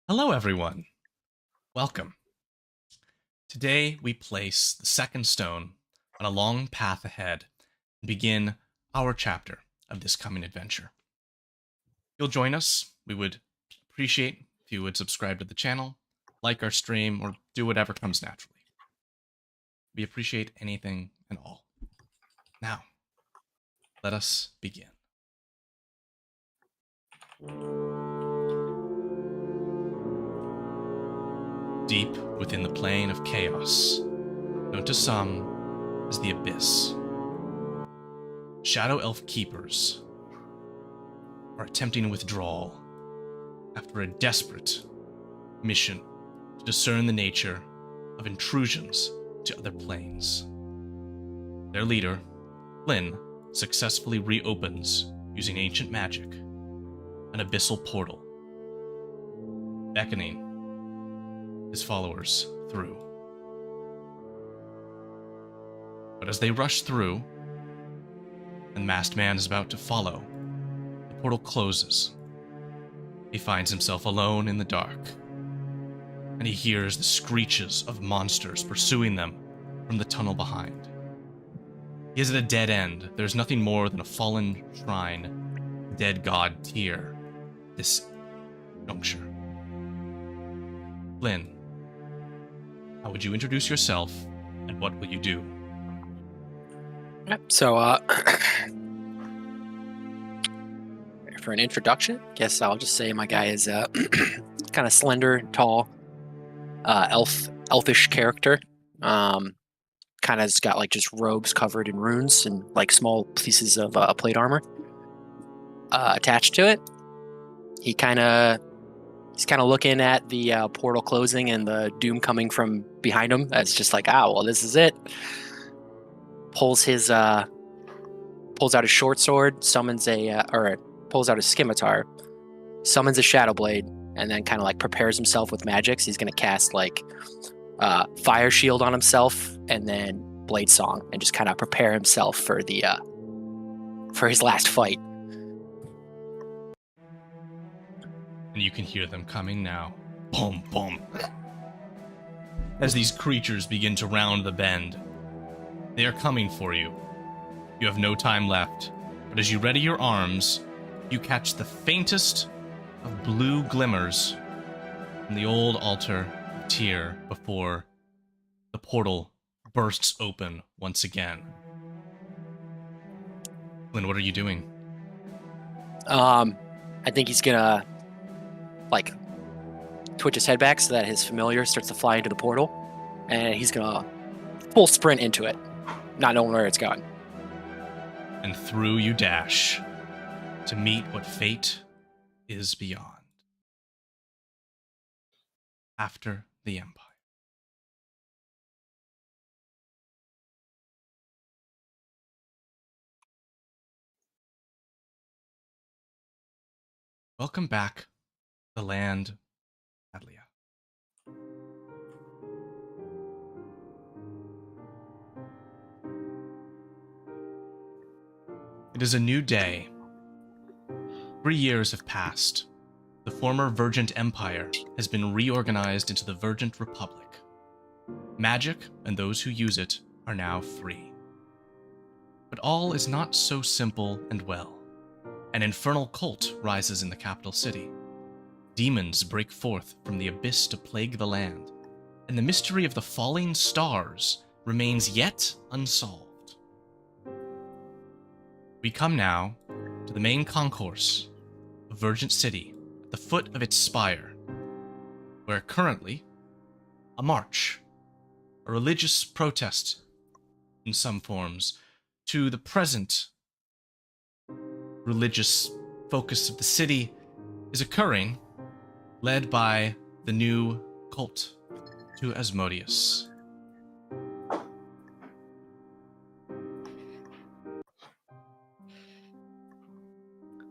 Hello, everyone. Welcome. Today, we place the second stone on a long path ahead and begin our chapter of this coming adventure. If you'll join us, we would appreciate if you would subscribe to the channel, like our stream, or do whatever comes naturally. We appreciate anything and all. Now, let us begin. Deep within the plane of chaos, known to some as the Abyss, Shadow Elf Keepers are attempting withdrawal after a desperate mission to discern the nature of intrusions to other planes. Their leader, Flynn, successfully reopens, using ancient magic, an abyssal portal, beckoning his followers through. But as they rush through, and the masked man is about to follow, the portal closes. He finds himself alone in the dark, and he hears the screeches of monsters pursuing them from the tunnel behind. He is at a dead end. There's nothing more than a fallen shrine, dead god Tyr, this juncture. Flynn, how would you introduce yourself, and what will you do? So, for an introduction, guess I'll just say my guy is kind of slender, tall, elfish character. Kind of has got like just robes covered in runes and like small pieces of plate armor attached to it. He's kind of looking at the portal closing and the doom coming from behind him. It's just like, well, this is it. Pulls out his short sword, summons pulls out his scimitar, summons a shadow blade, and then kind of like prepares himself with magics. He's going to cast like fire shield on himself and then blade song, and just kind of prepare himself for his last fight. And you can hear them coming now. Boom, boom. As these creatures begin to round the bend, they are coming for you. You have no time left, but as you ready your arms, you catch the faintest of blue glimmers from the old altar of Tyr before the portal bursts open once again. Flynn, what are you doing? I think he's gonna like twitch his head back so that his familiar starts to fly into the portal, and he's gonna full sprint into it, not knowing where it's going. And through you dash to meet what fate is beyond. After the Empire. Welcome back to the land of Adlia. It is a new day. 3 years have passed. The former Vergent Empire has been reorganized into the Vergent Republic. Magic and those who use it are now free. But all is not so simple and well. An infernal cult rises in the capital city. Demons break forth from the abyss to plague the land, and the mystery of the falling stars remains yet unsolved. We come now to the main concourse of Vergent City, at the foot of its spire, where currently a march, a religious protest in some forms, to the present religious focus of the city is occurring, led by the new cult to Asmodeus.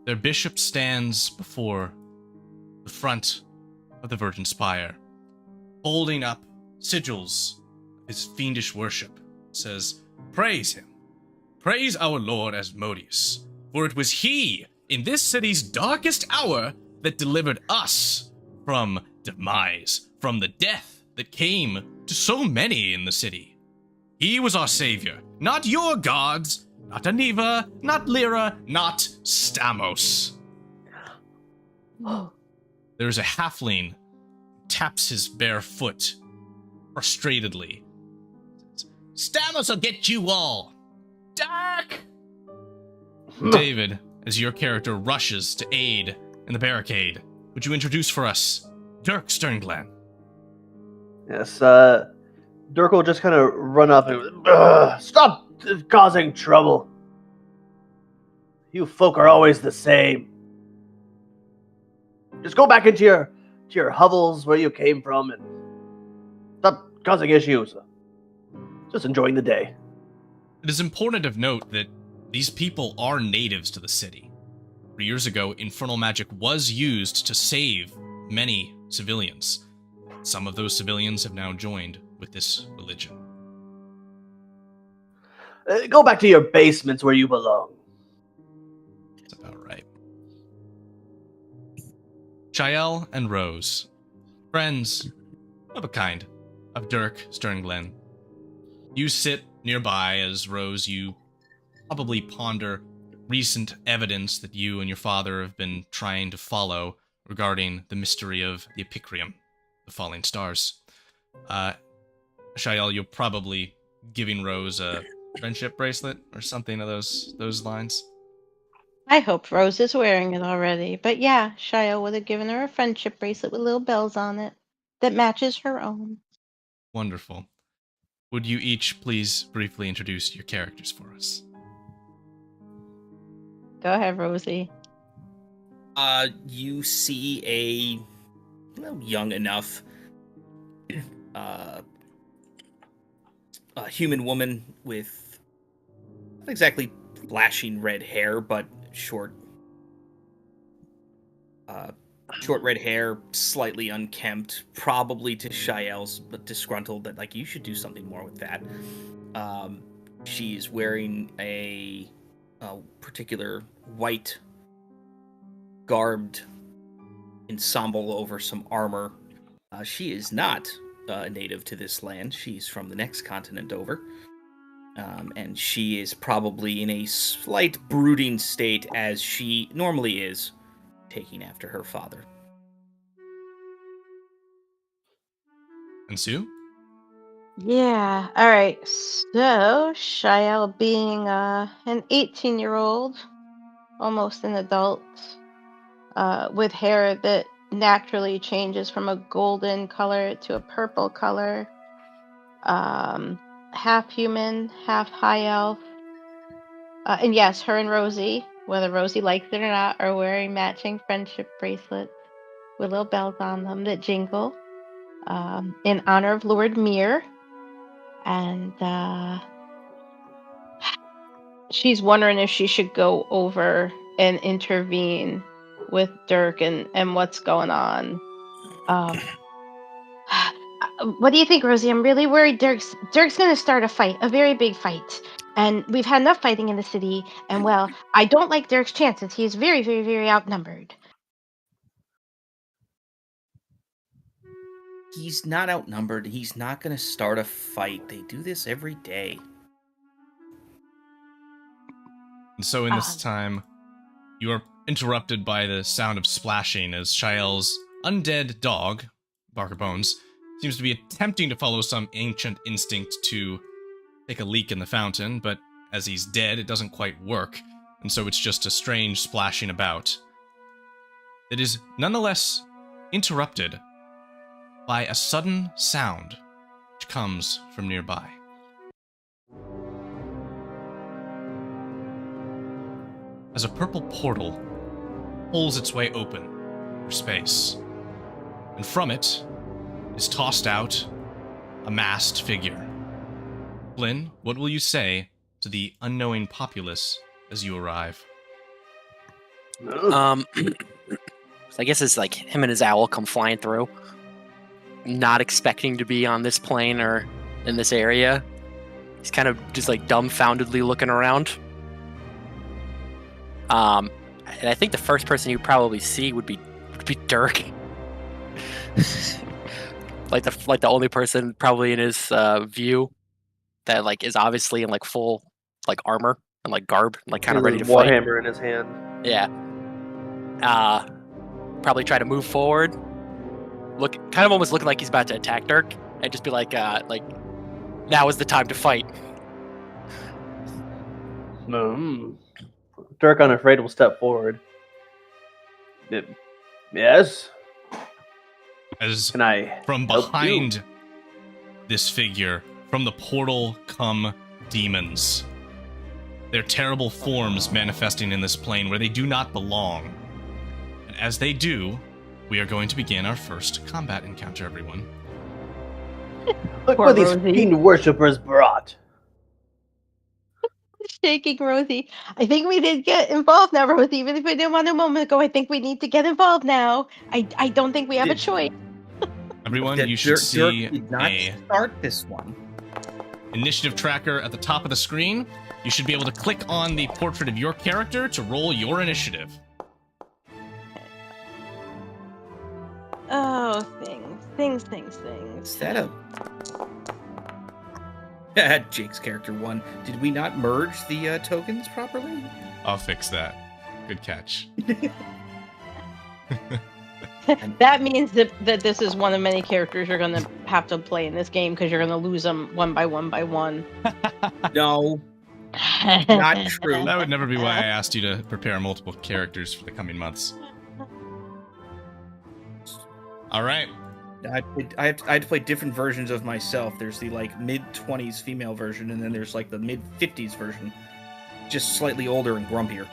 Their bishop stands before the front of the Virgin Spire, holding up sigils of his fiendish worship, says, "Praise him. Praise our Lord Asmodeus, for it was he, in this city's darkest hour, that delivered us from demise from the death that came to so many in the city. He was our savior, not your gods, not Aniva, not Lyra, not Stamos. There's a halfling taps his bare foot frustratedly. Stamos will get you all. Dark! David, as your character rushes to aid in the barricade, would you introduce for us Dirk Sternglen? Yes, Dirk will just kind of run up and, stop causing trouble. You folk are always the same. Just go back into your hovels where you came from and stop causing issues. Just enjoying the day. It is important of note that these people are natives to the city. 3 years ago, infernal magic was used to save many civilians. Some of those civilians have now joined with this religion. Go back to your basements where you belong. That's about right. Shael and Rose, friends of a kind, of Dirk Sternglen. You sit nearby as Rose, you probably ponder recent evidence that you and your father have been trying to follow regarding the mystery of the Epicrium, the falling stars. Shael, you're probably giving Rose a friendship bracelet or something of those lines. I hope Rose is wearing it already. But yeah, Shael would have given her a friendship bracelet with little bells on it that matches her own. Wonderful. Would you each please briefly introduce your characters for us? Go ahead, Rosie. You see a young enough a human woman with not exactly flashing red hair, but short red hair, slightly unkempt, probably to Shael's, but disgruntled that, like, you should do something more with that. She's wearing a particular white garbed ensemble over some armor. She is not native to this land. She's from the next continent over. And she is probably in a slight brooding state, as she normally is, taking after her father. And Sue? Yeah, alright. So, Shael being an 18-year-old, almost an adult, with hair that naturally changes from a golden color to a purple color, half human, half high elf. And yes, her and Rosie, whether Rosie likes it or not, are wearing matching friendship bracelets with little bells on them that jingle, in honor of Lord Mir. And she's wondering if she should go over and intervene with Dirk and what's going on. What do you think, Rosie? I'm really worried Dirk's going to start a fight, a very big fight. And we've had enough fighting in the city, and, well, I don't like Dirk's chances. He's very, very, very outnumbered. He's not outnumbered. He's not going to start a fight. They do this every day. And so in this time, you are interrupted by the sound of splashing as Shael's undead dog, Barker Bones, seems to be attempting to follow some ancient instinct to take a leak in the fountain, but as he's dead, it doesn't quite work, and so it's just a strange splashing about. It is nonetheless interrupted by a sudden sound which comes from nearby. As a purple portal pulls its way open for space, and from it is tossed out a masked figure. Flynn, what will you say to the unknowing populace as you arrive? I guess it's like him and his owl come flying through, not expecting to be on this plane or in this area. He's kind of just like dumbfoundedly looking around. And I think the first person you probably see would be Dirk. like the only person probably in his view that like is obviously in like full like armor and like garb, like kind of ready to fight. Warhammer in his hand. Yeah. Probably try to move forward. Look, kind of almost looking like he's about to attack Dirk, and just be like now is the time to fight. Dirk, unafraid, will step forward. Yes. As Can I from help behind you? this figure, from the portal come demons. Their terrible forms manifesting in this plane where they do not belong. And as they do, we are going to begin our first combat encounter, everyone. Look Poor what these Rosie. fiend worshippers brought. Shaking Rosie. I think we did get involved now, Rosie. Even if we didn't want a moment ago, I think we need to get involved now. I don't think we have a choice. Everyone, That you should Dirk see did not a start this one. initiative tracker at the top of the screen. You should be able to click on the portrait of your character to roll your initiative. Oh, things. Is that a... Jake's character 1. Did we not merge the tokens properly? I'll fix that. Good catch. That means that this is one of many characters you're going to have to play in this game because you're going to lose them one by one. No, not true. That would never be why I asked you to prepare multiple characters for the coming months. All right. I had to play different versions of myself. There's the like mid-20s female version, and then there's like the mid-50s version, just slightly older and grumpier.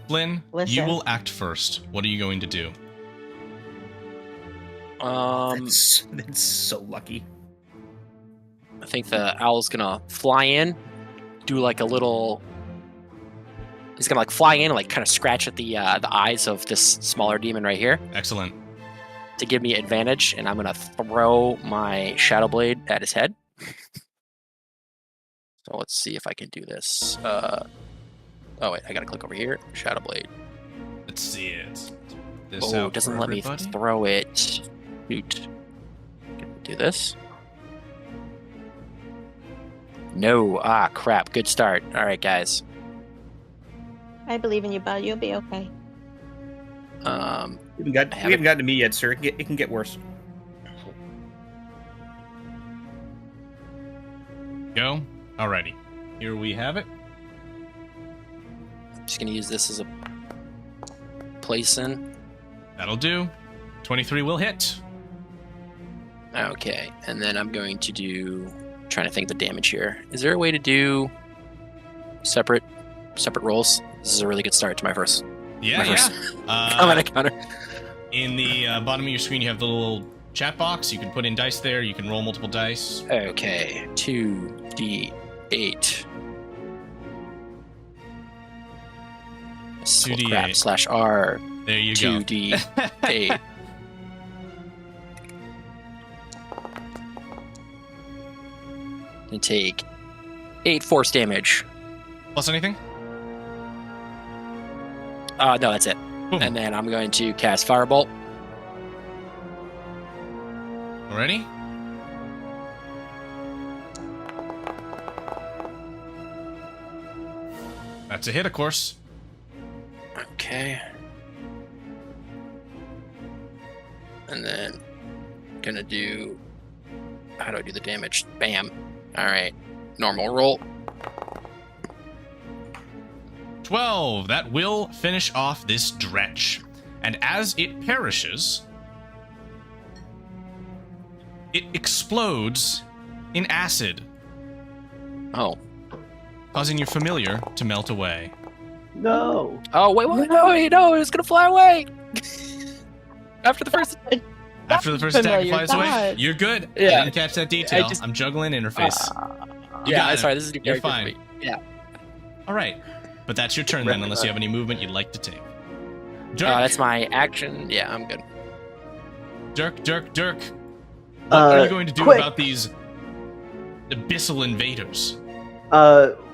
Flynn, you Listen. will act first. What are you going to do? That's so lucky. I think the owl's gonna fly in, do like a little. He's gonna like fly in and like kind of scratch at the eyes of this smaller demon right here Excellent. to give me advantage, and I'm gonna throw my shadow blade at his head. So let's see if I can do this. Oh wait, I gotta click over here. Shadow blade. Let's see it. This Oh, out it doesn't for let me everybody. throw it. Shoot. Can we do this? No. Ah, crap. Good start. All right, guys. I believe in you, bud. You'll be okay. We haven't gotten to me yet, sir. It can get worse. Go. Alrighty. Here we have it. Just gonna use this as a place in. That'll do. 23 will hit. Okay, and then I'm going to do. Trying to think of the damage here. Is there a way to do separate rolls? This is a really good start to my first Yeah, first yeah. combat encounter. In the bottom of your screen, you have the little chat box. You can put in dice there. You can roll multiple dice. Okay, 2d8. 2d8. /R. There you go. 2d8. And take 8 force damage. Plus anything? No, that's it. Boom. And then I'm going to cast Firebolt. Ready? That's a hit, of course. Okay. And then gonna do. How do I do the damage? Bam. Alright. Normal roll. 12. That will finish off this dretch. And as it perishes, it explodes in acid, Oh. causing your familiar to melt away. No. Oh, wait, no, it was gonna fly away! After the first. After the first attack familiar flies away, died. you're good. Yeah. I didn't catch that detail. I'm juggling interface. You got it. Sorry, this is a new You're character for fine. me. Yeah. All right. But that's your turn then, unless you have any movement you'd like to take. Dirk, That's my action. Yeah, I'm good. Dirk. What are you going to do quick. about these abyssal invaders?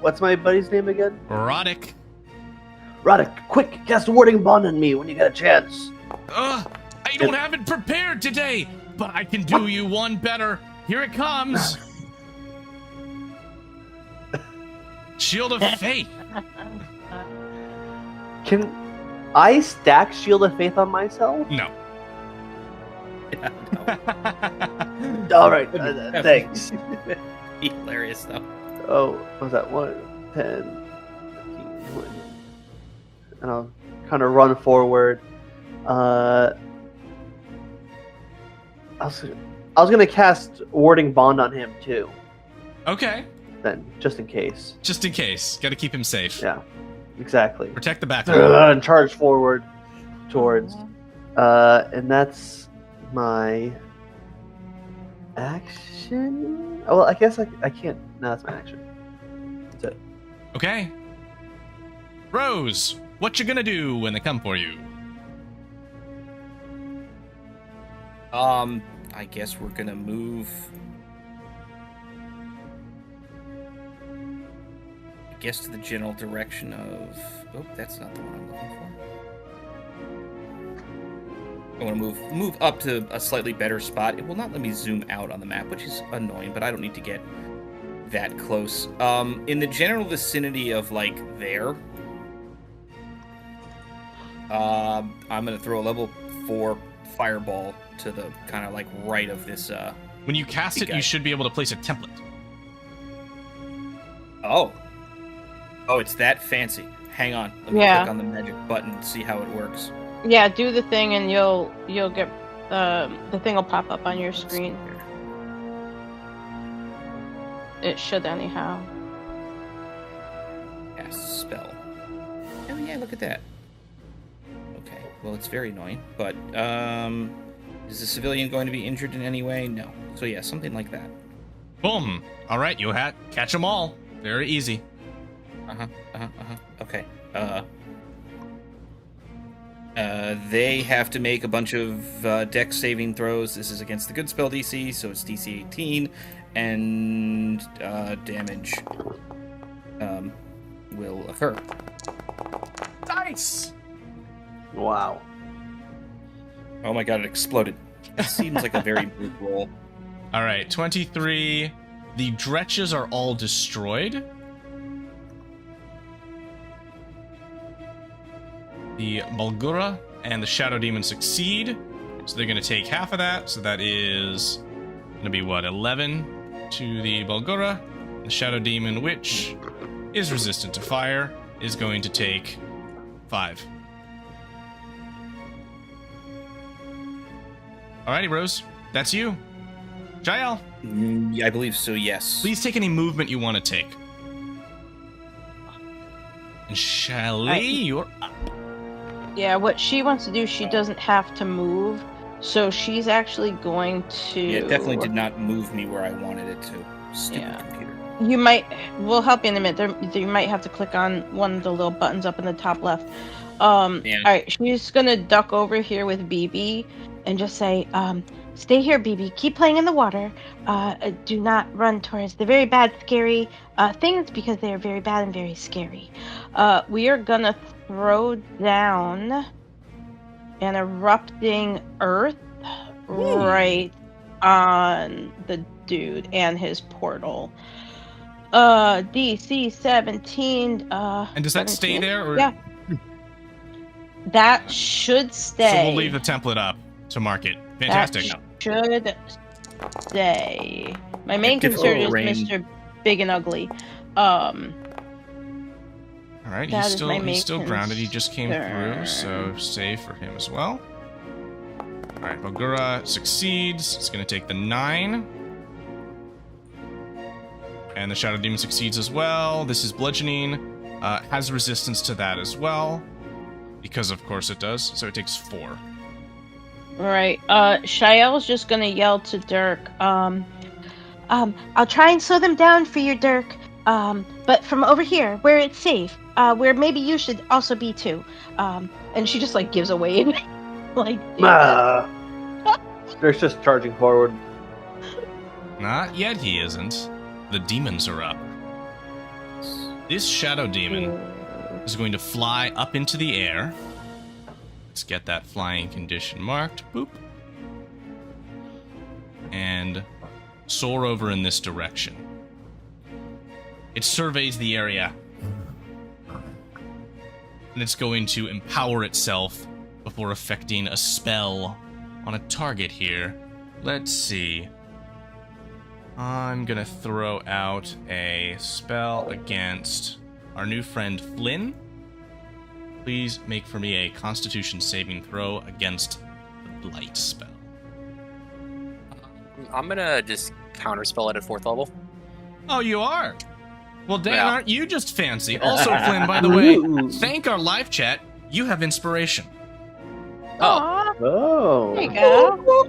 What's my buddy's name again? Roddick. Roddick, quick, cast a warding bond on me when you get a chance. I I don't have it prepared today, but I can do you one better. Here it comes. Shield of Faith. Can I stack Shield of Faith on myself? No. All right, thanks. Hilarious though. Oh, what was that 1, 10, 15, 20. And I'll kind of run forward. I was gonna cast Warding Bond on him too. Okay. Then, just in case. Just in case. Got to keep him safe. Yeah, exactly. Protect the back. And charge forward towards. And that's my action. Oh, well, I guess I can't. No, that's my action. That's it. Okay. Rose, what you gonna do when they come for you? I guess we're gonna move. I guess to the general direction of. Oh, that's not the one I'm looking for. I want to move up to a slightly better spot. It will not let me zoom out on the map, which is annoying, but I don't need to get that close. In the general vicinity of like there, I'm gonna throw a level 4 fireball to the kind of like right of this. When you cast it, you should be able to place a template. Oh, it's that fancy. Hang on, let me click on the magic button and see how it works. Yeah, do the thing and you'll get the thing will pop up on your screen. It should anyhow. Cast spell. Oh yeah, look at that. Okay, well it's very annoying, but is the civilian going to be injured in any way? No. So yeah, something like that. Boom. All right, you catch them all. Very easy. Okay. They have to make a bunch of dex saving throws. This is against the good spell DC, so it's DC 18, and damage will occur. Nice. Wow. Oh my god, it exploded. It seems like a very big roll. All right, 23. The dretches are all destroyed. The Bulgura and the Shadow Demon succeed, so they're going to take half of that. So that is going to be, 11 to the Bulgura. The Shadow Demon, which is resistant to fire, is going to take 5. Alrighty, Rose, that's you. Jael. Yeah, I believe so, yes. Please take any movement you want to take. And Shelly, you're up. Yeah, what she wants to do, she doesn't have to move, so she's actually going to... Yeah, it definitely did not move me where I wanted it to. Stupid computer. You might... We'll help you in a minute. You might have to click on one of the little buttons up in the top left. Alright, she's gonna duck over here with BB and just say, stay here, BB. Keep playing in the water. Do not run towards the very bad, scary things, because they are very bad and very scary. We are gonna throw down an erupting earth right on the dude and his portal. DC 17. And does that 17? stay there? Or... Yeah. That should stay. So we'll leave the template up to mark it. Fantastic. That should stay. My main concern is Mr. Big and Ugly. All right, he's still grounded. He just came through, so save for him as well. All right, Bulgura succeeds. It's going to take the 9. And the Shadow Demon succeeds as well. This is bludgeoning. Has resistance to that as well. Because, of course, it does. So it takes 4. Right. Shael's just going to yell to Dirk. I'll try and slow them down for you, Dirk. But from over here, where it's safe. Where maybe you should also be too. And she just like gives away like Dirk's just charging forward. Not yet he isn't. The demons are up. This Shadow Demon is going to fly up into the air. Let's get that flying condition marked. Boop. And soar over in this direction. It surveys the area. And it's going to empower itself before effecting a spell on a target here. Let's see. I'm gonna throw out a spell against our new friend Flynn. Please make for me a Constitution saving throw against the Blight spell. I'm gonna just counterspell it at 4th level. Oh, you are? Well, Dan, Yeah. aren't you just fancy? Also, Flynn, by the way, thank our live chat. You have inspiration. Oh. Aw, Oh, there you go.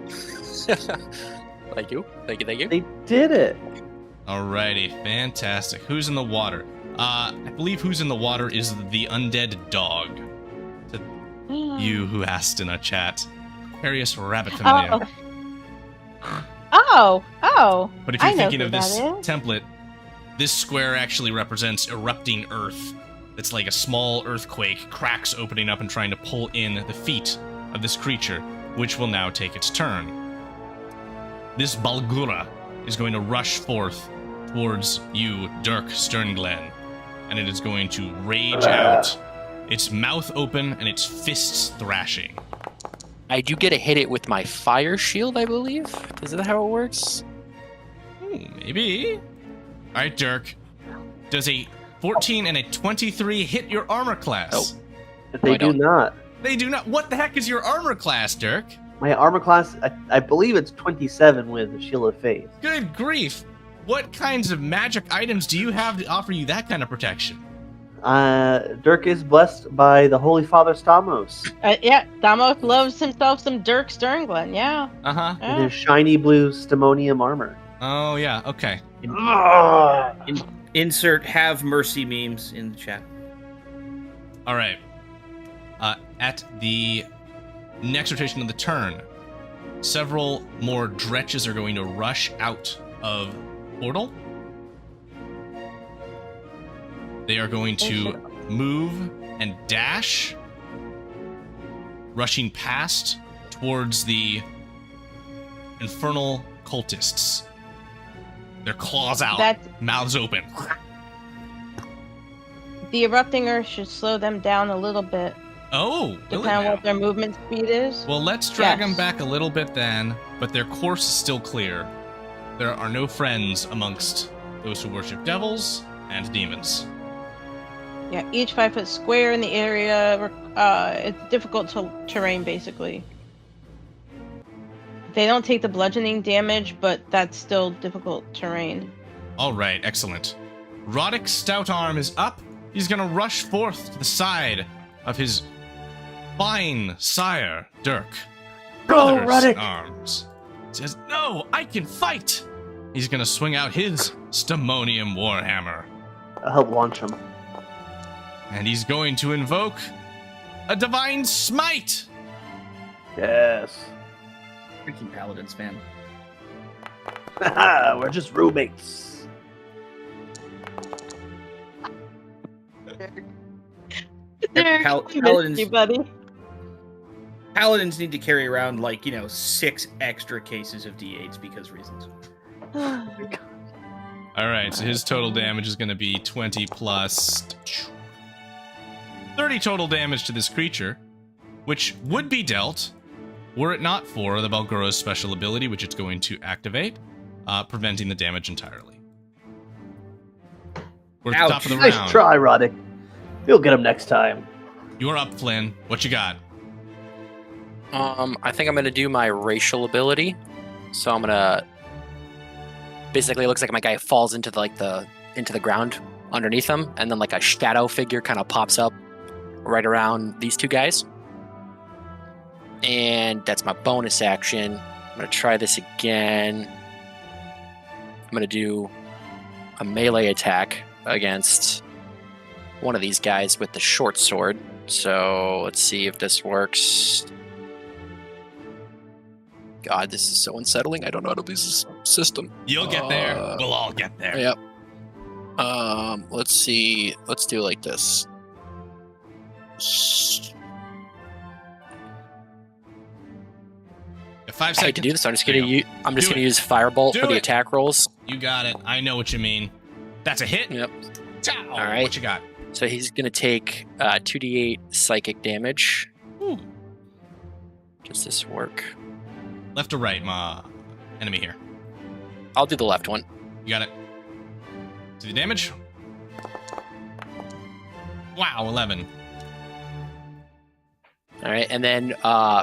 Thank you. Thank you. Thank you. they did it. Alrighty, fantastic. Who's in the water? I believe who's in the water is the undead dog. To you who asked in a chat. Aquarius Rabbit Familiar. Oh. But if you're I know thinking who of this that is. template, this square actually represents erupting earth. It's like a small earthquake, cracks opening up and trying to pull in the feet of this creature, which will now take its turn. This Balgura is going to rush forth towards you, Dirk Sternglen, and it is going to rage out, its mouth open and its fists thrashing. I do get to hit it with my fire shield, I believe. Is that how it works? Maybe. All right, Dirk. Does a 14 and a 23 hit your armor class? Oh. But they I do don't. not. They do not. What the heck is your armor class, Dirk? My armor class, I believe it's 27 with the Shield of Faith. Good grief. What kinds of magic items do you have to offer you that kind of protection? Dirk is blessed by the Holy Father Stamos Yeah, Damos loves himself some Dirk Sternglen, yeah. Uh-huh. and his shiny blue Stimonium armor. Oh, yeah. Okay. Insert have mercy memes in the chat. All right. At the next rotation of the turn, several more dretches are going to rush out of portal. They are going to move and dash, rushing past towards the infernal cultists. Their claws out, That's- mouths open. The erupting earth should slow them down a little bit, Oh, will it depending on now? what their movement speed is. Well, let's drag Yes. them back a little bit then, but their course is still clear. There are no friends amongst those who worship devils and demons. Yeah, each 5-foot square in the area, it's difficult terrain, basically. They don't take the bludgeoning damage, but that's still difficult terrain. All right, excellent. Roddick's stout arm is up. He's going to rush forth to the side of his fine sire, Dirk. Go, Brother's Roddick! arms. Says, no, I can fight. He's going to swing out his Stimonium Warhammer. I'll help launch him. And he's going to invoke a Divine Smite. Yes. Freaking paladins, man. We're just roommates. Paladins, buddy. paladins need to carry around 6 extra cases of D8s because reasons. All right, so his total damage is going to be 20 plus 30 total damage to this creature, which would be dealt were it not for the Balgura's special ability, which it's going to activate, preventing the damage entirely. We're at the top of the Nice round. try, Roddick. You'll get him next time. You're up, Flynn. What you got? I think I'm gonna do my racial ability. So I'm gonna basically, it looks like my guy falls into the ground underneath him, and then like a shadow figure kind of pops up right around these two guys. And that's my bonus action. I'm gonna try this again. I'm gonna do a melee attack against one of these guys with the short sword. So let's see if this works. God, this is so unsettling. I don't know how to use this system. You'll get there. We'll all get there. Yep. Let's see. Let's do it like this. Got 5 I hate seconds. to do this. I'm just There gonna you use. I'm just Do gonna it. use Firebolt Do for the it. attack rolls. You got it. I know what you mean. That's a hit. Yep. Ciao. All right. What you got? So he's gonna take 2d8 psychic damage. Ooh. Does this work? Left or right, my enemy here? I'll do the left one. You got it. See the damage? Wow, 11. All right, and then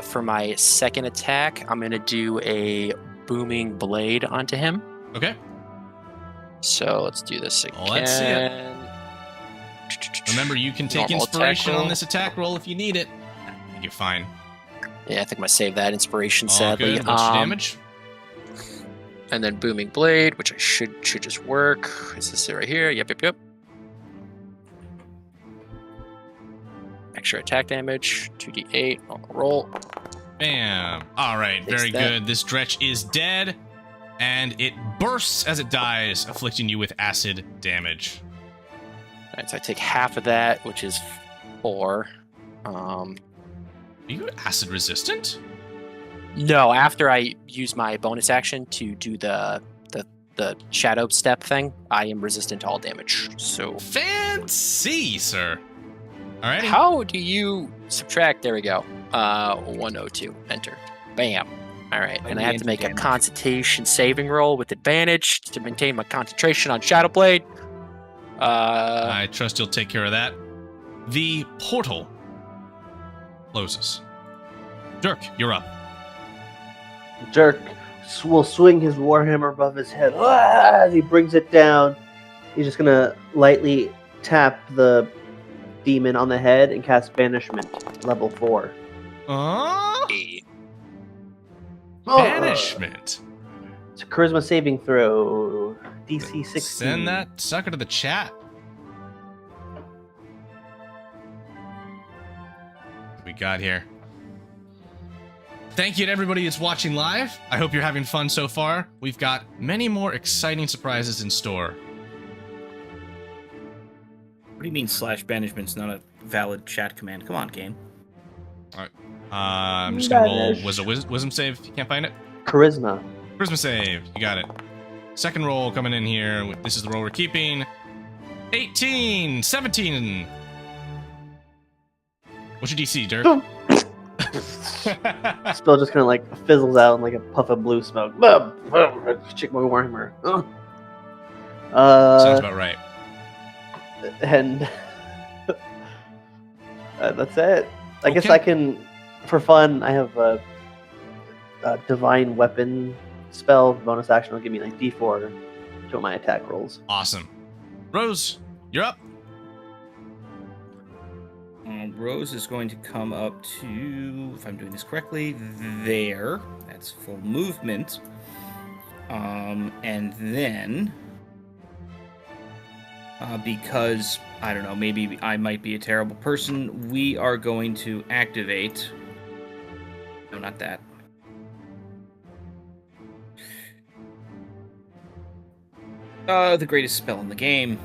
for my second attack, I'm gonna do a booming blade onto him. Okay. So let's do this again. Let's see it. Remember, you can take Normal attack inspiration on roll. this attack roll if you need it. I think you're fine. Yeah, I think I'm gonna save that inspiration. All Sadly, good. What's your damage? and then booming blade, which I should just work. Is this it right here? Yep. Extra attack damage, 2d8. I'll roll. Bam. All right, very that. good. This dretch is dead, and it bursts as it dies, afflicting you with acid damage. All right, so I take half of that, which is 4. Are you acid resistant? No, after I use my bonus action to do the shadow step thing, I am resistant to all damage. So Fancy, sir. All right. how do you subtract? There we go. 102. Enter. Bam. All right, and I have to make a concentration saving roll with advantage to maintain my concentration on Shadow Blade. I trust you'll take care of that. The portal closes. Dirk, you're up. Dirk will swing his warhammer above his head as he brings it down. He's just gonna lightly tap the demon on the head and cast Banishment, level 4. Banishment. It's a charisma saving throw. DC 16. Send that sucker to the chat. What we got here. Thank you to everybody that's watching live. I hope you're having fun so far. We've got many more exciting surprises in store. What do you mean /banish*'ment's not a valid chat command? Come on, game. I'm just gonna roll Banish. wisdom save if you can't find it. Charisma. Charisma save. You got it. Second roll coming in here. This is the roll we're keeping. 18, 17. What's your DC, Dirk? Spell just kind of like fizzles out in like a puff of blue smoke. Chick my warhammer. Sounds about right. And that's it. I guess Okay. I can, for fun, I have a divine weapon spell. Bonus action will give me like D4 to my attack rolls. Awesome. Rose, you're up. Rose is going to come up to, if I'm doing this correctly, there. That's full movement. And then, because, I don't know, maybe I might be a terrible person, we are going to activate... No, not that. The greatest spell in the game.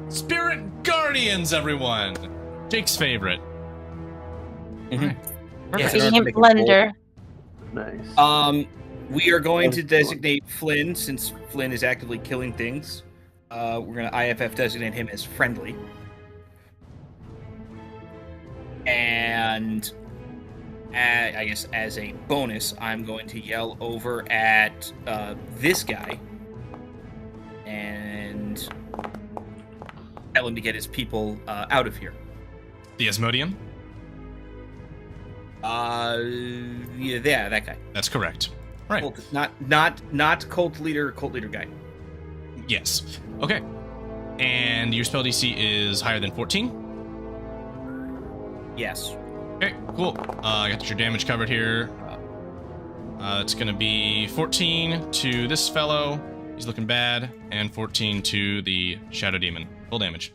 Spirit Guardians, everyone. Jake's favorite. Mhm. Perfect. Yeah. Radiant make a roll. Blender. Nice. We are going to That's cool. designate Flynn, since Flynn is actively killing things. We're going to IFF designate him as friendly. And I guess as a bonus, I'm going to yell over at this guy and tell him to get his people out of here. The Asmodean? Yeah, that guy. That's correct. Right. Cult, not cult leader guy. Yes. Okay. And your spell DC is higher than 14? Yes. Okay, cool. I got your damage covered here. It's going to be 14 to this fellow. He's looking bad. And 14 to the Shadow Demon. Full damage.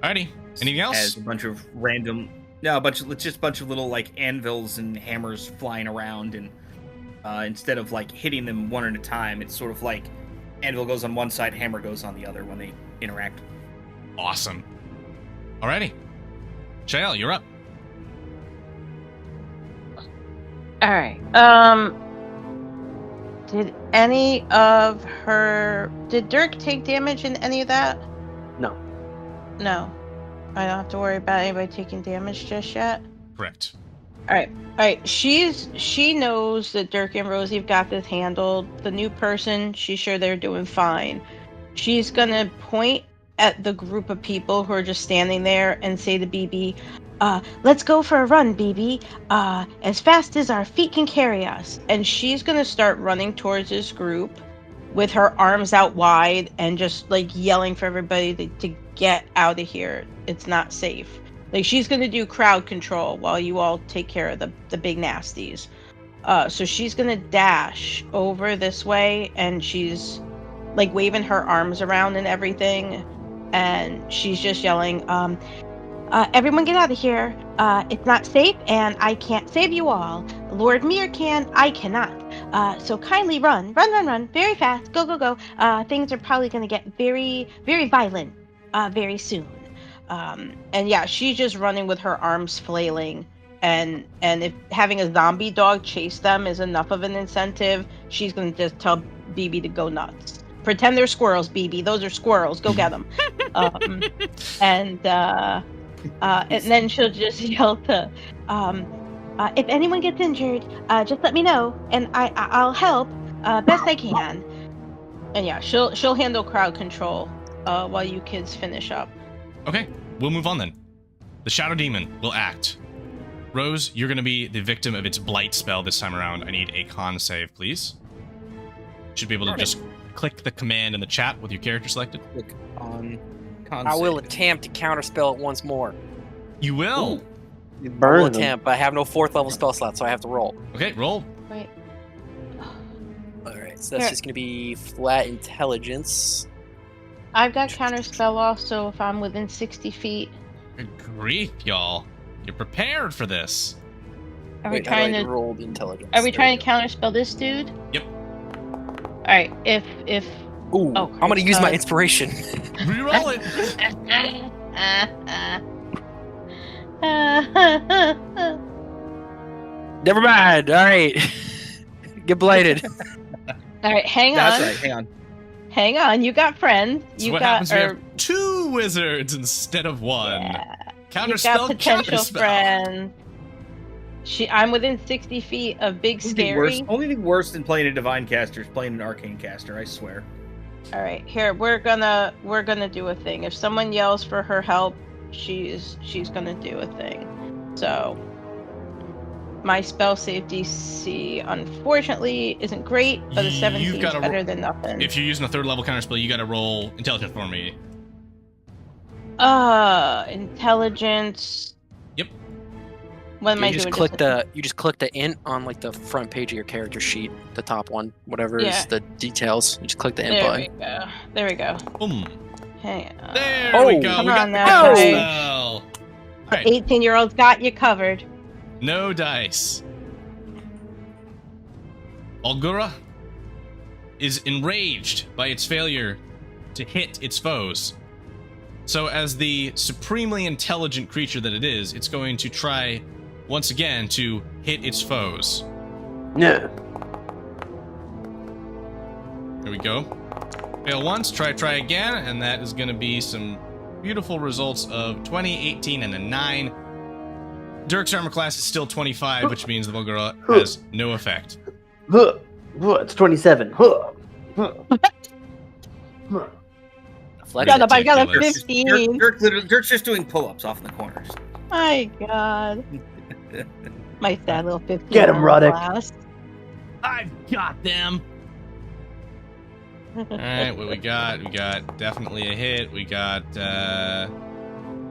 Alrighty. Anything else? Has a bunch of random... No, just a bunch of little, like, anvils and hammers flying around, and instead of, like, hitting them one at a time, it's sort of like anvil goes on one side, hammer goes on the other when they interact. Awesome. Alrighty. Shael, you're up. All right. Did Dirk take damage in any of that? No. No. I don't have to worry about anybody taking damage just yet. Correct. All right. She knows that Dirk and Rosie have got this handled. The new person, she's sure they're doing fine. She's gonna point at the group of people who are just standing there and say to BB, let's go for a run, BB, as fast as our feet can carry us. And she's gonna start running towards this group with her arms out wide and just like yelling for everybody to get out of here. It's not safe. Like, she's gonna do crowd control while you all take care of the big nasties. So she's gonna dash over this way, and she's like waving her arms around and everything, and she's just yelling, everyone get out of here. It's not safe, and I can't save you all. Lord Mir can, I cannot. So kindly run, very fast, go. Things are probably gonna get very, very violent, very soon. And yeah, she's just running with her arms flailing, and if having a zombie dog chase them is enough of an incentive, she's gonna just tell BB to go nuts. Pretend they're squirrels, BB. Those are squirrels. Go get them. And then she'll just yell to, if anyone gets injured, just let me know, and I'll help best I can. And yeah, she'll handle crowd control while you kids finish up. Okay, we'll move on then. The Shadow Demon will act. Rose, you're going to be the victim of its blight spell this time around. I need a con save, please. Should be able to just click the command in the chat with your character selected. Click on con I will save. attempt to counterspell it once more. You will. You I will burn them. attempt, but I have no 4th level spell slot, so I have to roll. Okay, roll. Wait. Alright, so that's Here. just going to be flat intelligence. I've got counterspell also if I'm within 60 feet. Good grief, y'all. You're prepared for this. Are Wait, we how do trying I to roll intelligence? Are we There trying we to counterspell this dude? Yep. All right. If go. Ooh, Oh, I'm going to use my uh, inspiration. Reroll it. Never mind. Alright. Get blighted. All right, hang That's on. right. Hang on. Hang on. You got friends. So You what got happens when you have two wizards instead of one? yeah. You Counterspell, got potential counterspell. friends. I'm within 60 feet of Big Scary. Only thing worse than playing a divine caster is playing an arcane caster. I swear. All right, here we're gonna do a thing. If someone yells for her help, she's gonna do a thing. So my spell save DC unfortunately isn't great, but a 17 You've is gotta better roll- than nothing. If you're using a 3rd level counterspell, you gotta roll intelligence for me. Intelligence. Yep. What am I You just doing? click the int on like the front page of your character sheet, the top one, whatever Yeah. is the details. You just click the int There button. we go. There we go. Boom. Hang on. There Oh, we go. come We got on the now, counterspell. Alright, 18-year-olds got you covered. no dice. Algura is enraged by its failure to hit its foes. So as the supremely intelligent creature that it is, it's going to try once again to hit its foes. No. There we go. Fail once, try again, and that is going to be some beautiful results of 20, 18, and a 9. Dirk's armor class is still 25, which means the Bulgara has no effect. Huh. Huh, it's 27. Huh. Huh. Huh. Flex Shut it. up, I got a ridiculous. 15. Dirk's just doing pull-ups off in the corners. My God. My sad little 15. Get 'em, Roddick. Class. I've got them! Alright, what we got? We got definitely a hit. We got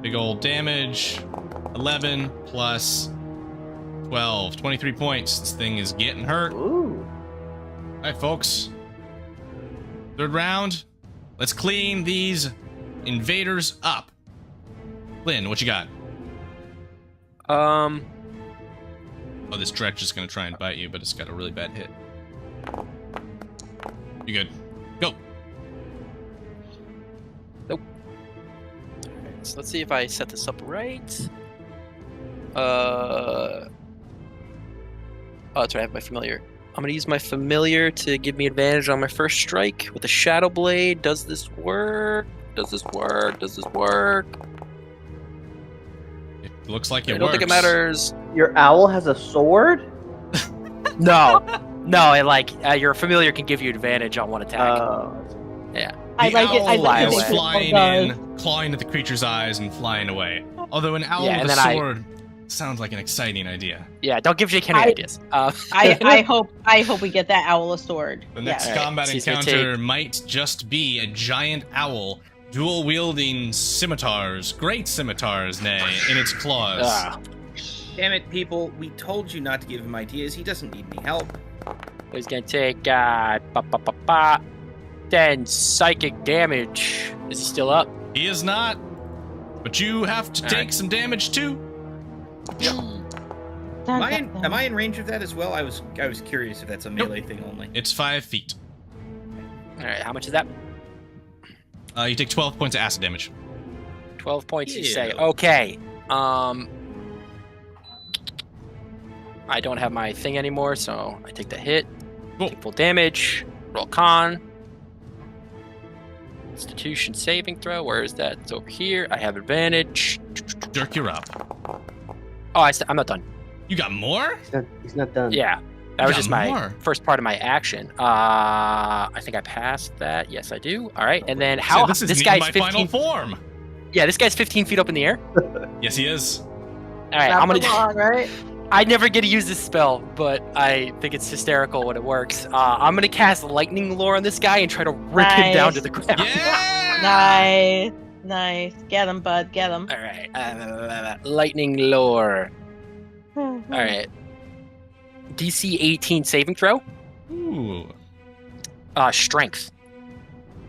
big old damage. 11 plus 12. 23 points. This thing is getting hurt. Ooh. Alright, folks. 3rd round. Let's clean these invaders up. Lynn, what you got? Oh, this dretch is gonna try and bite you, but it's got a really bad hit. You good? Go. Nope. So let's see if I set this up right. Oh, that's right. I have my familiar. I'm gonna use my familiar to give me advantage on my first strike with the Shadow Blade. Does this work? Does this work? Does this work? It looks like it I don't works. think it matters. Your owl has a sword? No, your familiar can give you advantage on one attack. Yeah. I The like it. I owl like is it. flying Oh, in, clawing at the creature's eyes, and flying away. Although an owl Yeah, with and a then sword sounds like an exciting idea. Yeah, don't give Jake any ideas. I hope we get that owl a sword. The next Alright, combat so he's gonna encounter might just be a giant owl, dual-wielding scimitars, great scimitars, nay, in its claws. Damn it, people. We told you not to give him ideas. He doesn't need any help. He's gonna take 10 psychic damage. Is he still up? He is not, but you have to take some damage too. Am I in range of that as well? I was curious if that's a melee thing only. It's 5 feet. All right, how much is that? You take 12 points of acid damage. 12 points, you Ew. say. Okay. I don't have my thing anymore, so I take the hit. Cool. Take full damage. Roll con. Constitution saving throw. Where is that? It's over here. I have advantage. Dirk, you're up. Oh, I'm not done. You got more? He's not done. Yeah. That You was got just my more. first part of my action. I think I passed that. Yes, I do. All right. And then how This this is guy's my 15 final form. Yeah, this guy's 15 feet up in the air. Yes, he is. All right, I'm gonna. long, right? I never get to use this spell, but I think it's hysterical when it works. I'm gonna cast Lightning Lore on this guy and try to rip him down Nice. to the ground. Yeah. Nice. Get him, bud. Get him. All right, Lightning Lore. All right. DC 18 saving throw. Ooh. Strength.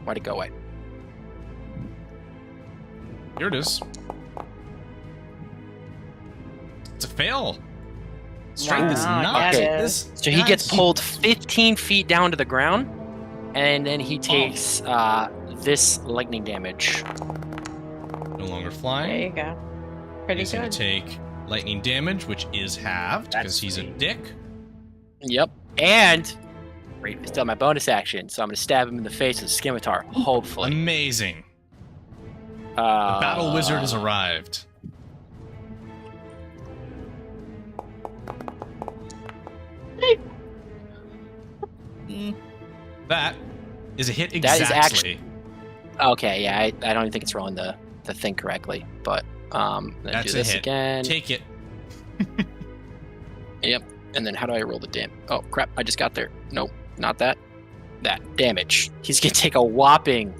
Why'd it go away? Here it is. It's a fail. Strength is Wow, not. okay. This So he gets guy's- pulled 15 feet down to the ground, and then he takes this lightning damage. No longer There flying. you go. Pretty He's going good. to take lightning damage, which is halved because That's he's a sweet. dick. Yep. And Great. I still have my bonus action, so I'm gonna stab him in the face with a scimitar. Hopefully. Amazing. The The battle wizard has arrived. That is a hit That is exactly. Okay, yeah, I don't even think it's rolling the thing correctly, but then That's do a this hit. again. Take it. Yep. And then how do I roll the damage? Oh crap! I just got there. Nope, not that. That damage. He's gonna take a whopping.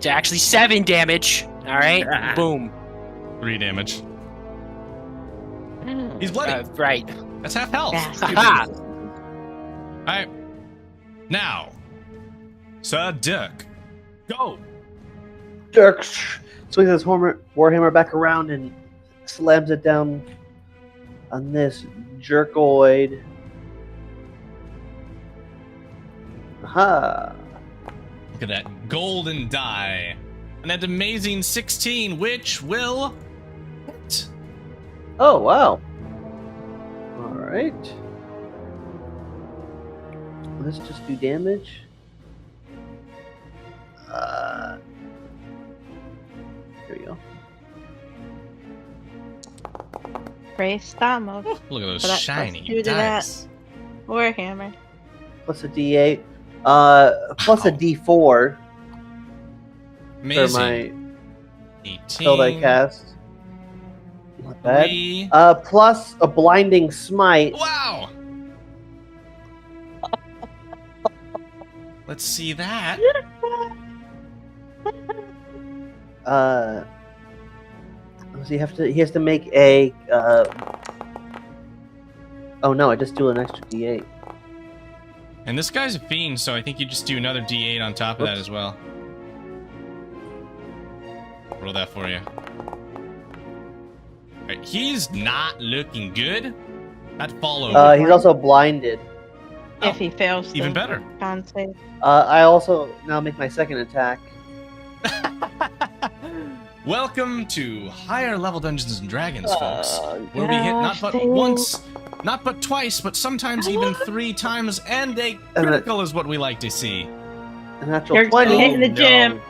Actually 7 damage. All right. Boom. 3 damage. He's bloody. Right. That's half health. Bastard. Haha. Alright. Now, Sir Dirk, go. Dirk swings his warhammer back around and slams it down on this jerkoid. Aha! Look at that golden die. And that amazing 16, which will hit. Oh, wow. Alright. Let's just do damage. Here we go. Praise Stamos. Look at those So that- shiny let's do that. dice. Warhammer. Plus a d8. Plus a d4 for Amazing. my 18. spell that I cast. Not bad. 3. Plus a blinding smite. Wow. Let's see that. So he has to make a oh no, I just do an extra d8. And this guy's a fiend, so I think you just do another d8 on top of that Oops. as well. Roll that for you. Alright, he's not looking good. That follow. He's also blinded. If he fails, even the better. con save. I also now make my second attack. Welcome to Higher Level Dungeons and Dragons, folks, Oh, where we hit not but gosh, once, not but twice, but sometimes even 3 times, and a critical is what we like to see. A natural Dirk's 20. been hitting the no. gym.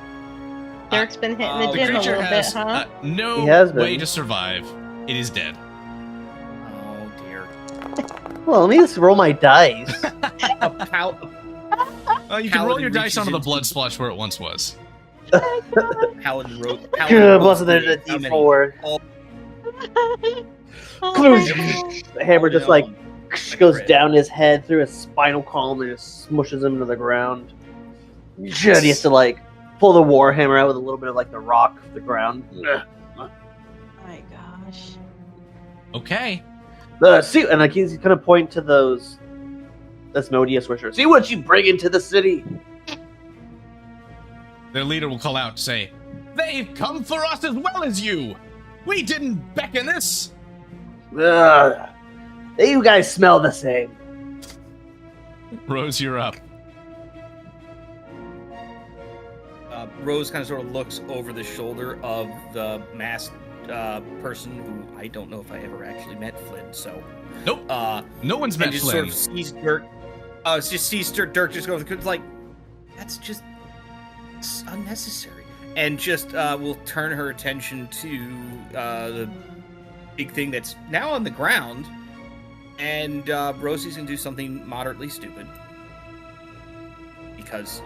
Dirk's been hitting the The gym a creature little has bit, huh? no He has been. way to survive. It is dead. Oh dear. Well, let me just roll my dice. A pal- You can roll Paladin your dice reaches onto the into- blood splotch where it once was. Paladin wrote. Plus another D4. Oh my God. The hammer just like goes crit. down his head through his spinal column and just smushes him to the ground. And he has to like pull the war hammer out with a little bit of like the rock of the ground. My gosh. Okay. See, and like he's gonna point to those Asmodeus wishers. See what you bring into the city. Their leader will call out to say, "They've come for us as well as you! We didn't beckon this!" Ugh. You guys smell the same. Rose, you're up. Rose kind of sort of looks over the shoulder of the masked person who I don't know if I ever actually met Flynn. So Nope. uh, No one's met and just Flynn. sort of sees Dirk. Just sees Dirk just go like, that's just unnecessary, and just will turn her attention to the big thing that's now on the ground, and Rosie's gonna do something moderately stupid because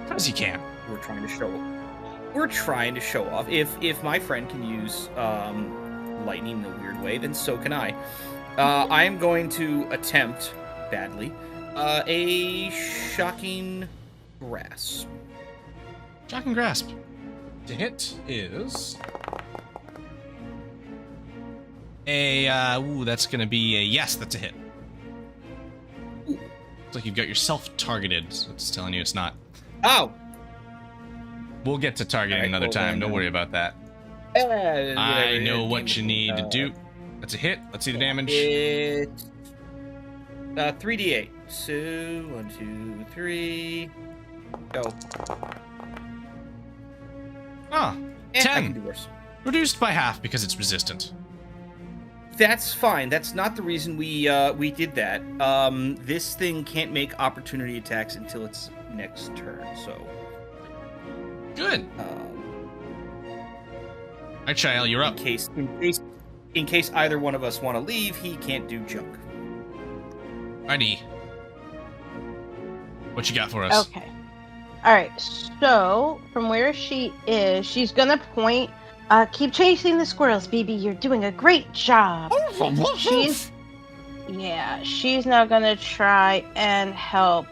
Because you can. we're trying to show off. If my friend can use lightning in a weird way, then so can I. I am going to attempt badly a shocking grasp. Shocking grasp. To hit is a that's gonna be a yes. That's a hit. Looks like you've got yourself targeted. So it's telling you it's not. Oh, We'll get to targeting Alright, another hold time. on Don't now. worry about that. I know what you need to do. That's a hit. Let's see the damage. It's 3d8. So 1, 2, 3. Go. Ah, I 10. can do worse. Reduced by half because it's resistant. That's fine. That's not the reason we did that. This thing can't make opportunity attacks until its next turn. So. Good. Alright, Shael, you're up. In case either one of us want to leave, he can't do junk. Righty. What you got for us? Okay. Alright, so from where she is, she's gonna point. Keep chasing the squirrels, BB. You're doing a great job. She's now gonna try and help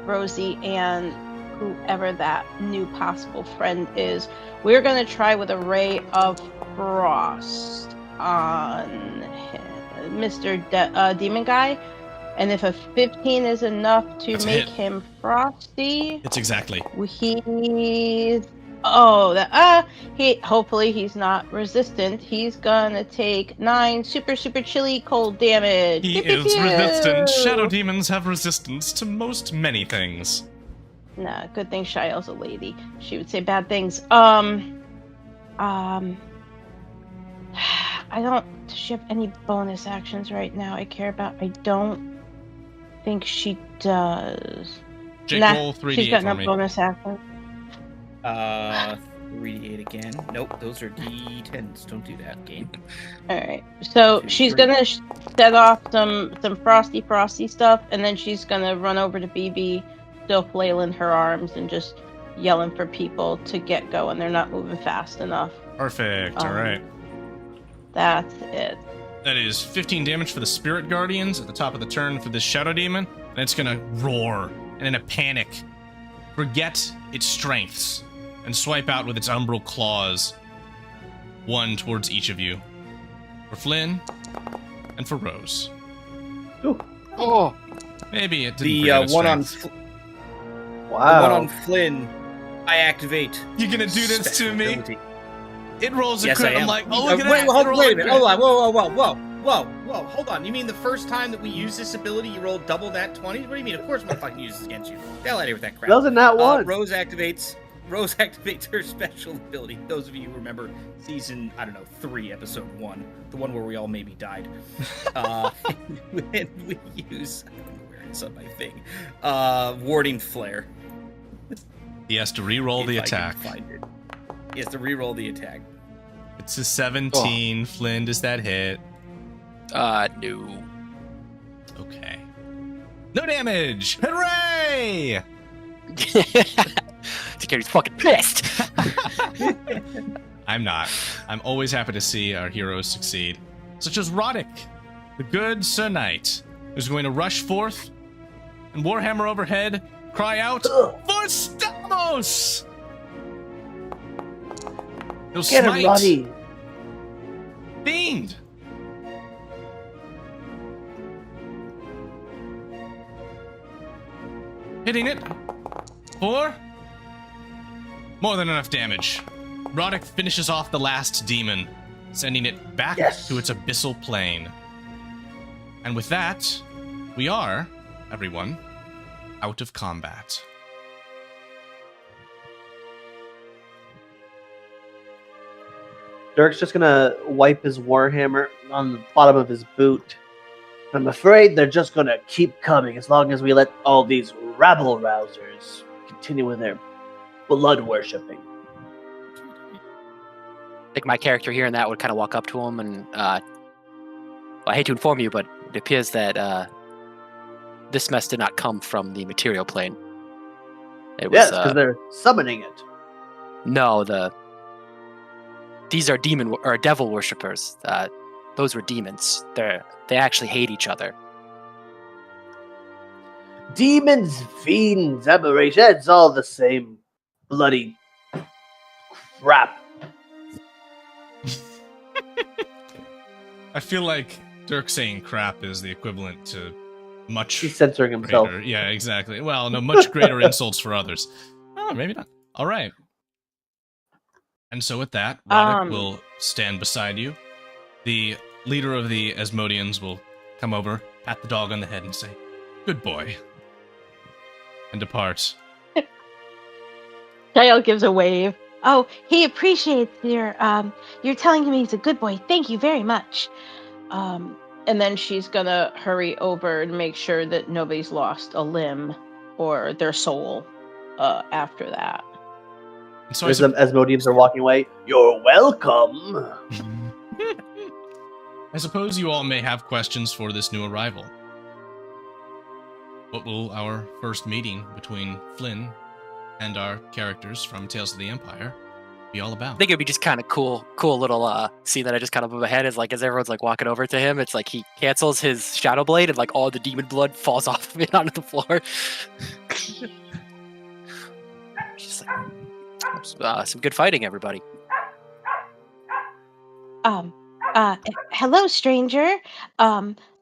Rosie and whoever that new possible friend is. We're gonna try with a ray of frost on Mr. Demon Guy, and if a 15 is enough to That's a make hit. him frosty, It's exactly. hopefully he's not resistant. He's gonna take 9 super chilly cold damage. He Pew, pew, is pew. resistant. Shadow demons have resistance to most many things. Nah, good thing Shael's a lady. She would say bad things. I don't. Does she have any bonus actions right now I care about? I don't think she does. Jake, Nah, roll 3d8 she's got for no me. bonus actions. 3d8 again. Nope, those are d10s. Don't do that, game. All right. So 2, she's 3. gonna set off some frosty stuff, and then she's gonna run over to BB, still flailing her arms and just yelling for people to get going. They're not moving fast enough. Perfect. All right. That's it. That is 15 damage for the Spirit Guardians at the top of the turn for this Shadow Demon. And it's gonna roar and in a panic forget its strengths and swipe out with its umbral claws. One towards each of you. For Flynn and for Rose. Oh, Maybe it didn't The forget its one on strengths. the one on Wow. Flynn, I activate. You're gonna do this to special me? ability. It rolls a Yes, crit. I am. I'm like, oh, look at wait, that. hold, It rolled wait a a minute. crit. Hold on. Whoa. Hold on. You mean the first time that we use this ability, you rolled double that 20? What do you mean? Of course I'm gonna fucking use this against you. Get out of here with that crap. That was a nat one. Rose activates. Rose activates her special ability. Those of you who remember season, 3, episode 1, the one where we all maybe died. And we use, I don't know where it's on my thing, warding flare. He has to re-roll the If I can attack. find it. He has to re-roll the attack. It's a 17. Flynn, does that hit? No. Okay. No damage! Hooray! Security's fucking pissed. I'm not. I'm always happy to see our heroes succeed. Such as Roddick, the good Sir Knight, who's going to rush forth and Warhammer overhead cry out, For Stamos! He'll Get him, smite Roddy. Fiend! Hitting it for more than enough damage. Roddick finishes off the last demon, sending it back to its abyssal plane. And with that, we are, everyone, out of combat. Dirk's just gonna wipe his warhammer on the bottom of his boot. I'm afraid they're just gonna keep coming as long as we let all these rabble-rousers continue with their blood worshipping. I think my character here in that would kind of walk up to him and, well, I hate to inform you, but it appears that this mess did not come from the material plane. It was, Yes, because they're summoning it. No, these are devil worshippers. Those were demons. They actually hate each other. Demons, fiends, aberration, it's all the same bloody crap. I feel like Dirk saying crap is the equivalent to much He's censoring himself. greater. Yeah, exactly. Well, no, much greater insults for others. Oh, maybe not. All right. And so with that, Roddick will stand beside you. The leader of the Asmodeans will come over, pat the dog on the head, and say, "Good boy," and depart. Shael gives a wave. Oh, he appreciates your telling him he's a good boy. Thank you very much. And then she's gonna hurry over and make sure that nobody's lost a limb or their soul after that. And so As the Asmodeans are walking away, you're welcome. I suppose you all may have questions for this new arrival. What will our first meeting between Flynn and our characters from Tales of the Empire be all about? I think it'd be just kind of cool little scene that I just kind of move ahead is like as everyone's like walking over to him, it's like he cancels his shadow blade and like all the demon blood falls off of it onto the floor. Just like some good fighting, everybody. Hello, stranger.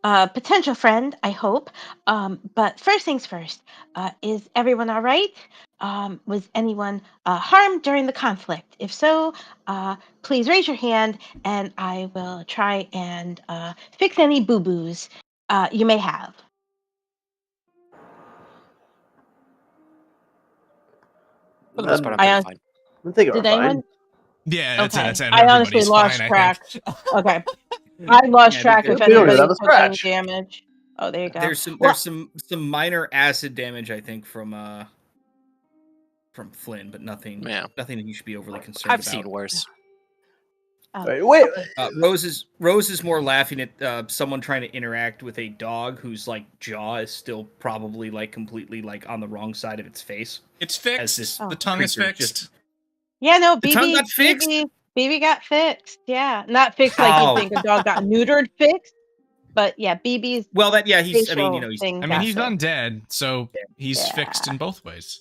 Potential friend, I hope. But first things first, is everyone all right? Was anyone harmed during the conflict? If so, please raise your hand and I will try and fix any boo-boos you may have. For the most part, I'm I pretty fine. I think we're Did fine. anyone? Yeah, that's Okay. it. I honestly Everybody's lost fine, track. I think. Okay. I lost Yeah, track if we don't anybody have a took any scratch. damage. Oh, there you go. There's Well, some minor acid damage, I think, from Flynn, but nothing that you should be overly concerned I've about. seen worse. Wait, Rose is more laughing at someone trying to interact with a dog whose like jaw is still probably like completely like on the wrong side of its face. It's As fixed. this The tongue is creature fixed. just- yeah, no, The tongue got fixed? BB got fixed. Yeah, not fixed like Oh. you think a dog got neutered fixed, but yeah, BB's Well, that yeah, he's. I mean, facial he's. thing I mean, got he's fixed. undead, so he's Yeah. fixed in both ways.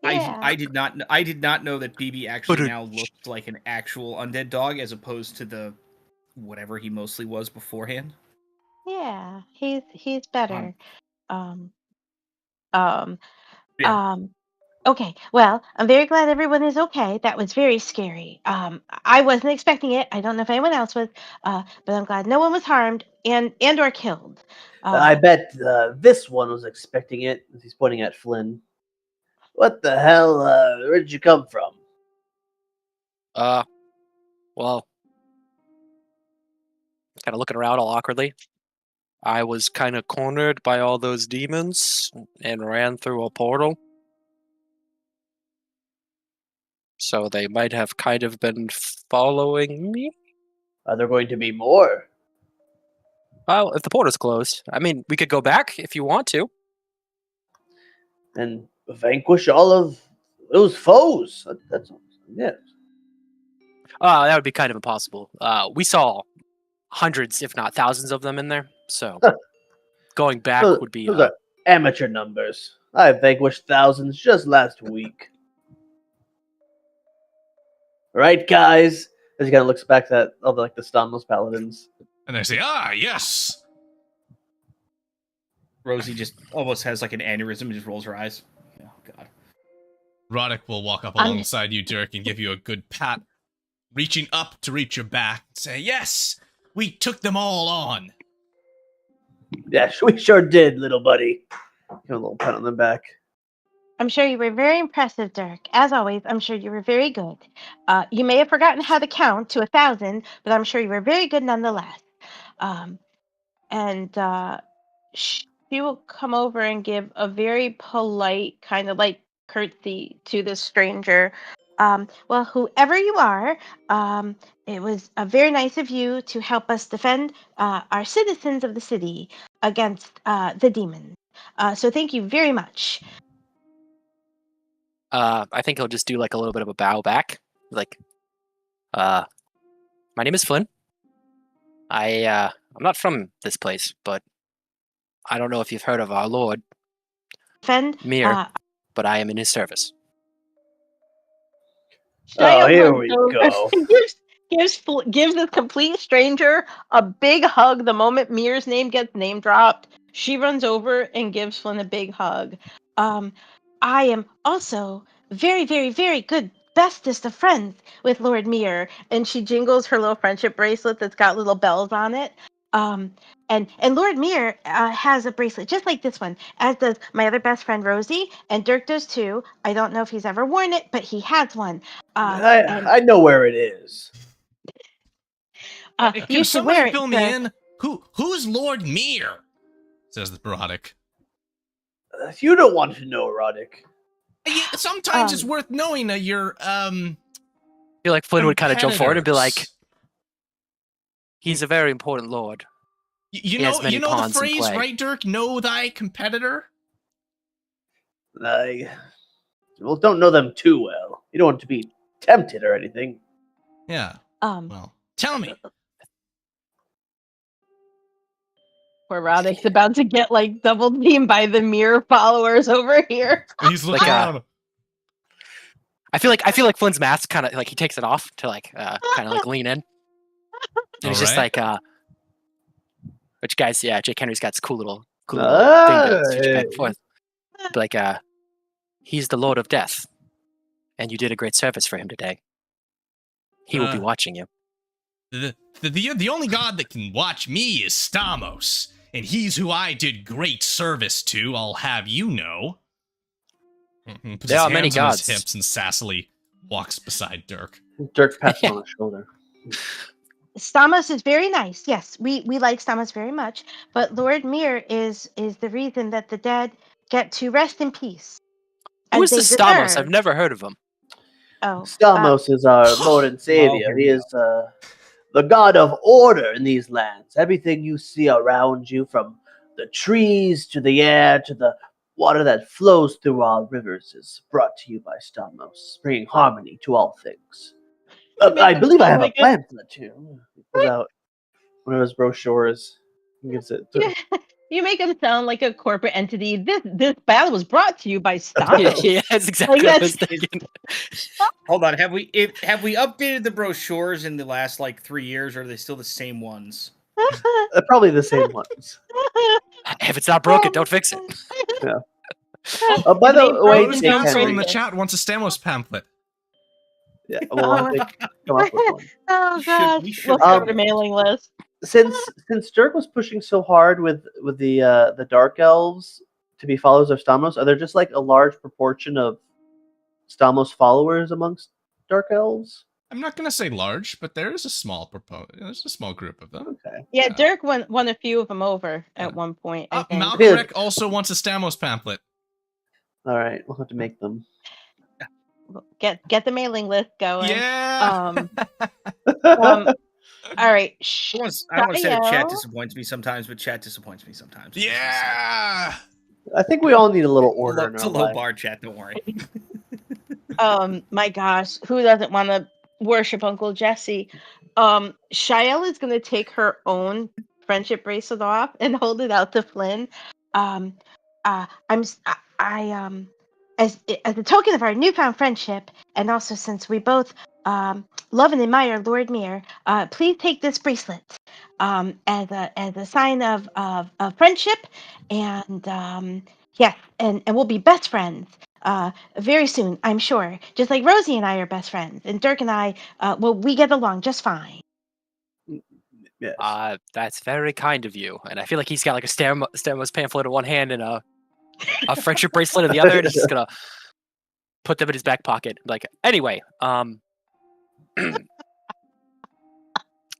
Yeah. I did not know that BB actually now looked like an actual undead dog as opposed to the whatever he mostly was beforehand. Yeah, he's better. Yeah. Okay, well, I'm very glad everyone is okay. That was very scary. I wasn't expecting it. I don't know if anyone else was, but I'm glad no one was harmed and or killed. I bet this one was expecting it. He's pointing at Flynn. What the hell? Where did you come from? Well, kind of looking around all awkwardly. I was kind of cornered by all those demons and ran through a portal. So they might have kind of been following me. Are there going to be more? Well, if the portal's closed, I mean, we could go back if you want to. And vanquish all of those foes? That's yes. That would be kind of impossible. We saw hundreds, if not thousands of them in there. So going back would be... Those are amateur numbers. I vanquished thousands just last week. Right, guys? As he kind of looks back at all the Stamos paladins. And they say, yes! Rosie just almost has like an aneurysm and just rolls her eyes. Oh, God. Roddick will walk up alongside you, Dirk, and give you a good pat, reaching up to reach your back and say, yes, we took them all on. Yes, we sure did, little buddy. Give him a little pat on the back. I'm sure you were very impressive, Dirk. As always, I'm sure you were very good. You may have forgotten how to count to 1,000, but I'm sure you were very good nonetheless. She will come over and give a very polite, kind of like curtsy to this stranger. Well, whoever you are, it was very nice of you to help us defend our citizens of the city against the demons. So thank you very much. I think he'll just do like a little bit of a bow back. Like, my name is Flynn. I'm not from this place, but I don't know if you've heard of our Lord Mir, but I am in his service. Here we go. gives this complete stranger a big hug the moment Mir's name gets name dropped. She runs over and gives Flynn a big hug. I am also very, very, very good bestest of friends with Lord Mir. And she jingles her little friendship bracelet that's got little bells on it. And Lord Mir has a bracelet just like this one, as does my other best friend Rosie, and Dirk does too. I don't know if he's ever worn it, but he has one. I know where it is. You should wear it. Fill me in? Who's Lord Mir? Says the Roddick. You don't want to know, Roddick. Sometimes it's worth knowing that you're I feel like Flynn would kind of jump forward and be like, he's a very important lord. You know the phrase, right, Dirk? Know thy competitor? Don't know them too well. You don't want to be tempted or anything. Yeah. Well, tell me. Poor Roddick's about to get like double teamed by the Mir followers over here. He's looking around. I feel like Flynn's mask kind of like he takes it off to like kind of like lean in. And he's just like, which guys, yeah, Jake Henry's got this cool little thing to switch back and forth. But like, he's the Lord of Death, and you did a great service for him today. He will be watching you. The only god that can watch me is Stamos, and he's who I did great service to, I'll have you know. There are many gods. His hips and sassily walks beside Dirk. Dirk pats him on the shoulder. Stamos is very nice. Yes, we like Stamos very much. But Lord Mir is the reason that the dead get to rest in peace. Who is this Stamos? I've never heard of him. Oh, Stamos is our Lord and Savior. He is the god of order in these lands. Everything you see around you, from the trees to the air to the water that flows through our rivers, is brought to you by Stamos, bringing harmony to all things. I believe I have a plan for that too. He pulls out one of his brochures and gives it to You make him sound like a corporate entity. This battle was brought to you by Stamos. Yeah, that's exactly what I was thinking. Hold on, have we updated the brochures in the last like 3 years, or are they still the same ones? Probably the same ones. If it's not broken, don't fix it. Yeah. By the way, Council in the chat wants a Stamos pamphlet. Yeah, we'll have to come up with one. Oh god, We should we'll start a mailing list. Since Dirk was pushing so hard with the dark elves to be followers of Stamos, are there just like a large proportion of Stamos followers amongst dark elves? I'm not going to say large, but there is a small there's a small group of them. Okay. Yeah, Dirk won a few of them over at one point, I think. Malcolm also wants a Stamos pamphlet. All right, we'll have to make them. Get the mailing list going. Yeah. All right. I want to say that chat disappoints me sometimes, but chat disappoints me sometimes. Yeah. I think we all need a little order. It's a low bar, chat. Don't worry. My gosh, who doesn't want to worship Uncle Jesse? Shael is going to take her own friendship bracelet off and hold it out to Flynn. As a token of our newfound friendship, and also since we both love and admire Lord Mir, please take this bracelet as a sign of friendship, and yes, and we'll be best friends very soon, I'm sure. Just like Rosie and I are best friends, and Dirk and I, we get along just fine. Yes. That's very kind of you. And I feel like he's got like a Stamos pamphlet in one hand and a friendship bracelet in the other, and he's just gonna put them in his back pocket. Like, anyway,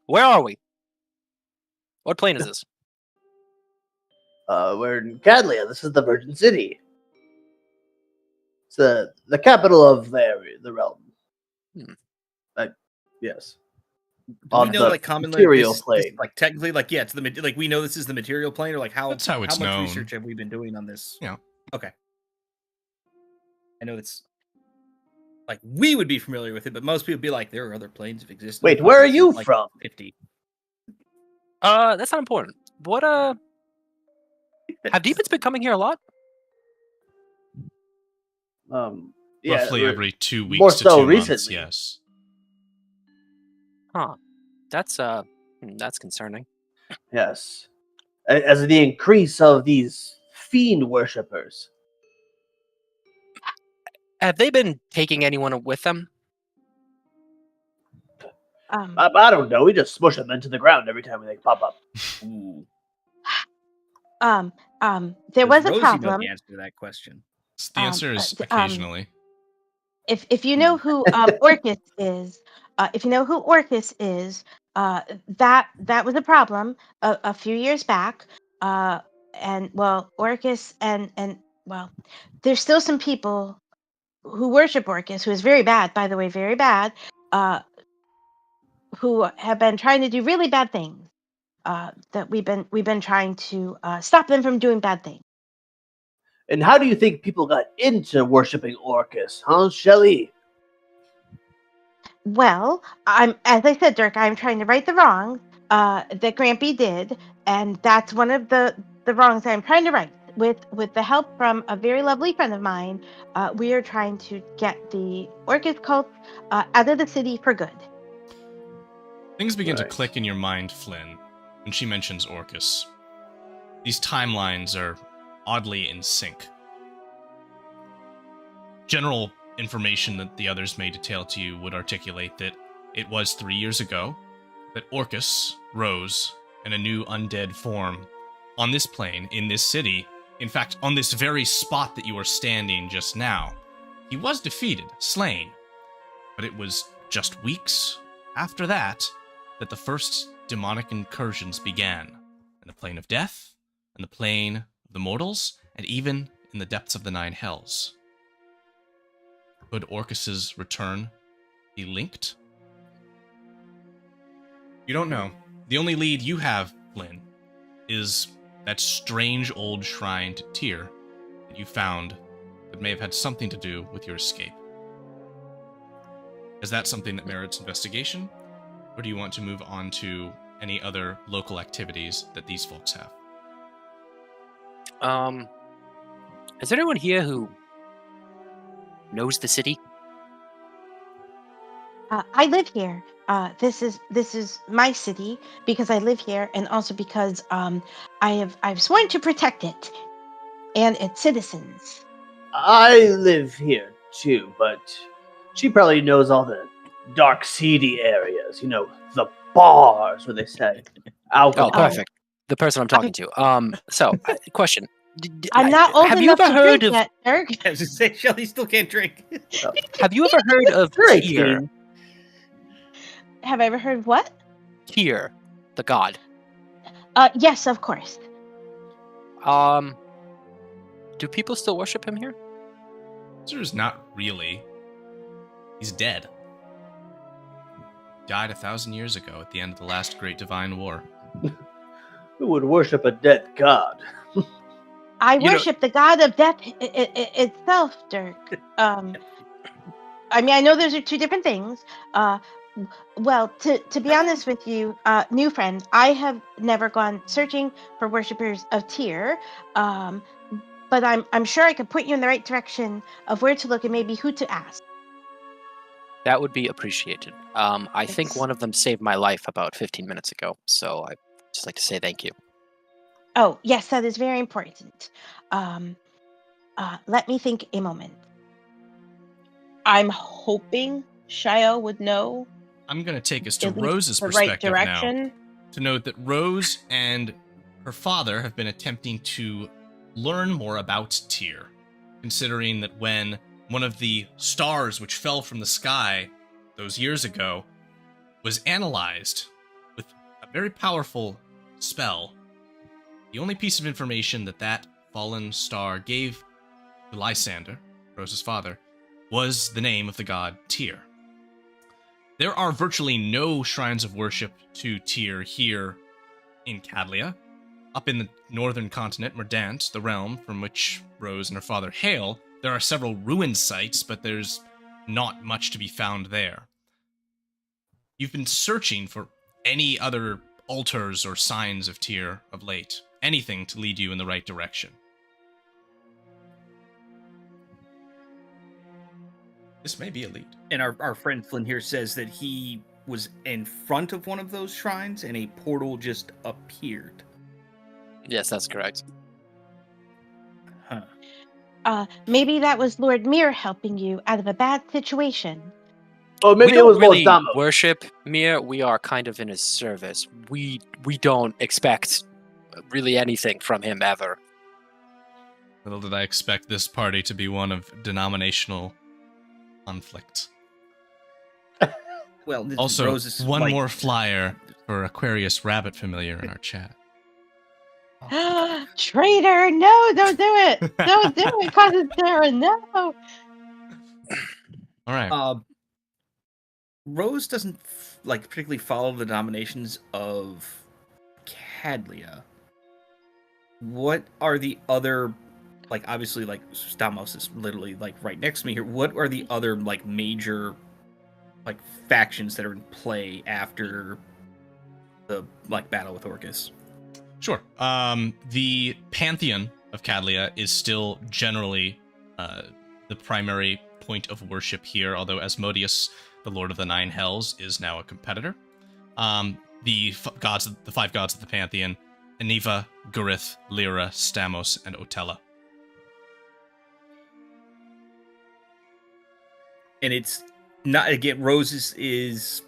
where are we? What plane is this? We're in Cadlia. This is the Virgin City. It's the capital of the realm. Yes. Do we know, like, commonly, material this, plane. like, technically, like, yeah, it's like we know this is the material plane, or like That's how it's much known. research have we been doing on this? Yeah. Okay. I know it's like we would be familiar with it, but most people would be like, there are other planes of existence. Wait, where are you from? 50. That's not important. What have demons been coming here a lot? Yeah, Roughly every 2 weeks more to so 2 months. recently. Yes. Huh. That's concerning. Yes. As the increase of these fiend worshippers. Have they been taking anyone with them? I don't know. We just smush them into the ground every time they pop up. Ooh. There was a Rosie know problem. the answer to that question. The answer is occasionally. If you know who Orcus is, that was a problem a few years back. And well, Orcus and well, there's still some people who worship Orcus, who is very bad, by the way, very bad. Who have been trying to do really bad things. That we've been trying to stop them from doing bad things. And how do you think people got into worshipping Orcus, huh, Shelley? Well, as I said, Dirk, I'm trying to right the wrongs that Grampy did, and that's one of the wrongs I'm trying to right. With the help from a very lovely friend of mine, we are trying to get the Orcus cult out of the city for good. Things begin to click in your mind, Flynn, when she mentions Orcus. These timelines are oddly in sync. General information that the others may detail to you would articulate that it was 3 years ago that Orcus rose in a new undead form on this plane, in this city, in fact, on this very spot that you are standing just now. He was defeated, slain, but it was just weeks after that that the first demonic incursions began, in the plane of death, in the plane of the mortals, and even in the depths of the Nine Hells. Could Orcus's return be linked? You don't know. The only lead you have, Flynn, is that strange old shrine to Tyr that you found that may have had something to do with your escape. Is that something that merits investigation? Or do you want to move on to any other local activities that these folks have? Is there anyone here who knows the city? I live here. This is my city because I live here, and also because I've sworn to protect it and its citizens. I live here too, but she probably knows all the dark, seedy areas. You know, the bars where they say alcohol. Oh, perfect. The person I'm talking to. So, question. I'm not old have you enough ever to heard drink of yet, Dirk. I was just saying, Shelly still can't drink. Have you ever heard of You're Tyr? 18. Have I ever heard of what? Tyr, the god. Yes, of course. Do people still worship him here? Answer is not really. He's dead. Died 1,000 years ago at the end of the last Great Divine War. Who would worship a dead god? I You know- worship the god of death itself, Dirk. I mean, I know those are two different things. Well, to be honest with you, new friend, I have never gone searching for worshippers of Tyr. But I'm sure I could point you in the right direction of where to look and maybe who to ask. That would be appreciated. I think Yes. one of them saved my life about 15 minutes ago, so I'd just like to say thank you. Oh, yes, that is very important. Let me think a moment. I'm hoping Shio would know I'm going to take us to at least Rose's the right perspective now. direction. To note that Rose and her father have been attempting to learn more about Tyr, considering that when one of the stars which fell from the sky those years ago was analyzed with a very powerful spell, the only piece of information that that fallen star gave to Lysander, Rose's father, was the name of the god Tyr. There are virtually no shrines of worship to Tyr here in Cadlia. Up in the northern continent, Merdant, the realm from which Rose and her father hail, there are several ruined sites, but there's not much to be found there. You've been searching for any other altars or signs of Tyr of late, anything to lead you in the right direction. This may be a lead. And our friend Flynn here says that he was in front of one of those shrines and a portal just appeared. Yes, that's correct. Huh. Maybe that was Lord Mir helping you out of a bad situation. Oh, maybe we it don't was really Lord Damo. worship Mir. We are kind of in his service. We don't expect really anything from him ever. Little did I expect this party to be one of denominational conflict. Well, this Also, Rose is one like- more flyer for Aquarius Rabbit Familiar in our chat. Traitor! No, don't do it! Don't do it, cousin Sarah, no! All right. Rose doesn't particularly follow the denominations of Cadlia. What are the other, obviously, Stamos is literally right next to me here. What are the other major factions that are in play after the battle with Orcus? Sure. The pantheon of Cadlia is still generally the primary point of worship here, although Asmodeus, the Lord of the Nine Hells, is now a competitor. The five gods of the pantheon: Aniva, Gurith, Lyra, Stamos, and Otella. And it's not, again, Rose is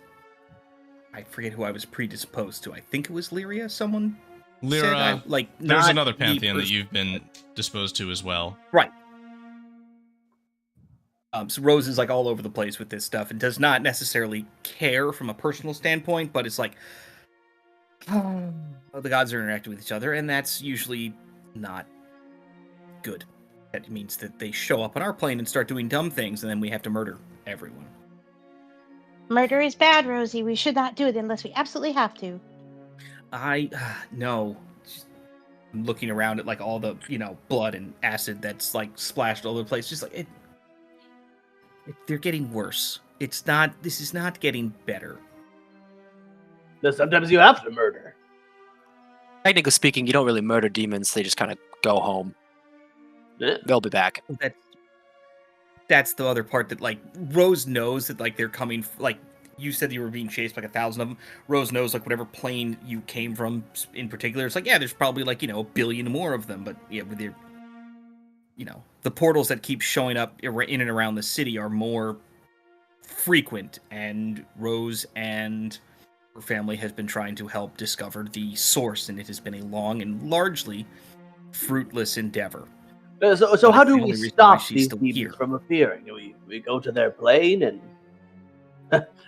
I forget who I was predisposed to. I think it was Lyria, someone Lyra, said. there's not another the pantheon that person- you've been disposed to as well. Right. So Rose is all over the place with this stuff and does not necessarily care from a personal standpoint, but it's the gods are interacting with each other, and that's usually not good. That means that they show up on our plane and start doing dumb things, and then we have to murder everyone. Murder is bad, Rosie. We should not do it unless we absolutely have to. No. I'm looking around at all the blood and acid that's splashed all over the place. Just they're getting worse. This is not getting better. But sometimes you have to murder. Technically speaking, you don't really murder demons. They just kind of go home. Yeah. They'll be back. That's the other part that Rose knows that they're coming. You said you were being chased by 1,000 of them. Rose knows whatever plane you came from in particular. It's there's probably a billion more of them. But yeah, with their the portals that keep showing up in and around the city are more frequent, and Rose and her family has been trying to help discover the source, and it has been a long and largely fruitless endeavor. So But how it's do the we only reason why stop she's these still demons here. from appearing? We go to their plane and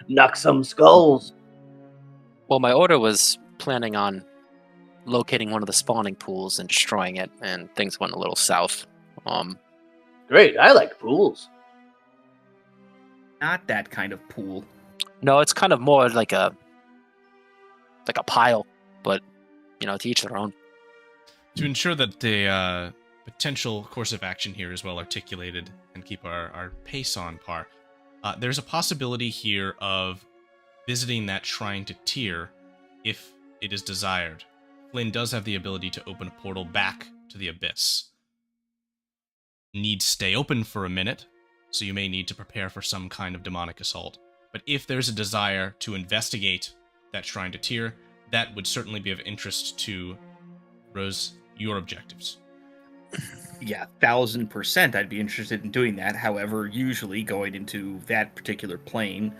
knock some skulls. Well, my order was planning on locating one of the spawning pools and destroying it, and things went a little south. Great, I like pools. Not that kind of pool. No, it's kind of more like a pile, but to each their own. To ensure that the potential course of action here is well articulated and keep our pace on par, there's a possibility here of visiting that shrine to Tyr if it is desired. Flynn does have the ability to open a portal back to the Abyss. Needs stay open for a minute, so you may need to prepare for some kind of demonic assault. But if there's a desire to investigate that shrine to Tyr, that would certainly be of interest to Rose, your objectives. Yeah, 1000% I'd be interested in doing that. However, usually going into that particular plane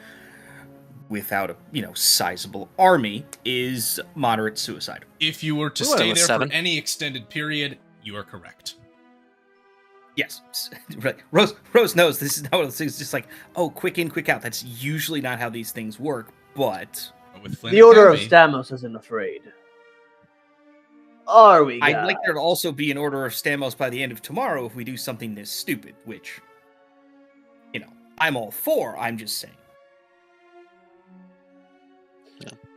without a sizable army is moderate suicide. If you were to We went stay with there 7. for any extended period, you are correct. Yes. Right. Rose knows this is not one of those things. Just like, oh, quick in, quick out. That's usually not how these things work. But With Flynn, The it Order can of be. Stamos isn't afraid. Are we, guys? I'd like there to also be an Order of Stamos by the end of tomorrow if we do something this stupid, which, I'm all for. I'm just saying.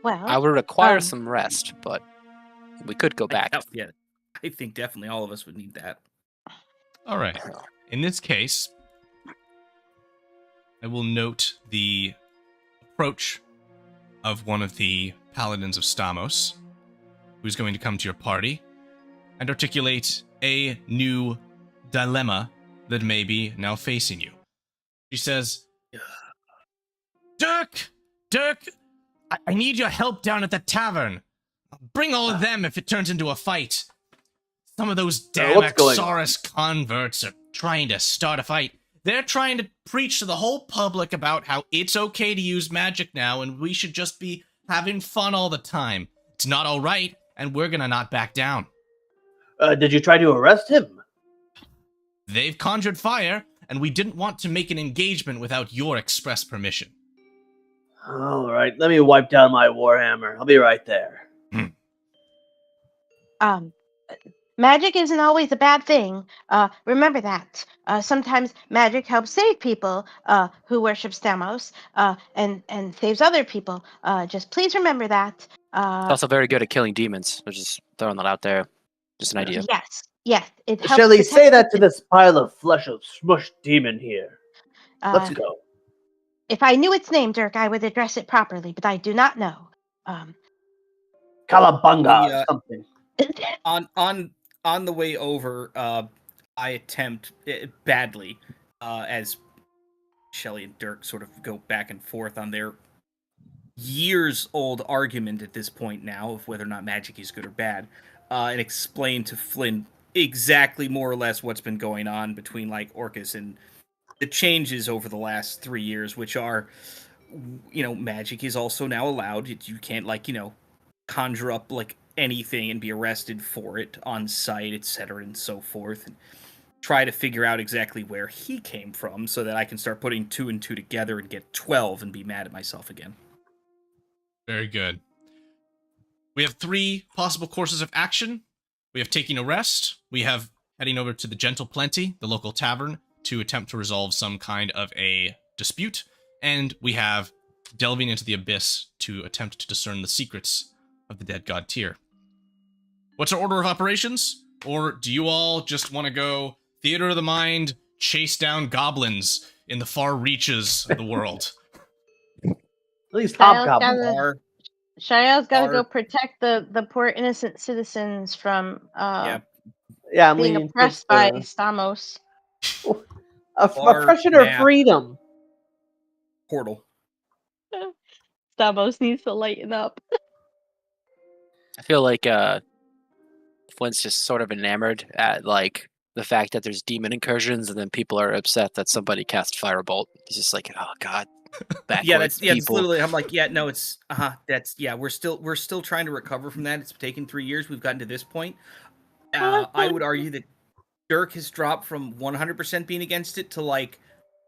Well, I would require um, some rest, but we could go back. Yeah, I think definitely all of us would need that. All right. In this case, I will note the approach of one of the paladins of Stamos, who's going to come to your party and articulate a new dilemma that may be now facing you. She says, Dirk, I need your help down at the tavern. Bring all of them if it turns into a fight. Some of those damn what's going on? Axaris converts are trying to start a fight. They're trying to preach to the whole public about how it's okay to use magic now and we should just be having fun all the time. It's not all right, and we're gonna not back down. Did you try to arrest him? They've conjured fire, and we didn't want to make an engagement without your express permission. All right, let me wipe down my warhammer. I'll be right there. Magic isn't always a bad thing. Remember that. Sometimes magic helps save people who worship Stamos and saves other people. Just please remember that. It's also very good at killing demons. We're just throwing that out there. Just an idea. Yes. It helps Shelley, protect say that to the- this pile of flesh of smushed demon here. Let's go. If I knew its name, Dirk, I would address it properly, but I do not know. Calabunga or something. On the way over, I attempt badly as Shelley and Dirk sort of go back and forth on their years-old argument at this point now of whether or not magic is good or bad, and explain to Flynn exactly more or less what's been going on between Orcus and the changes over the last 3 years, which are, magic is also now allowed. You can't conjure up anything and be arrested for it on site, etc., and so forth, and try to figure out exactly where he came from so that I can start putting 2 and 2 together and get 12 and be mad at myself again. Very good. We have 3 possible courses of action. We have taking a rest. We have heading over to the Gentle Plenty, the local tavern, to attempt to resolve some kind of a dispute. And we have delving into the Abyss to attempt to discern the secrets of the dead god Tyr. What's our order of operations? Or do you all just want to go theater of the mind, chase down goblins in the far reaches of the world? At least Kyle's hobgoblins. gotta- Shaya's got to Our- go protect the poor innocent citizens from Yeah. Yeah, I'm being leaning oppressed towards by Stamos. oppression or map. freedom. Portal. Stamos needs to lighten up. I feel like Flint's just sort of enamored at the fact that there's demon incursions, and then people are upset that somebody cast firebolt. He's just like, oh god, backwards That's people. literally. I'm like, yeah, no, it's we're still trying to recover from that. It's taken 3 years. We've gotten to this point. I would argue that Dirk has dropped from 100% being against it to like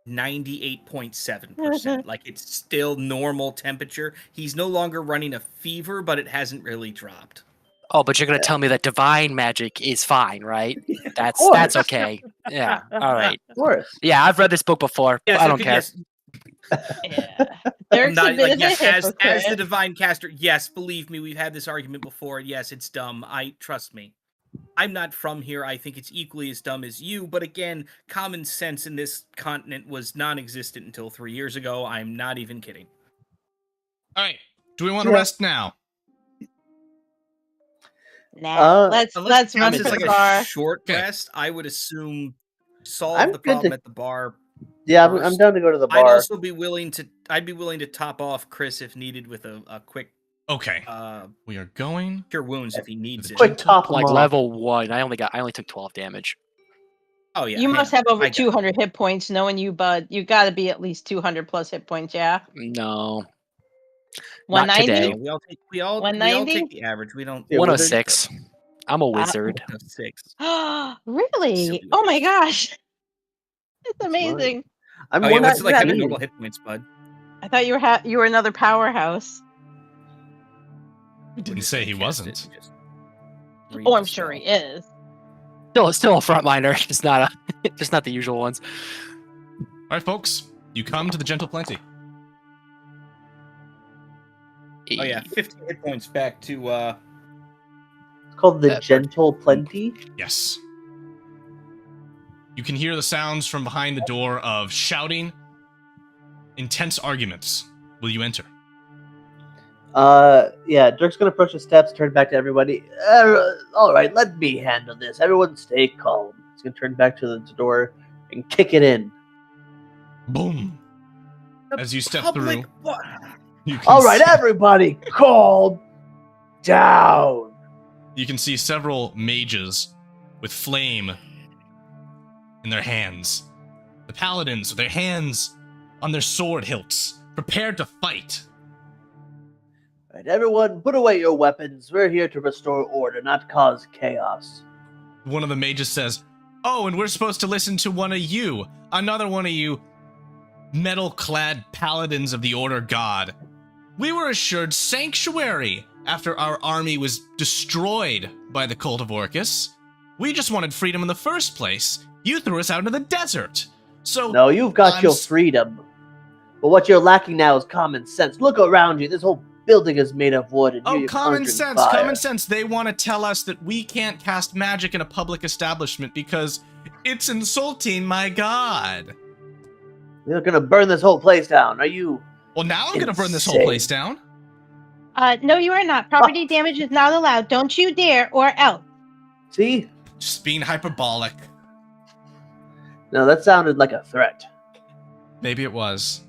98.7%. Like it's still normal temperature. He's no longer running a fever, but it hasn't really dropped. Oh, but you're gonna tell me that divine magic is fine, right? That's course. okay. Yeah. All right. Of course. Yeah, I've read this book before. Yes, I don't care. Yes, Yeah. Dirk's not, a bit like, of yes, a as the hypocrite. divine caster, yes, believe me, we've had this argument before. Yes, it's dumb. Trust me. I'm not from here. I think it's equally as dumb as you. But again, common sense in this continent was non-existent until 3 years ago. I'm not even kidding. All right. Do we want to rest now? Nah, Unless let's it run counts to as the like bar. a short Okay. rest, I would assume solve I'm the good problem to- at the bar. Yeah, I'm First, down to go to the I'd bar. also be willing to. I'd be willing to top off Chris if needed with a quick Okay. We are going. cure wounds if he needs it. Quick top Like him off. level 1, I only took 12 damage. Oh yeah, You must have over I got it. 200 hit points, knowing you, bud. You got to be at least 200 plus hit points, yeah? No. Not 190? today. Yeah, we all 190? take the average. We don't. Yeah, 106. I'm a wizard. 106. Really? Silly Oh my gosh. That's amazing. I'm Oh yeah, what's 190. it like having normal hit points, bud? I thought you were another powerhouse. He didn't say he wasn't. Oh, I'm sure he is. Still a frontliner, just not the usual ones. All right, folks. You come to the Gentle Plenty. Oh yeah, 50 hit points back to. It's called the Gentle Plenty. Yes. You can hear the sounds from behind the door of shouting, intense arguments. Will you enter? Yeah, Dirk's gonna approach the steps, turn back to everybody. All right, let me handle this. Everyone stay calm. He's gonna turn back to the door and kick it in. Boom. As you step Public through. what? You can All right, see- everybody, calm down. You can see several mages with flame in their hands. The paladins with their hands on their sword hilts, prepared to fight. All right, everyone, put away your weapons. We're here to restore order, not cause chaos. One of the mages says, "Oh, and we're supposed to listen to one of you, another one of you metal-clad paladins of the Order God. We were assured sanctuary after our army was destroyed by the Cult of Orcus. We just wanted freedom in the first place. You threw us out into the desert. So No, you've got I'm your s- freedom. But what you're lacking now is common sense. Look around you. This whole building is made of wood. And Oh, you're common conjuring sense, fire. common sense. They want to tell us that we can't cast magic in a public establishment because it's insulting my god. You're gonna burn this whole place down. Are you? Well, now I'm going to burn this whole Insane. place down. No, you are not. Property damage is not allowed. Don't you dare, or else. See? Just being hyperbolic. No, that sounded like a threat. Maybe it was.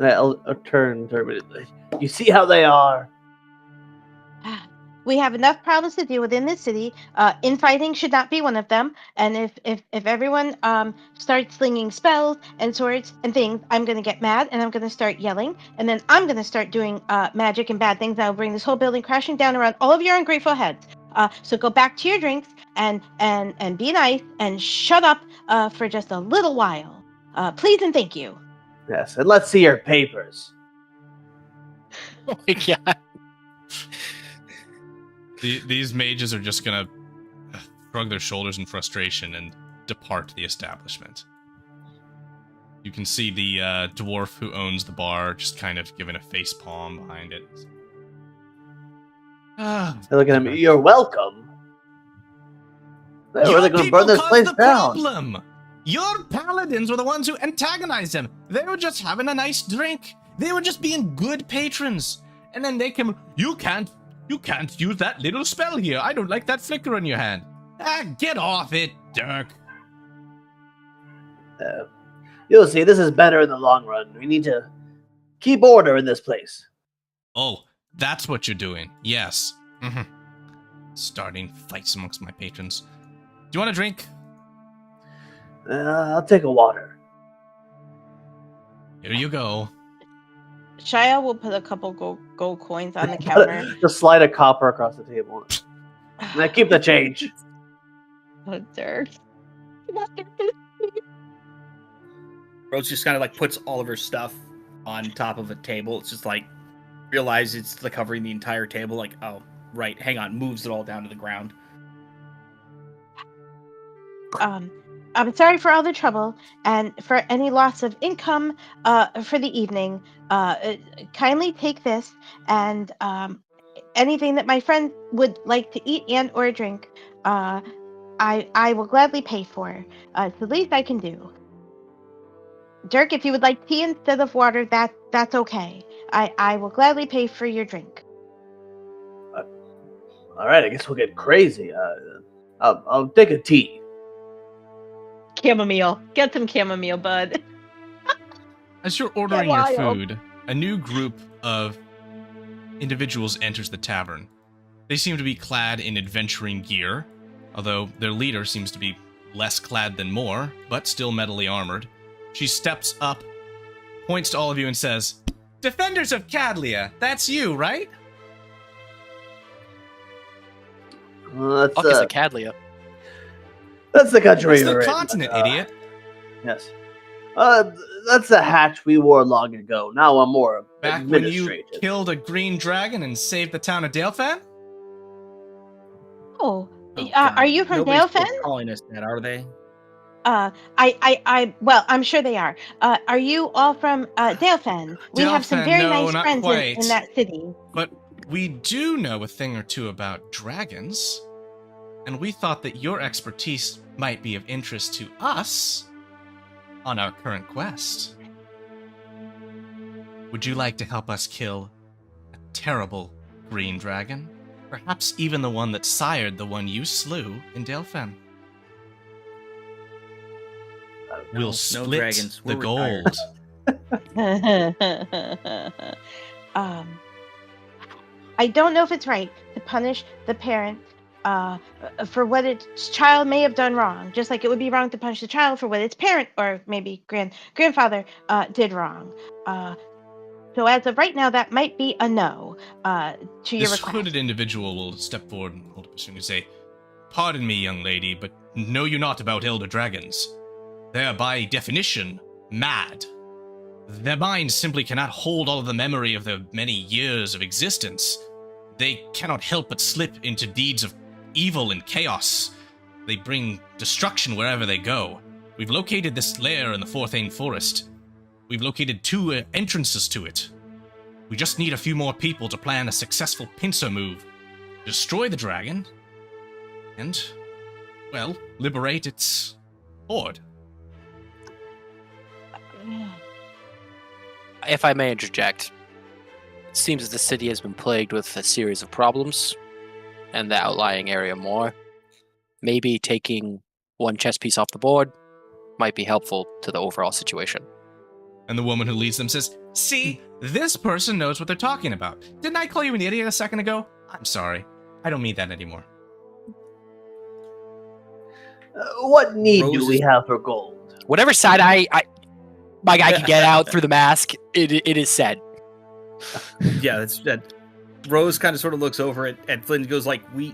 I'll turn to everybody. You see how they are? We have enough problems to deal with in this city. Infighting should not be one of them. And if everyone starts slinging spells and swords and things, I'm going to get mad and I'm going to start yelling. And then I'm going to start doing magic and bad things that will bring this whole building crashing down around all of your ungrateful heads. So go back to your drinks and be nice and shut up for just a little while. Please and thank you. Yes, and let's see your papers. Oh my god. These mages are just going to shrug their shoulders in frustration and depart the establishment. You can see the dwarf who owns the bar just kind of giving a face palm behind it. I look at him. You're welcome. They're Your really going to people burn this caused place the down. problem. Your paladins were the ones who antagonized him. They were just having a nice drink. They were just being good patrons. And then they came, you can't use that little spell here. I don't like that flicker on your hand. Get off it, Dirk. You'll see, this is better in the long run. We need to keep order in this place. Oh, that's what you're doing. Yes. Starting fights amongst my patrons. Do you want a drink? I'll take a water. Here you go. Shia will put a couple gold coins on the counter. Just slide a copper across the table. And I keep the change. Oh, Dirk. Rose just kind of like puts all of her stuff on top of a table. It's just like realize it's like covering the entire table. Like, oh, right, hang on, moves it all down to the ground. I'm sorry for all the trouble and for any loss of income for the evening. Kindly take this and anything that my friend would like to eat and or drink, I will gladly pay for. It's the least I can do. Dirk, if you would like tea instead of water, that's okay. I will gladly pay for your drink. All right, I guess we'll get crazy. I'll take a tea. Chamomile. Get some chamomile, bud. As you're ordering your food, a new group of individuals enters the tavern. They seem to be clad in adventuring gear, although their leader seems to be less clad than more, but still metallically armored. She steps up, points to all of you and says, "Defenders of Cadlia, that's you, right?" Fuck is a Cadlia? That's the country It's we're the in, continent, but, idiot. Yes. That's a hatch we wore long ago. Now I'm more Back when you administrative. killed a green dragon and saved the town of Dalefen? Oh, Oh, are you from Nobody's still Dalefen? calling us that, are they? Well, I'm sure they are. Are you all from Dalefen? We have some Dalefen, very no, nice not friends quite. in that city. But we do know a thing or two about dragons, and we thought that your expertise might be of interest to us on our current quest. Would you like to help us kill a terrible green dragon? Perhaps even the one that sired the one you slew in Dalefen? We'll split dragons. the We're gold. I don't know if it's right to punish the parent for what its child may have done wrong, just like it would be wrong to punish the child for what its parent or maybe grandfather did wrong. So as of right now, that might be a no to your This request. hooded individual will step forward and hold up a swing and say, "Pardon me, young lady, but know you not about elder dragons. They are by definition mad. Their minds simply cannot hold all of the memory of their many years of existence. They cannot help but slip into deeds of evil and chaos. They bring destruction wherever they go. We've located this lair in the Forthane Forest. We've located 2 entrances to it. We just need a few more people to plan a successful pincer move. Destroy the dragon, and, well, liberate its horde." If I may interject, it seems that the city has been plagued with a series of problems, and the outlying area more. Maybe taking one chess piece off the board might be helpful to the overall situation. And the woman who leads them says, "See, this person knows what they're talking about. Didn't I call you an idiot a second ago? I'm sorry. I don't mean that anymore." What need do Rose we is- have for gold? Whatever side my guy can get out through the mask, it is said. Yeah, that's that. Rose kind of sort of looks over at Flynn and goes like, we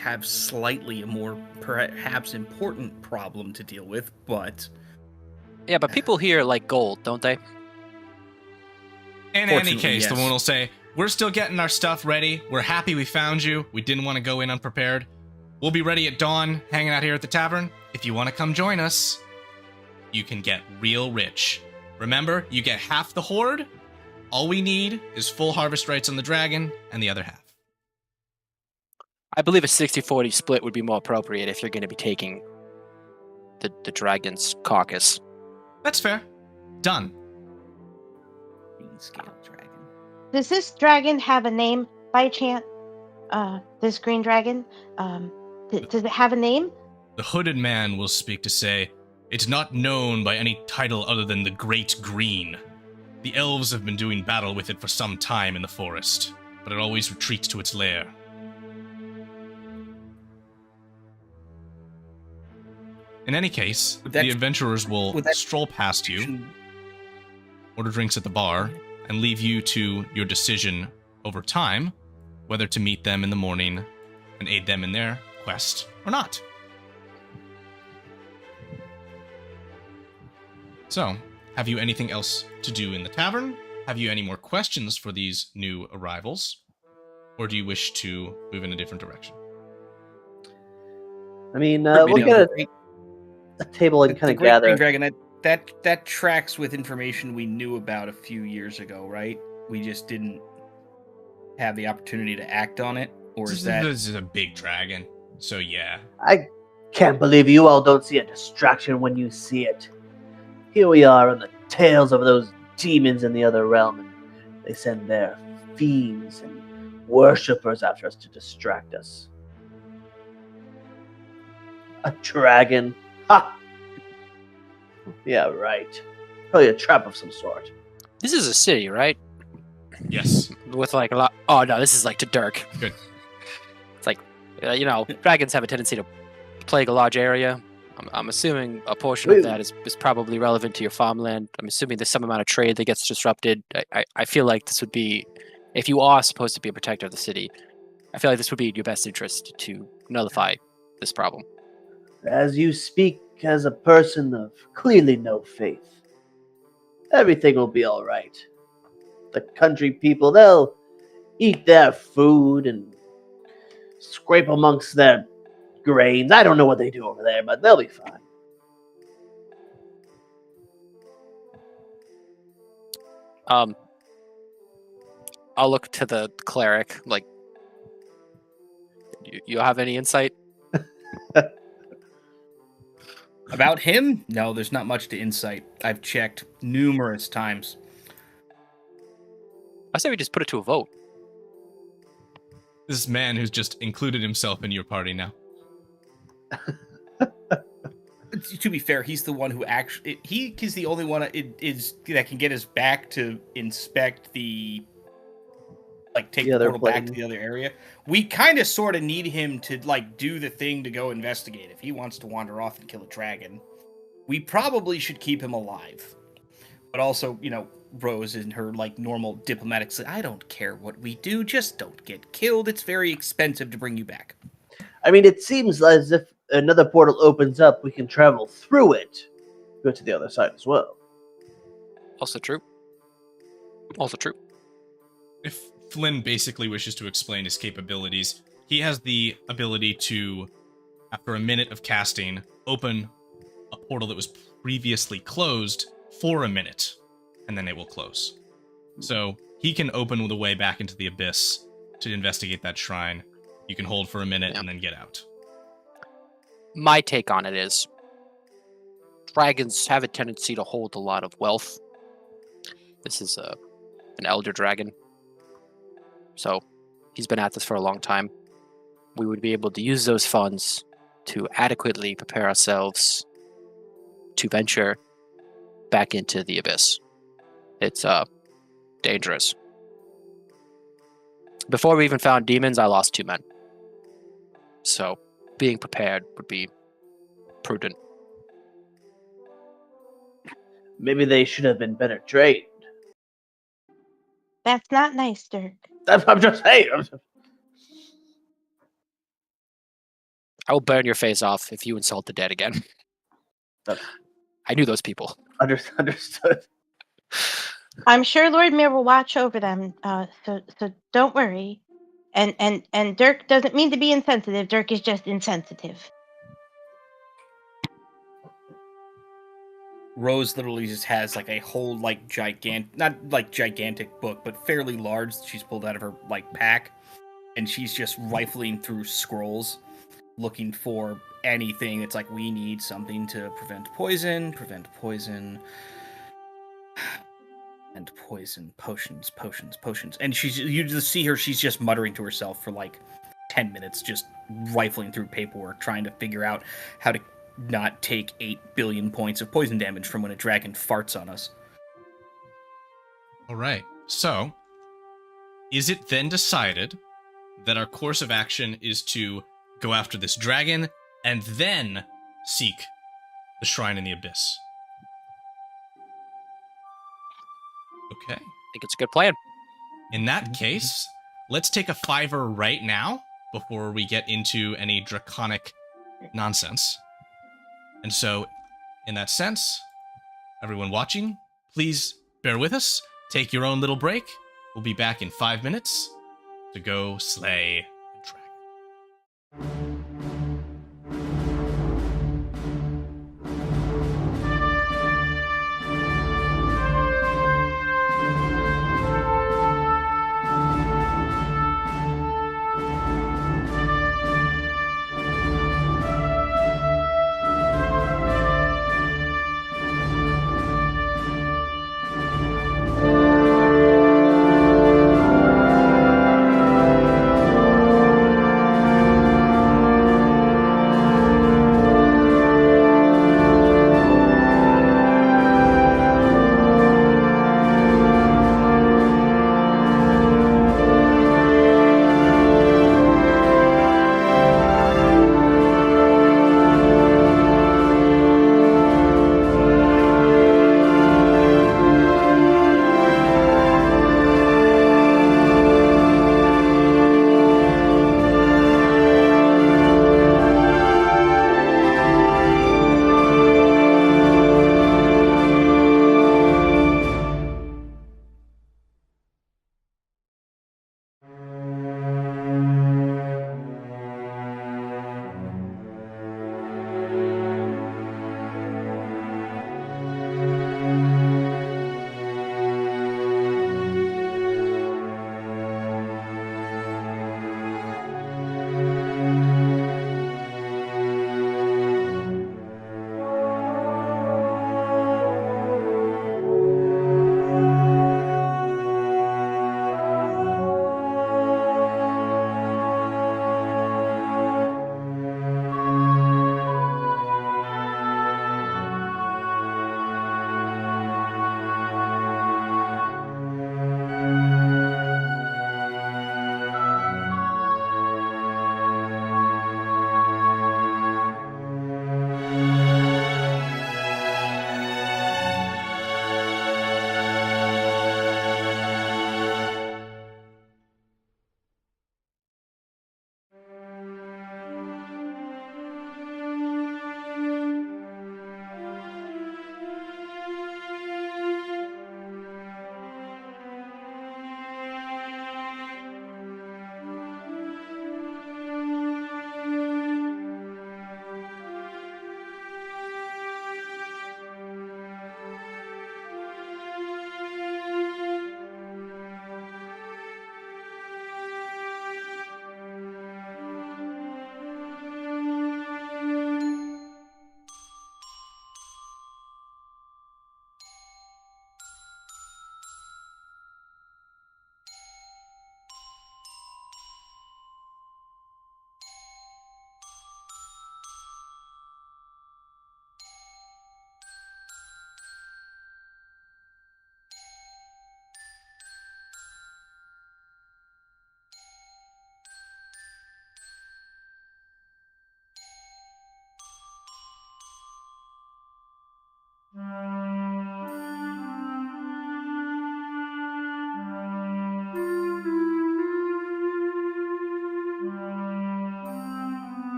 have slightly a more perhaps important problem to deal with, but Yeah, but people here like gold, don't they? In any Fortunately, case, the yes. woman will say, "We're still getting our stuff ready. We're happy we found you. We didn't want to go in unprepared. We'll be ready at dawn, hanging out here at the tavern. If you want to come join us, you can get real rich. Remember, you get half the horde. All we need is full harvest rights on the dragon and the other half." I believe a 60-40 split would be more appropriate if you're going to be taking the dragon's carcass. That's fair. Done. scale dragon. Does this dragon have a name by chance? This green dragon? Does it have a name? The hooded man will speak to say, "It's not known by any title other than the Great Green. The elves have been doing battle with it for some time in the forest, but it always retreats to its lair." In any case, Would that- the adventurers will would that- stroll past you. order drinks at the bar, and leave you to your decision over time whether to meet them in the morning and aid them in their quest or not. So, have you anything else to do in the tavern? Have you any more questions for these new arrivals? Or do you wish to move in a different direction? I mean, we'll get a table and kind of gather. Dragon, that tracks with information we knew about a few years ago, right? We just didn't have the opportunity to act on it, or is that... This is a big dragon, so yeah. I can't believe you all don't see a distraction when you see it. Here we are on the tails of those demons in the other realm, and they send their fiends and worshippers after us to distract us. A dragon? Ha! Yeah, right. Probably a trap of some sort. This is a city, right? Yes. With like a lot. Oh no, this is like to Dirk. Good. It's like, dragons have a tendency to plague a large area. I'm assuming a portion of that is probably relevant to your farmland. I'm assuming there's some amount of trade that gets disrupted. I feel like this would be, if you are supposed to be a protector of the city, I feel like this would be in your best interest to nullify this problem. As you speak as a person of clearly no faith, everything will be all right. The country people, they'll eat their food and scrape amongst their grains. I don't know what they do over there, but they'll be fine. I'll look to the cleric. Like, you have any insight? About him? No, there's not much to insight. I've checked numerous times. I say we just put it to a vote. This man who's just included himself in your party now. To be fair, he's the one who actually... He's the only one that can get us back to inspect the... Like, take the portal back to the other area. We kind of sort of need him to, like, do the thing to go investigate. If he wants to wander off and kill a dragon, we probably should keep him alive. But also, Rose in her, like, normal diplomatic... I don't care what we do, just don't get killed. It's very expensive to bring you back. I mean, it seems as if another portal opens up, we can travel through it. Go to the other side as well. Also true. If Flynn basically wishes to explain his capabilities, he has the ability to, after a minute of casting, open a portal that was previously closed for a minute, and then it will close. So he can open the way back into the abyss to investigate that shrine. You can hold for a minute and then get out. My take on it is, dragons have a tendency to hold a lot of wealth. This is an elder dragon. So he's been at this for a long time. We would be able to use those funds to adequately prepare ourselves to venture back into the abyss. It's dangerous. Before we even found demons, I lost 2 men. So being prepared would be prudent. Maybe they should have been better trained. That's not nice, Dirk. I'm just saying. I will burn your face off if you insult the dead again. I knew those people. Understood. I'm sure Lord Mayor will watch over them, so don't worry. And Dirk doesn't mean to be insensitive. Dirk is just insensitive. Rose literally just has like a whole like gigantic book, but fairly large that she's pulled out of her like pack, and she's just rifling through scrolls, looking for anything that's like, we need something to prevent poison, and poison, potions. And you just see her, she's just muttering to herself for like 10 minutes, just rifling through paperwork, trying to figure out how to not take 8 billion points of poison damage from when a dragon farts on us. All right. So, is it then decided that our course of action is to go after this dragon and then seek the shrine in the abyss? Okay. I think it's a good plan. In that case, let's take a 5 right now before we get into any draconic nonsense. And so, in that sense, everyone watching, please bear with us. Take your own little break. We'll be back in 5 minutes to go slay a dragon.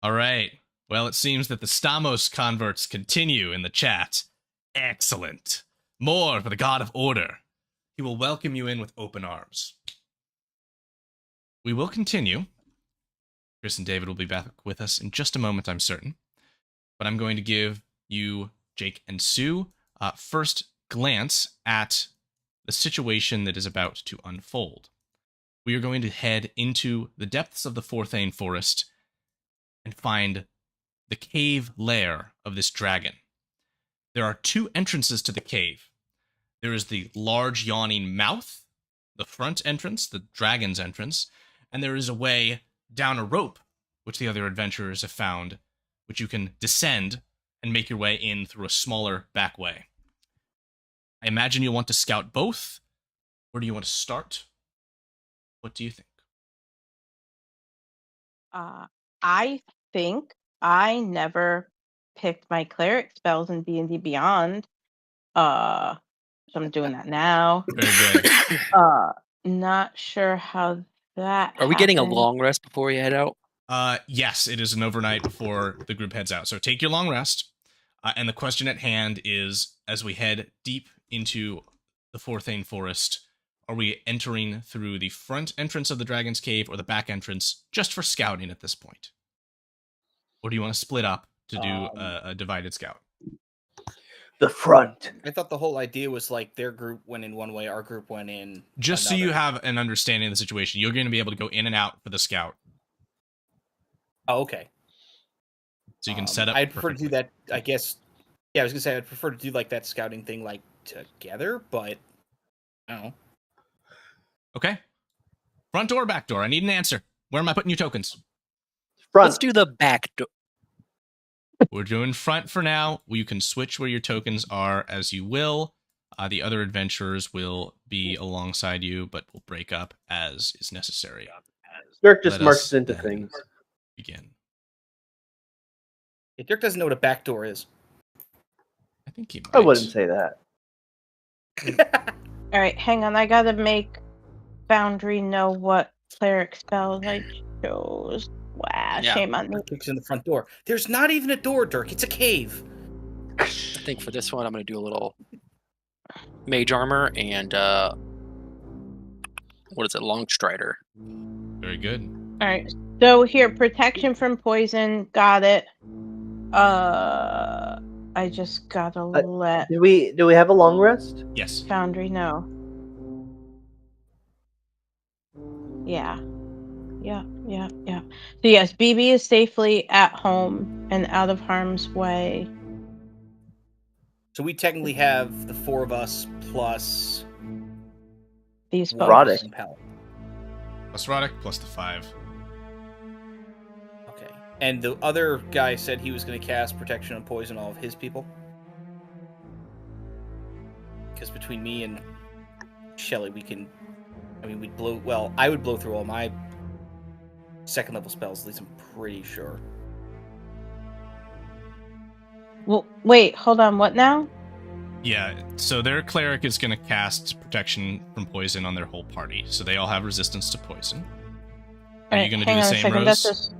All right. Well, it seems that the Stamos converts continue in the chat. Excellent. More for the God of Order. He will welcome you in with open arms. We will continue. Chris and David will be back with us in just a moment, I'm certain. But I'm going to give you, Jake and Sue, first glance at the situation that is about to unfold. We are going to head into the depths of the Forthane Forest and find the cave lair of this dragon. There are two entrances to the cave. There is the large yawning mouth, the front entrance, the dragon's entrance, and there is a way down a rope, which the other adventurers have found, which you can descend and make your way in through a smaller back way. I imagine you'll want to scout both. Where do you want to start? What do you think? I think I never picked my cleric spells in D&D Beyond. So I'm doing that now. Very good. Not sure how that Are we getting a happened. long rest before we head out? Yes, it is an overnight before the group heads out. So take your long rest. And the question at hand is, as we head deep into the Forthane Forest, are we entering through the front entrance of the Dragon's Cave or the back entrance just for scouting at this point? Or do you want to split up to do a divided scout? The front. I thought the whole idea was like their group went in one way, our group went in Just another. so you have an understanding of the situation, you're going to be able to go in and out for the scout. Oh, okay. So you can set up. I'd prefer to perfectly. do that, I guess. Yeah, I was gonna say I'd prefer to do like that scouting thing like together, but I don't know. Okay. Front door, back door. I need an answer. Where am I putting your tokens? Front. Let's do the back door. We're doing front for now. You can switch where your tokens are as you will. The other adventurers will be alongside you, but will break up as is necessary. Dirk just Let marks us into then things. Begin. Yeah, Dirk doesn't know what a back door is. I think he might. I wouldn't say that. All right, hang on. I gotta make Foundry know what cleric spells I chose. Wow, Yeah. shame on me. Kicks in the front door. There's not even a door, Dirk. It's a cave. I think for this one, I'm going to do a little mage armor and what is it? Long strider. Very good. All right, so here, protection from poison. Got it. I just gotta let Do we have a long rest? Yes. Foundry know. Yeah. So yes, BB is safely at home and out of harm's way. So we technically have the four of us plus These one Roddick. from Pal. Plus Roddick, plus the 5. Okay. And the other guy said he was going to cast protection and poison all of his people. Because between me and Shelly, we can. I mean, we'd blow. Well, I would blow through all my second level spells. At least I'm pretty sure. Well, wait, hold on. What now? Yeah, so their cleric is going to cast protection from poison on their whole party. So they all have resistance to poison. Are you going to do the same, Rose?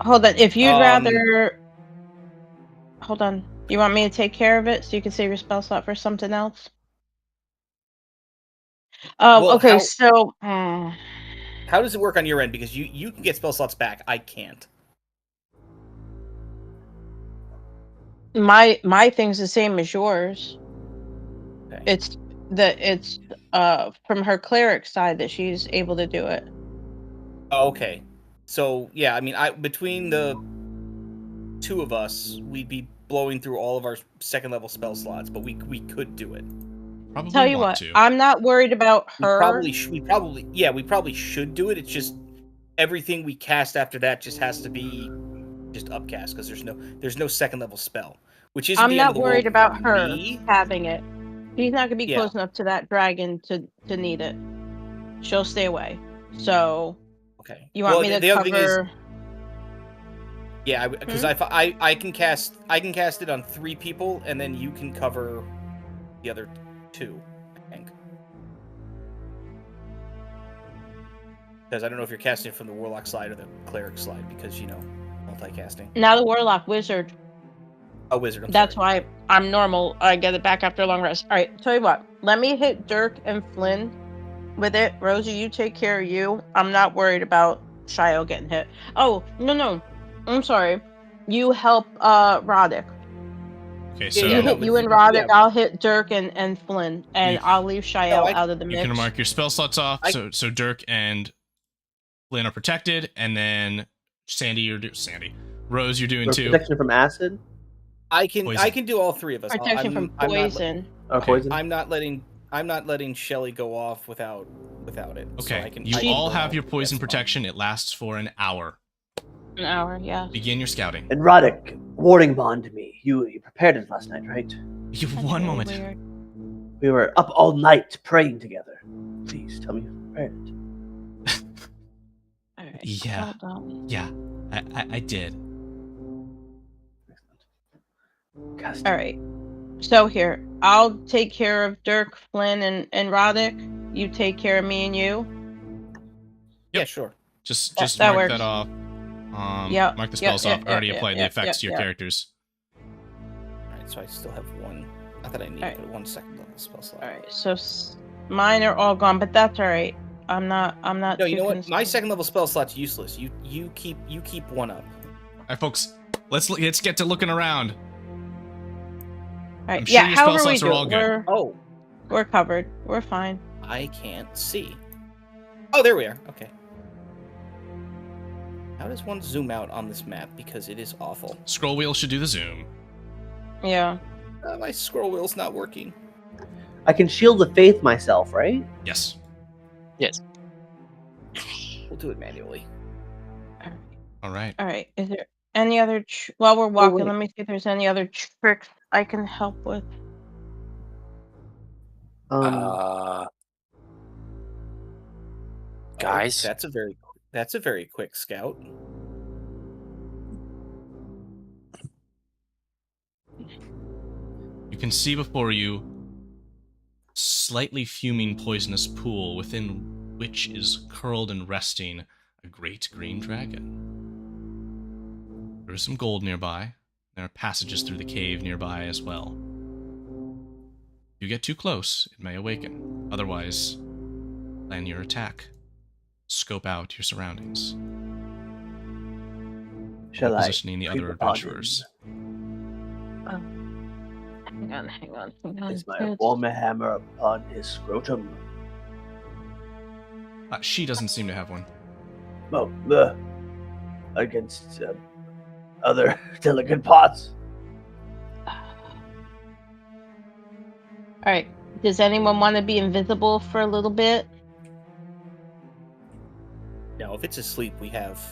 Hold on. If you'd rather... Hold on. You want me to take care of it so you can save your spell slot for something else? Well, okay, how- so... How does it work on your end? Because you can get spell slots back. I can't. My thing's the same as yours. Okay. It's from her cleric side that she's able to do it. Oh, okay. So yeah, I mean, between the two of us, we'd be blowing through all of our second level spell slots, but we could do it. Probably Tell you want what, to. I'm not worried about her. We probably should do it. It's just everything we cast after that just has to be just upcast because there's no second level spell, which is I'm the end not of the worried world about for her me. having it. She's not gonna be Yeah. close enough to that dragon to need it. She'll stay away. So Okay. you want Well, me to the other thing is, cover? yeah, because I can cast it on 3 people, and then you can cover the other 2. I think. Because I don't know if you're casting it from the warlock slide or the cleric slide, because multicasting. Now the warlock wizard. A wizard. That's why I'm normal. I get it back after a long rest. All right, tell you what. Let me hit Dirk and Flynn with it. Rosie, you take care of you. I'm not worried about Shio getting hit. Oh, no. I'm sorry. You help Roddick. Okay, so You hit you and Roddick. I'll hit Dirk and Flynn, and I'll leave Shio out of the mix. You can mark your spell slots off. So Dirk and Flynn are protected, and then Rose, you're doing too. Protection from acid. I can do all three of us. Protection from poison. Poison. I'm not letting Shelly go off without it. Okay. So you all have your poison protection. It lasts for an hour. An hour, yeah. Begin your scouting. And Roddick, warding bond to me. You prepared it last night, right? You have one moment. Weird. We were up all night praying together. Please tell me you prepared it. All right. Yeah. Hold on. Yeah, I did. Cast. All right. So here, I'll take care of Dirk, Flynn, and Roddick. You take care of me and you. Yeah, sure. Just that mark works. that off. Yep, Mark the spells off. Already applied the effects to your yep. characters. Alright, so I still have one. Not that I need Alright. but 1 second level spell slot. All right. So mine are all gone, but that's all right. I'm not. No, you too know what? concerned. My second level spell slot's useless. You keep one up. All right, folks. Let's get to looking around. All right. I'm sure your spell however we slots are do all it, good. we're covered. We're fine. I can't see. Oh, there we are. Okay. How does one zoom out on this map? Because it is awful. Scroll wheel should do the zoom. Yeah. My scroll wheel's not working. I can shield the faith myself, right? Yes. Yes. We'll do it manually. All right. All right. Is there any other? While we're walking, wait. let me see if there's any other tricks I can help with. Guys. That's a very quick scout. You can see before you slightly fuming poisonous pool within which is curled and resting a great green dragon. There is some gold nearby. There are passages through the cave nearby as well. If you get too close, it may awaken. Otherwise, plan your attack. Scope out your surroundings. Shall I? Positioning the other creep upon adventurers. Hang on. Is my warmer hammer upon his scrotum? She doesn't seem to have one. Oh, against other delicate pots. All right. Does anyone want to be invisible for a little bit? No, if it's asleep, we have.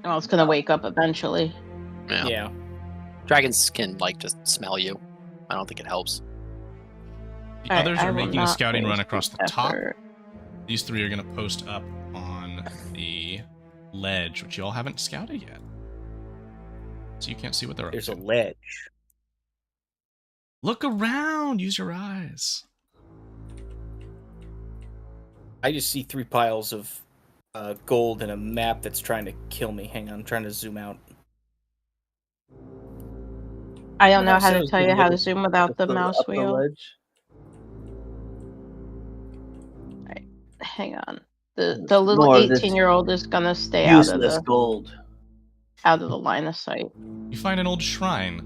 Oh, it's gonna wake up eventually. Yeah. Dragons can just smell you. I don't think it helps. The All right, others I are will making a not scouting run waste across the effort. top. These three are going to post up on the ledge, which you all haven't scouted yet. So you can't see what they're There's a up to. ledge. Look around! Use your eyes. I just see 3 piles of gold and a map that's trying to kill me. Hang on, I'm trying to zoom out. I don't know Mouse how to is tell you gonna how get to zoom without the Up mouse the wheel. ledge. Hang on. The little More of this 18-year-old is gonna stay out of Useless the gold. line of sight. You find an old shrine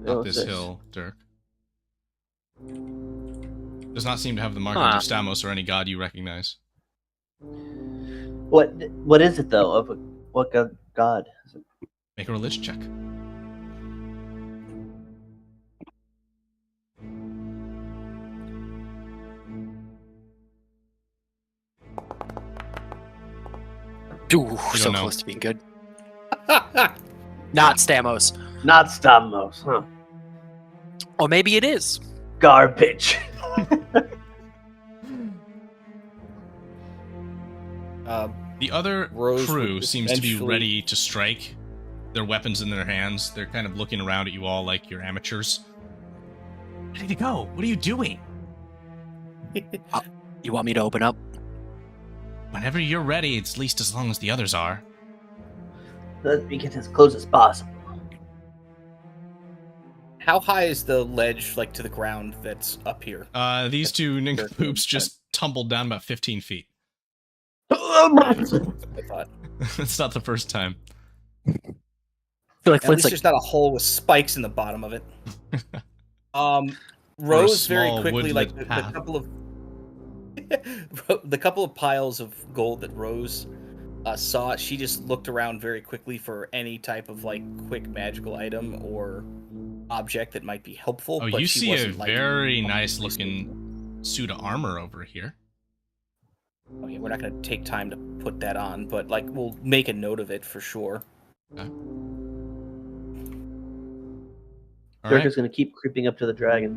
up What's this this? hill, Dirk. Does not seem to have the markings of Stamos or any god you recognize. What is it though? Of what god? Is it? Make a religion check. Ooh, so know. close to being good. Not Stamos. Not Stamos, huh? Or maybe it is. Garbage. The other Rose crew would seems to be eventually- ready to strike. Their weapons in their hands. They're kind of looking around at you all like you're amateurs. Ready to go. What are you doing? You want me to open up? Whenever you're ready, it's at least as long as the others are. Let me get as close as possible. How high is the ledge, like, to the ground that's up here? These two nincompoops just tumbled down about 15 feet. I thought. It's not the first time. I feel like At Flint's least like, there's not a hole with spikes in the bottom of it. Rose very small quickly, like woodland the path. couple of the couple of piles of gold that Rose saw. She just looked around very quickly for any type of like quick magical item or object that might be helpful. Oh, but you she see a wasn't, like, very nice looking suit of armor over here. Oh, yeah, we're not going to take time to put that on, but like we'll make a note of it for sure. Okay. All Dirk right. is going to keep creeping up to the dragon.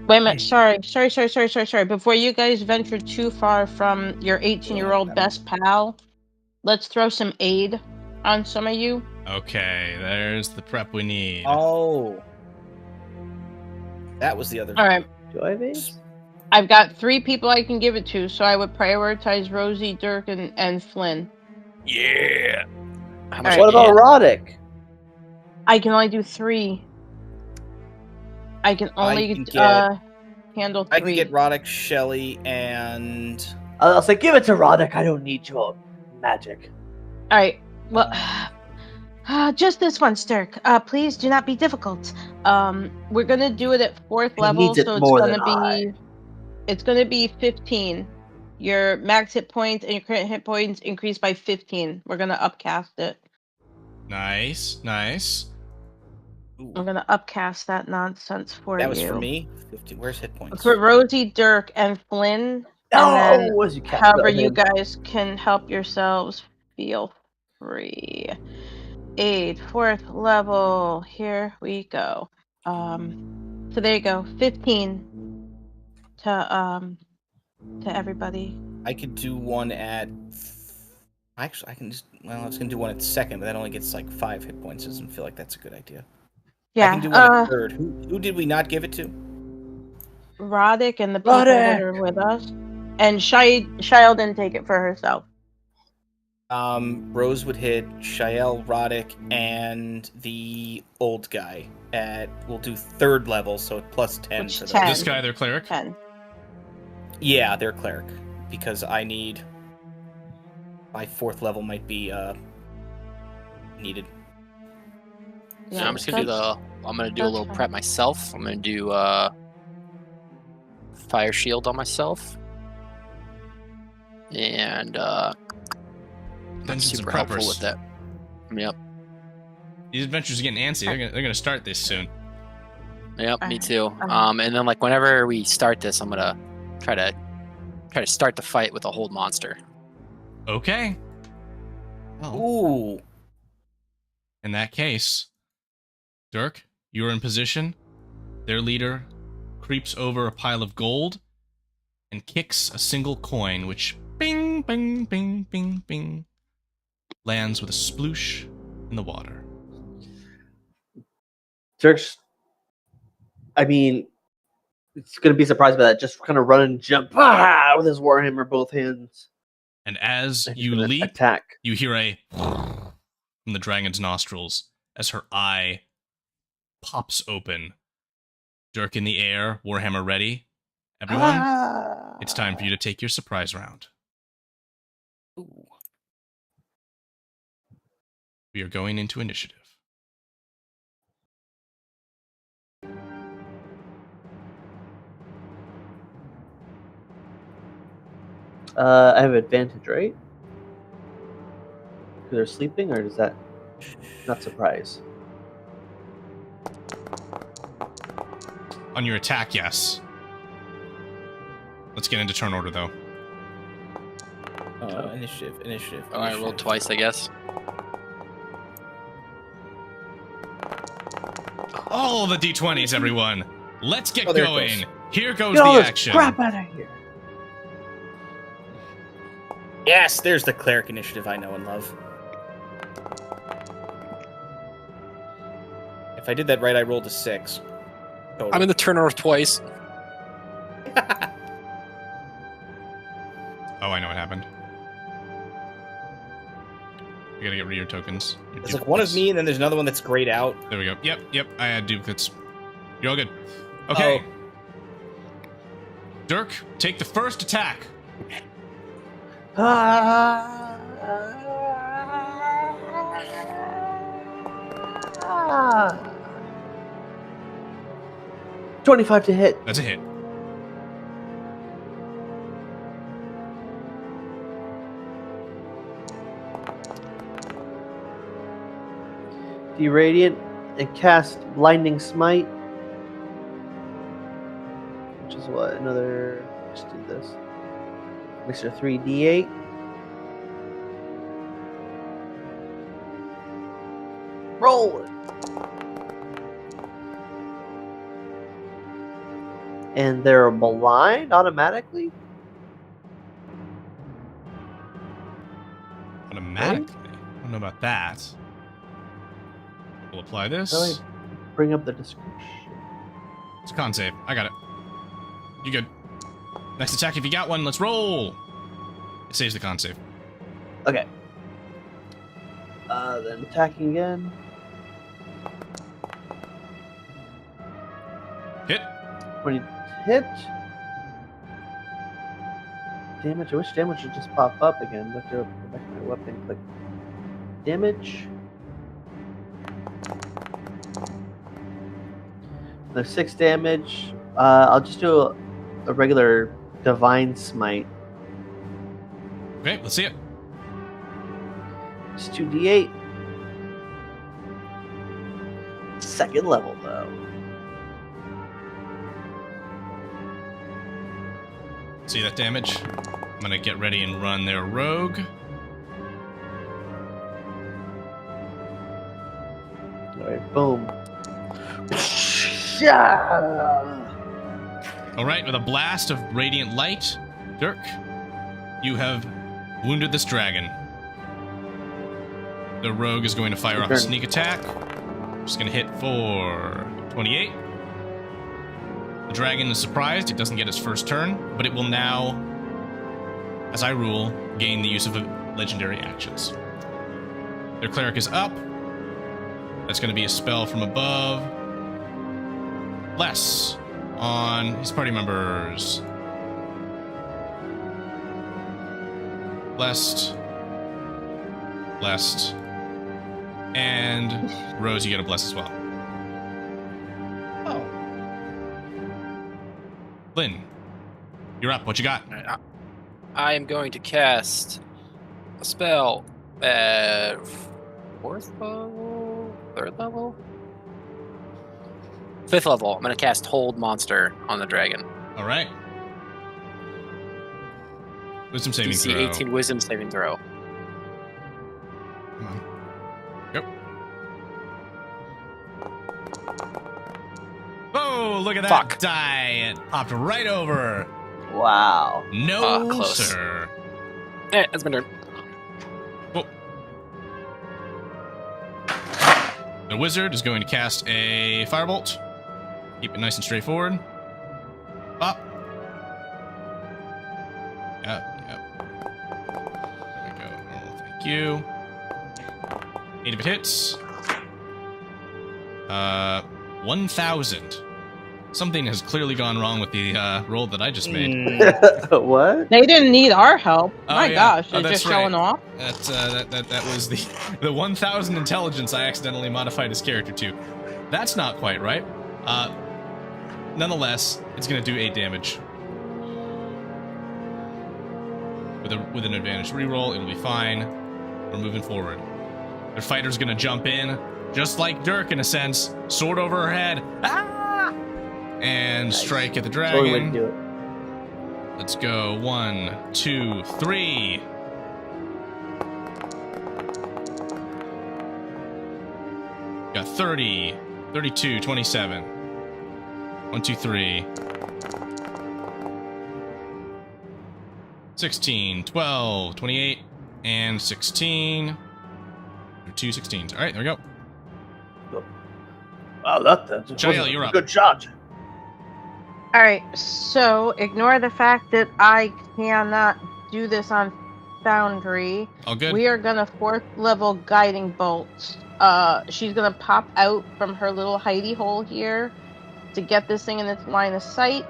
Wait a minute. Sorry. Before you guys venture too far from your 18-year-old best pal, let's throw some aid on some of you. Okay, there's the prep we need. Oh, that was the other. All right. Do I have AIDS? I've got 3 people I can give it to, so I would prioritize Rosie, Dirk, and Flynn. Yeah. how All much? right. What about Roddick? I can only do 3. I can only handle 3. I can get Roddick, Shelly, and I'll say, give it to Roddick. I don't need your magic. All right. Well, just this once, Dirk. Please do not be difficult. We're gonna do it at 4th He level, needs it so more it's than gonna be it's gonna be 15. Your max hit points and your current hit points increase by 15. We're gonna upcast it. Nice. We're gonna upcast that nonsense for you. that was for me. 50. Where's hit points? For Rosie, Dirk, and Flynn, No, and then as you cast however spell you him. guys can help yourselves, feel free. 8, 4th level. Here we go. So there you go. 15 to everybody. I could do one at. Actually, I can just. Well, I was gonna do one at 2nd, but that only gets like 5 hit points. Doesn't feel like that's a good idea. Yeah. I can do one at 3rd. Who did we not give it to? Roddick and the people that are with us. And Shael didn't take it for herself. Rose would hit Shael, Roddick, and the old guy at. We'll do 3rd level, so plus 10 Which for 10? them. This guy, their cleric. 10. Yeah, they're cleric because I need. My 4th level might be needed. Yeah, I'm just gonna do I'm gonna do a that's little fine. prep myself. I'm gonna do fire shield on myself, and Dungeons and super helpful Preppers. with that. Yep, These adventures are getting antsy. They're gonna start this soon. yep, me Alright, too. alright. And then like whenever we start this, I'm gonna try to start the fight with a hold monster. Okay. Well, Ooh. in that case, Dirk, you're in position. Their leader creeps over a pile of gold and kicks a single coin, which bing, bing, bing, bing, bing, lands with a sploosh in the water. Dirk's, I mean, it's going to be surprised by that. Just kind of run and jump with his warhammer both hands. And as And he's you gonna leap, attack. you hear a from the dragon's nostrils as her eye pops open. Dirk in the air, warhammer ready. Everyone, it's time for you to take your surprise round. Ooh. We are going into initiative. I have advantage, right? Because they're sleeping, or does that not surprise? On your attack, yes. Let's get into turn order, though. Initiative. All right, roll twice, I guess. All the d20s, everyone. Let's get Oh, there it going. goes. Here goes Get all the this action. crap out of here! Yes, there's the cleric initiative I know and love. If I did that right, I rolled a 6. Total. I'm in the turn order twice. Oh, I know what happened. You gotta get rid of your tokens. Your There's like one of duplicates. me, and then there's another one that's grayed out. There we go. Yep. I had duplicates. You're all good. Okay. Dirk, take the first attack. 25 to hit. That's a hit. Radiant and cast Blinding Smite. Which is what? Another. Let's do this. Extra 3d8. Roll it. And they're blind automatically? Automatically? I don't know about that. We'll apply this. Really bring up the description. It's a con save. I got it. You good. Next attack if you got one. Let's roll. It saves the con save. Okay. Then attacking again. Hit. 20 hit. Damage. I wish damage would just pop up again. Let's go back to my weapon. Click damage. There's 6 damage. I'll just do a regular Divine Smite. Okay, let's see it. It's 2d8. Second level, though. See that damage? I'm gonna get ready and run their rogue. Alright, boom. Yeah. Alright, with a blast of radiant light, Dirk, you have wounded this dragon. The rogue is going to fire off a sneak attack. Just gonna hit for 28. The dragon is surprised. It doesn't get its first turn, but it will now, as I rule, gain the use of legendary actions. Their cleric is up. That's going to be a spell from above. Less on his party members. Blessed. And Rose, you get a bless as well. Oh. Lynn, you're up. What you got? I am going to cast a spell at 4th level? 3rd level? 5th level. I'm going to cast Hold Monster on the dragon. All right. Wisdom saving DC throw. 18 Wisdom saving throw. Come on. Yep. Oh, look at that Fuck. die. It popped right over. Wow. No, Close. sir. That's my turn. Oh. The wizard is going to cast a firebolt. Keep it nice and straightforward. Up. Yep. There we go. Oh, thank you. 8 of it hits. 1,000. Something has clearly gone wrong with the roll that I just made. What? They didn't need our help. Oh, My yeah. gosh, Oh, they're that's just showing right. off. That was the 1,000 intelligence I accidentally modified his character to. That's not quite right. Nonetheless, it's going to do 8 damage. With an advantage reroll, it'll be fine. We're moving forward. Their fighter's going to jump in, just like Dirk in a sense, sword over her head. Ah! And Nice. strike at the That's the only way to dragon. do it. Let's go. 1, 2, 3. Got 30, 32, 27. 1, 2, 3. 16, 12, 28, and 16. 2 16s. All right, there we go. Wow, that's Jael, you're a up. good shot. All right, so ignore the fact that I cannot do this on Foundry. All good. We are gonna 4th level guiding bolt. She's gonna pop out from her little hidey hole here to get this thing in its line of sight.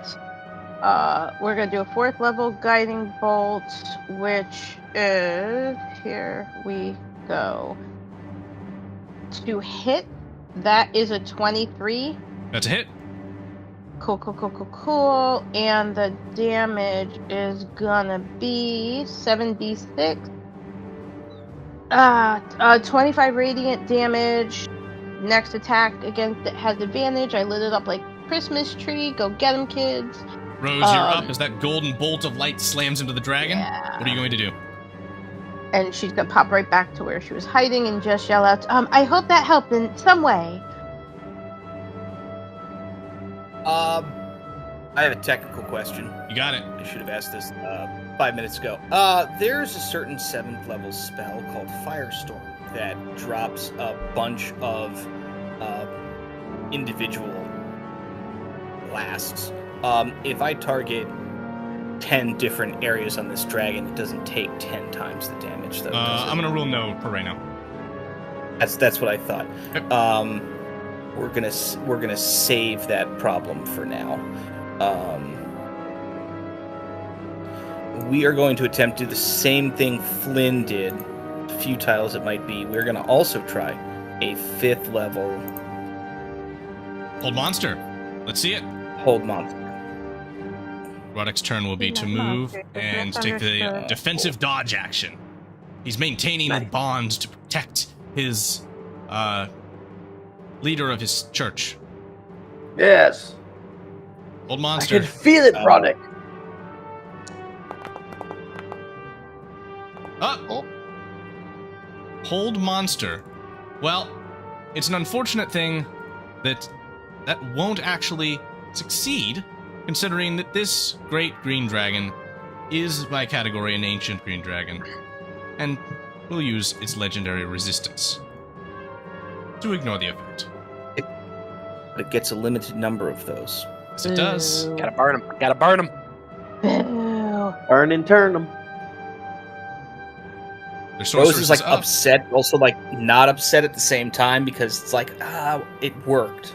We're gonna do a 4th level guiding bolt, which is, here we go. To hit, that is a 23. That's a hit. Cool. And the damage is gonna be 7d6. 25 radiant damage. Next attack against it has advantage. I lit it up like Christmas tree. Go get him, kids. Rose, you're up as that golden bolt of light slams into the dragon. Yeah. What are you going to do? And she's gonna pop right back to where she was hiding and just yell out, I hope that helped in some way. I have a technical question. You got it. I should have asked this 5 minutes ago. There's a certain 7th level spell called Firestorm that drops a bunch of individual blasts. If I target 10 different areas on this dragon, it doesn't take 10 times the damage, though. I'm going to rule no for right now. That's what I thought. Yep. We're gonna save that problem for now. We are going to attempt to do the same thing Flynn did, futile as it might be. We're going to also try a 5th level Hold monster. Let's see it. hold monster. Roddick's turn will be to move and take the defensive dodge action. He's maintaining a bond to protect his leader of his church. Yes. Hold I monster. can feel it, Roddick. Oh. Hold monster. Well, it's an unfortunate thing that won't actually succeed, considering that this great green dragon is by category an ancient green dragon, and will use its legendary resistance to ignore the effect. It gets a limited number of those. Yes, it does. Gotta burn him. Boo. Burn and turn them. Their Rose sorceress is like up. upset, also like not upset at the same time because it's like, it worked.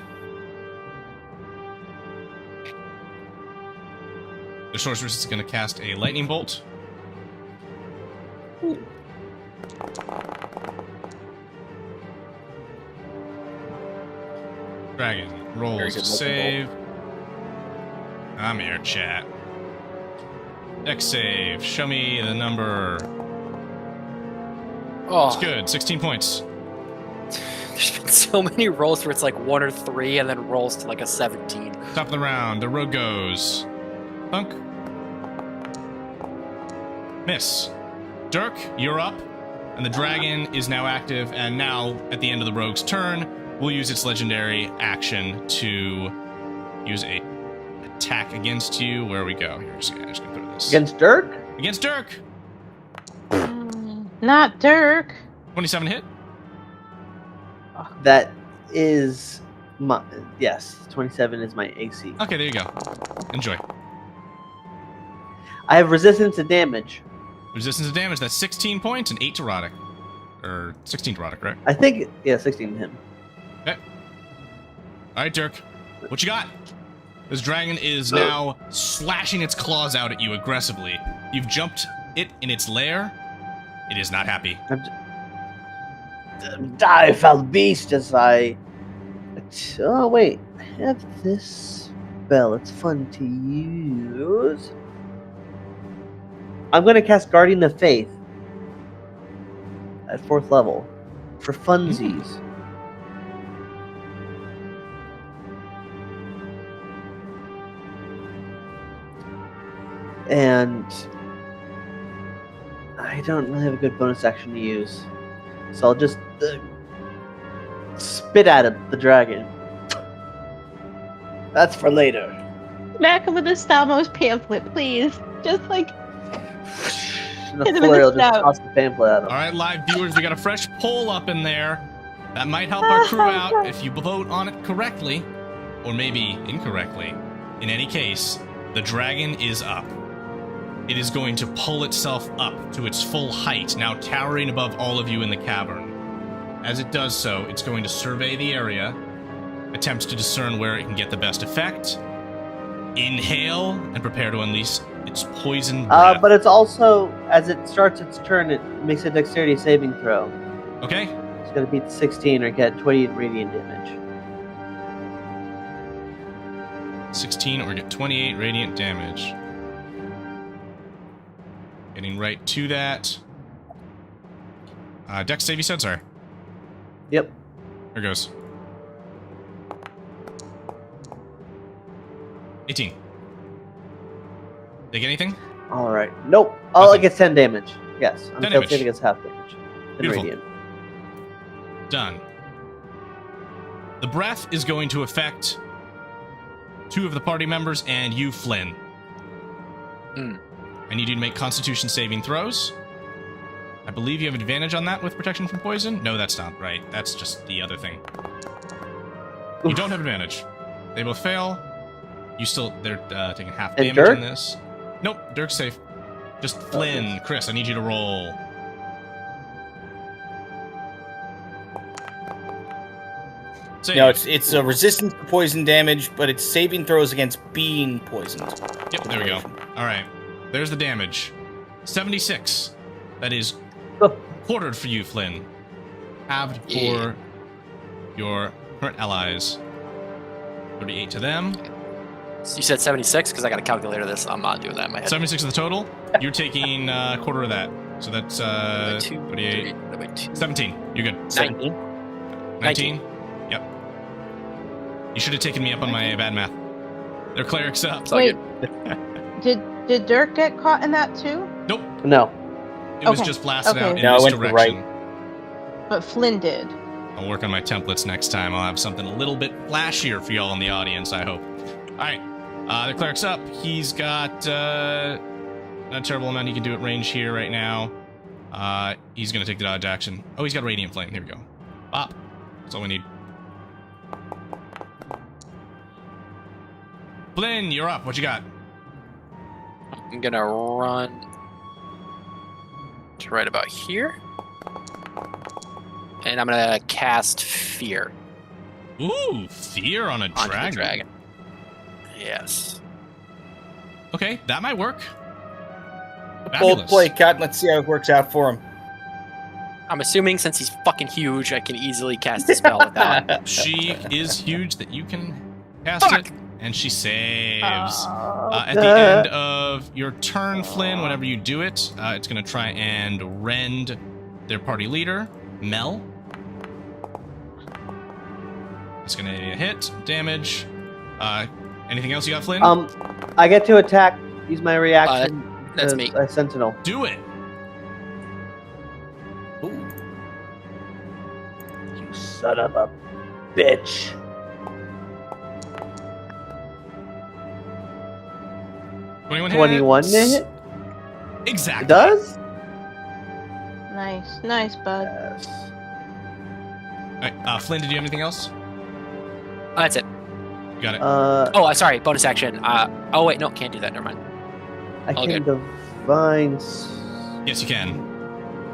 The sorceress is going to cast a lightning bolt. Dragon rolls Very to good save. I'm here, chat. Dex save. Show me the number. Oh, It's good. 16 points. there's been so many rolls where it's like 1 or 3 and then rolls to like a 17. Top of the round. The rogue goes. Thunk. Miss. Dirk, you're up. And the dragon is now active. And now, at the end of the rogue's turn, we'll use its legendary action to use a attack against you. Where we go? Here, just gonna put this. Against Dirk? Against Dirk. Not Dirk. 27 hit. That is my... Yes, 27 is my AC. Okay, there you go. Enjoy. I have resistance to damage. Resistance to damage, that's 16 points and 8 to Roddick. Or 16 to Roddick, right? I think... Yeah, 16 to him. Okay. Alright, Dirk. What you got? This dragon is now slashing its claws out at you aggressively. You've jumped it in its lair. It is not happy. Die, foul beast, as I... Oh, wait. I have this spell. It's fun to use. I'm going to cast Guardian of Faith at 4th level for funsies. And I don't really have a good bonus action to use. So I'll just spit at him, the dragon. That's for later. Smack him with the Stamos pamphlet, please. Just like And the hit him in flurry the will just snout. toss the pamphlet at him. Alright, live viewers, we got a fresh poll up in there. That might help our crew out if you vote on it correctly, or maybe incorrectly. In any case, the dragon is up. it is going to pull itself up to its full height, now towering above all of you in the cavern. As it does so, it's going to survey the area, attempts to discern where it can get the best effect, inhale, and prepare to unleash its poison breath. But it's also, as it starts its turn, it makes a dexterity saving throw. Okay. It's going to beat 16 or get 28 radiant damage. 16 or get 28 radiant damage. Getting right to that. Dex save, you said? Sorry. Yep. Here goes. 18. Take anything? All right. Nope. Oh, Nothing. it gets 10 damage. Yes. 10 Until damage. saving gets half damage. And Beautiful. radiant. Done. The breath is going to affect 2 of the party members and you, Flynn. I need you to make Constitution saving throws. I believe you have advantage on that with protection from poison. No, that's not right. That's just the other thing. You don't have advantage. They both fail. They're taking half And damage Dirk? in this. Nope, Dirk's safe. Just Flynn. Chris, I need you to roll. Save. No, it's a resistance to poison damage, but it's saving throws against being poisoned. Yep, there we go. All right. There's the damage. 76. That is quartered for you, Flynn. Halved for your current allies. 38 to them. So you said 76 because I got a calculator. This I'm not doing that in my head. 76 of the total. You're taking a quarter of that. So that's 38. 17. You're good. 19. 19? Yep. You should have taken me up on my bad math. They're clerics up. It's all Wait, good. did Dirk get caught in that too? Nope. No. It was Okay. just blasted out in No, it this went to the direction. But Flynn did. I'll work on my templates next time. I'll have something a little bit flashier for y'all in the audience, I hope. Alright. The cleric's up. He's got not a terrible amount he can do at range here right now. He's going to take the dodge action. Oh, he's got Radiant Flame. Here we go. Bop. That's all we need. Flynn, you're up. What you got? I'm gonna run to right about here, and I'm gonna cast Fear Ooh, fear on a onto dragon. the dragon. Yes. Okay, that might work. Bold Fabulous. play, Cut. Let's see how it works out for him. I'm assuming since he's fucking huge, I can easily cast a spell without. She is huge that you can cast it, and she saves. At the Uh, end of your turn, Flynn, whenever you do it, it's going to try and rend their party leader, Mel. It's going to hit, damage. Anything else you got, Flynn? I get to attack. Use my reaction. That's as me. a sentinel. Do it. Ooh. You son of a bitch. Hits. 21 to hit? Exactly. It does? Nice, bud. Yes. All right, Flynn, did you have anything else? That's it. You got it. Oh, sorry. Bonus action. Oh wait, no, can't do that. Never mind. I all can good. divine. Yes, you can.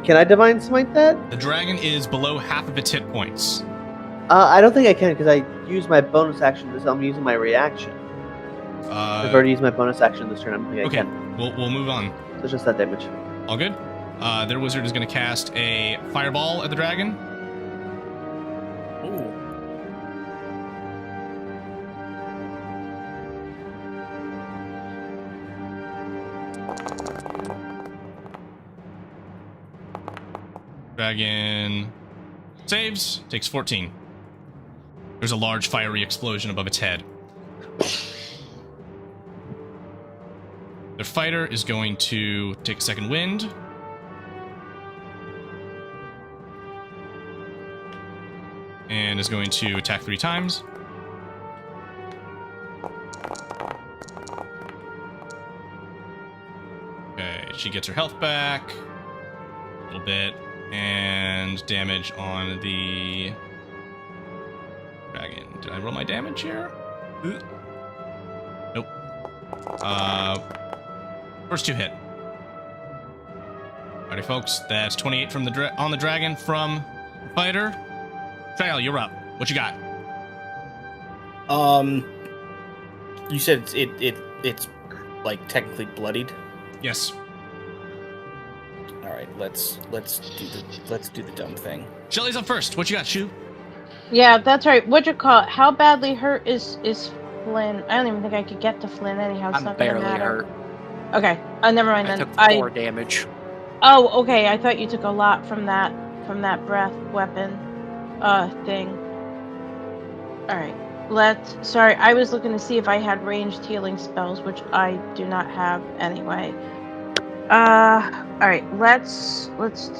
Can I divine smite that? The dragon is below half of its hit points. I don't think I can because I used my bonus action. I'm using my reaction. I've already used my bonus action this turn. I don't think I Okay, can. we'll move on. So it's just that damage. All good. Their wizard is going to cast a fireball at the dragon. Ooh. Dragon saves, takes 14. There's a large fiery explosion above its head. Their fighter is going to take a second wind. And is going to attack 3 times. Okay, she gets her health back. A little bit. And damage on the dragon. Did I roll my damage here? Nope. First 2 hit. Alrighty, folks. That's 28 from on the dragon from fighter. Fail, you're up. What you got? You said it's like technically bloodied. Yes. All right, let's do the dumb thing. Shelly's up first. What you got, Shu? Yeah, that's right. What'd you call it? How badly hurt is Flynn? I don't even think I could get to Flynn anyhow. It's I'm not gonna barely matter. hurt. Okay. Never mind I then. took 4 damage. Oh, okay. I thought you took a lot from that breath weapon thing. All right. Sorry, I was looking to see if I had ranged healing spells, which I do not have anyway. All right. Let's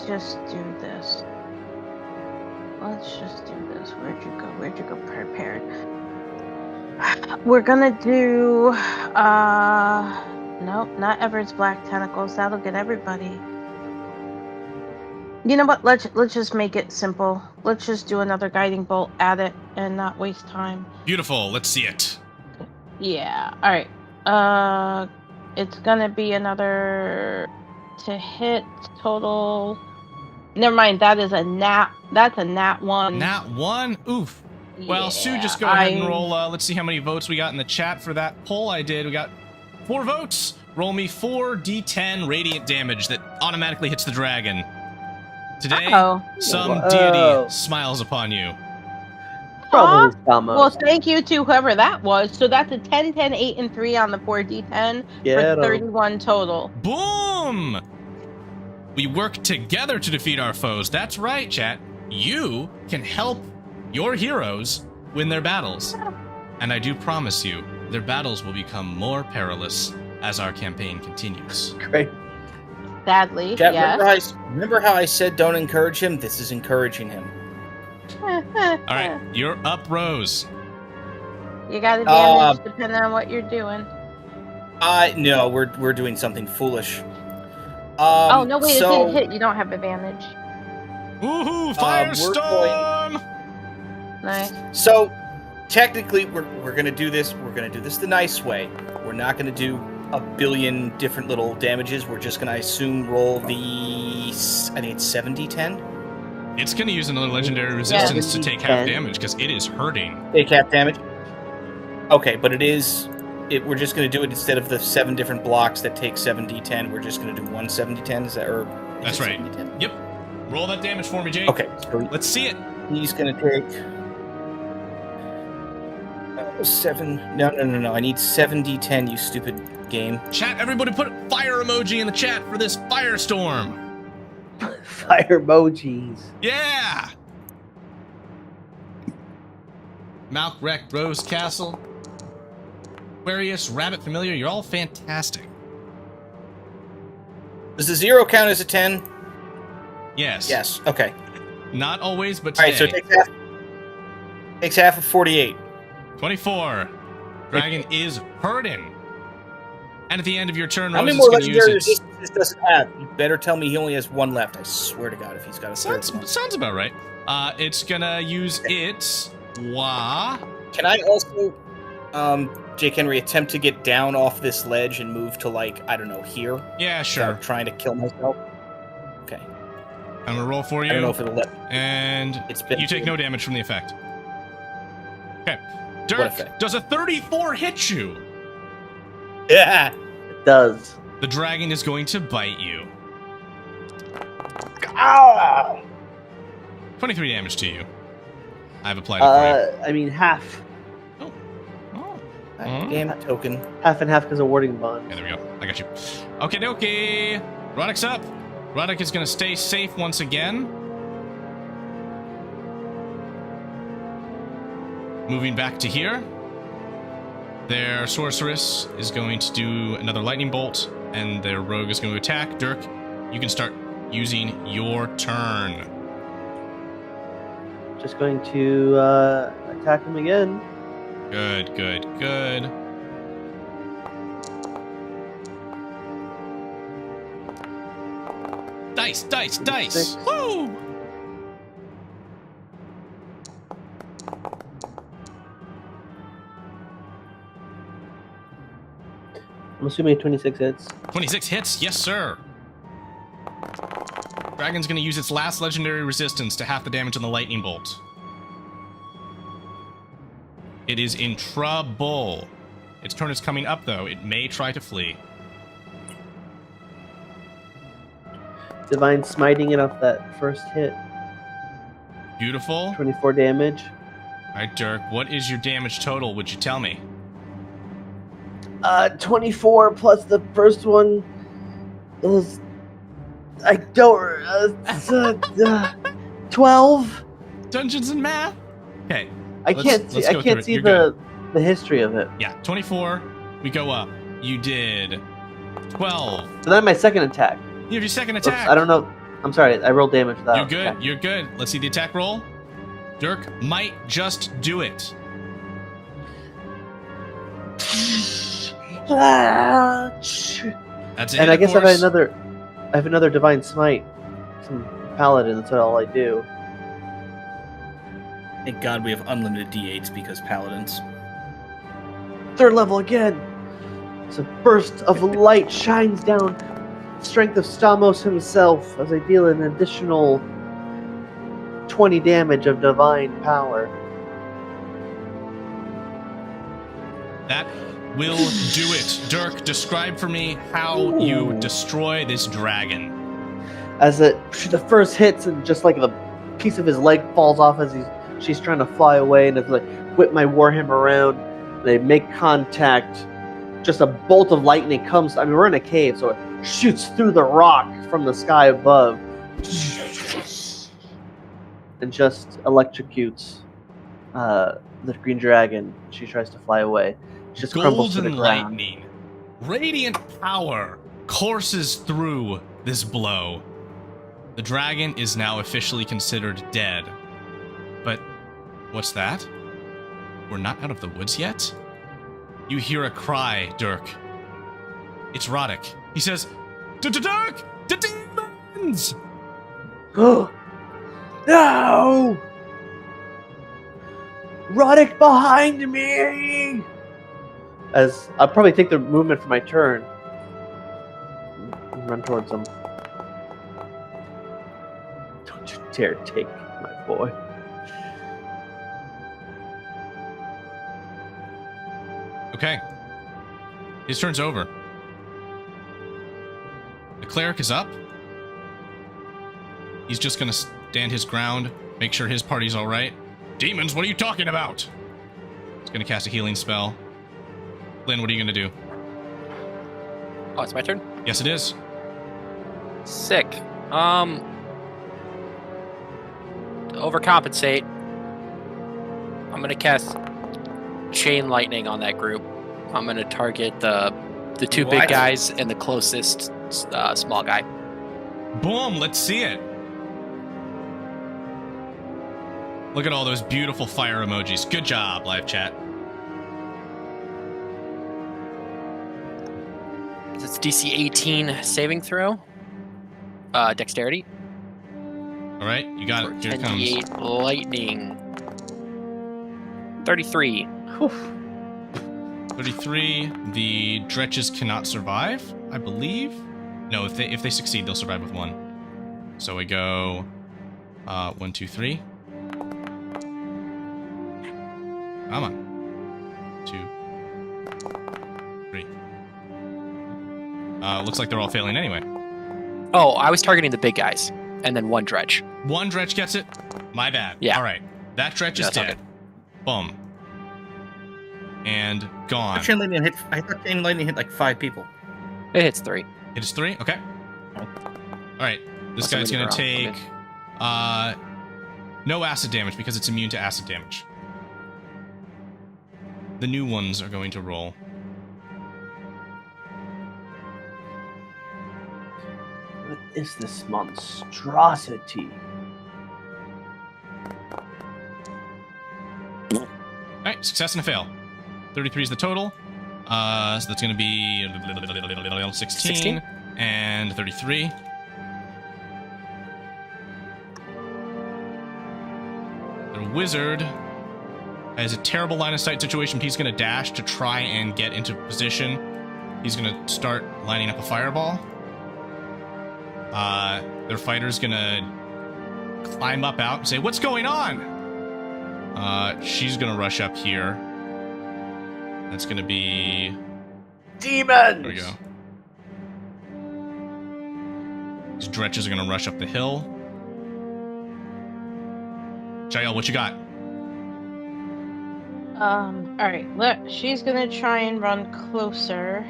just do this. Let's just do this. Where'd you go prepared? We're gonna do nope, not Everett's Black Tentacles. That'll get everybody. You know what? Let's just make it simple. Let's just do another guiding bolt at it and not waste time. Beautiful. Let's see it. Yeah. All right. It's gonna be another to hit total. Never mind. That is a nat. That's a nat 1. Nat 1? Oof. Well, Yeah, Sue, just go ahead and roll. Let's see how many votes we got in the chat for that poll I did. We got 4 votes. Roll me 4d10 radiant damage that automatically hits the dragon. Today, some deity smiles upon you. Probably Stamos. Well, thank you to whoever that was. So that's a 10, 10, 8, and 3 on the 4d10 for 31 total. Boom! We work together to defeat our foes. That's right, chat. You can help your heroes win their battles. And I do promise you, their battles will become more perilous as our campaign continues. Great. Sadly, Chat, yes. remember how I said don't encourage him? This is encouraging him. All right, you're up, Rose. You got advantage depending on what you're doing. No, we're doing something foolish. Oh no! Wait, it didn't hit. You don't have advantage. Woohoo! Firestorm! Nice. So, technically, we're gonna do this. We're gonna do this the nice way. We're not gonna do a billion different little damages. We're just gonna, I assume, roll the. I think it's 7d10. It's gonna use another legendary resistance to take half damage because it is hurting. Take half damage. Okay, but we're just gonna do it instead of the 7 different blocks that take 7d10. We're just gonna do one 7d10. Is that or? That's right. 7d10? Yep. Roll that damage for me, Jake. Okay. So let's see it. He's gonna take 7. No. I need 7d10. You stupid game. Chat. Everybody, put fire emoji in the chat for this firestorm. Fire emojis. Yeah. Malk, Wreck, Rose, Castle, Aquarius, Rabbit, Familiar. You're all fantastic. Does the 0 count as a 10? Yes. Yes. Okay. Not always, but today. All right. So it takes half of 48. 24. Dragon is hurting. And at the end of your turn, how Rose many is more going to use legendary it. resistance this doesn't have? You better tell me he only has 1 left. I swear to God, if he's got a third one. Sounds about right. It's gonna use it. Wah. Can I also, Jake Henry, attempt to get down off this ledge and move to, like, I don't know, here? Yeah, sure. Without trying to kill myself. Okay. I'm gonna roll for you. I don't know if it'll let. And you take no damage from the effect. Okay. Dirk, does a 34 hit you? Yeah. It does. The dragon is going to bite you. Ow! 23 damage to you. I've applied it for you. I mean half. Oh. Damn token. Half and half because of warding bond. Yeah, there we go. I got you. Okay, dokie. Roddick's up. Roddick is going to stay safe once again. Moving back to here. Their sorceress is going to do another lightning bolt, and their rogue is going to attack. Dirk, you can start using your turn. Just going to attack him again. Good, good, good. Dice, dice, dice! 6. Woo! I'm assuming 26 hits. 26 hits, yes, sir. Dragon's going to use its last legendary resistance to half the damage on the lightning bolt. It is in trouble. Its turn is coming up, though. It may try to flee. Divine smiting it off that first hit. Beautiful. 24 damage. All right, Dirk, what is your damage total? Would you tell me? 24 plus the first one is... I don't... 12? Dungeons and math? Okay. I can't see You're the history of it. Yeah, 24. We go up. You did 12. So then my second attack. You have your second Oops, attack. I don't know. I'm sorry. I rolled damage for that. You're good. attack. You're good. Let's see the attack roll. Dirk might just do it. That's it. And I guess I course. have another divine smite. Some paladin. That's all I do. Thank God we have unlimited D8s because paladins. Third level again. It's a burst of light shines down. Strength of Stamos himself as I deal an additional 20 damage of divine power. That will do it. Dirk, describe for me how you destroy this dragon. As the first hits and just like the piece of his leg falls off as she's trying to fly away, and it's like whip my warhammer around. They make contact. Just a bolt of lightning comes. I mean, we're in a cave, so it shoots through the rock from the sky above and just electrocutes the green dragon. She tries to fly away. She just crumbles to the Golden ground. lightning, radiant power courses through this blow. The dragon is now officially considered dead. But what's that? We're not out of the woods yet? You hear a cry, Dirk. It's Roddick. He says, Dirk! The demons! No! Roddick behind me! As I'll probably take the movement for my turn. And run towards him. Don't you dare take my boy. Okay. His turn's over. The cleric is up. He's just gonna stand his ground, make sure his party's alright. Demons, what are you talking about? He's gonna cast a healing spell. Lynn, what are you gonna do? Oh, it's my turn? Yes, it is. Sick. To overcompensate, I'm gonna cast chain lightning on that group. I'm gonna target the two big What? guys and the closest small guy. Boom, let's see it. Look at all those beautiful fire emojis. Good job, live chat. It's DC 18 saving throw. Dexterity. All right, you got it. Here it comes. 10d8 lightning. 33. 33. The dretches cannot survive, I believe. No, if they succeed, they'll survive with 1. So we go 1, 2, 3. Come on. 2, 3. Looks like they're all failing anyway. Oh, I was targeting the big guys, and then one dredge. One dredge gets it. My bad. Yeah. All right. That dredge is That's all dead. Boom. And gone. I thought chain lightning hit like 5 people. It hits 3. It is 3? Okay. All right. This Also guy's moving going to around. take no acid damage because it's immune to acid damage. The new ones are going to roll. What is this monstrosity? All right, success and a fail. 33 is the total. So that's going to be 16 and 33. The wizard has a terrible line of sight situation. He's going to dash to try and get into position. He's going to start lining up a fireball. Their fighter's gonna climb up out and say, "What's going on?" She's gonna rush up here. That's gonna be... Demons! There we go. These dretches are gonna rush up the hill. Jael, what you got? Alright, she's gonna try and run closer.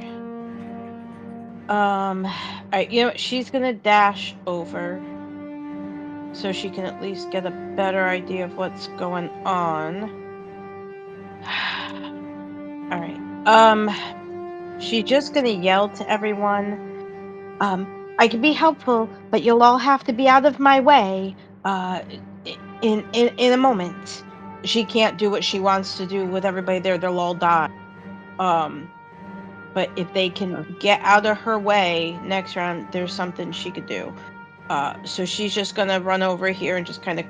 Alright, you know what? She's gonna dash over so she can at least get a better idea of what's going on. Alright, she's just gonna yell to everyone, I can be helpful, but you'll all have to be out of my way, in a moment. She can't do what she wants to do with everybody there, they'll all die. But if they can get out of her way next round, there's something she could do. So she's just gonna run over here and just kind of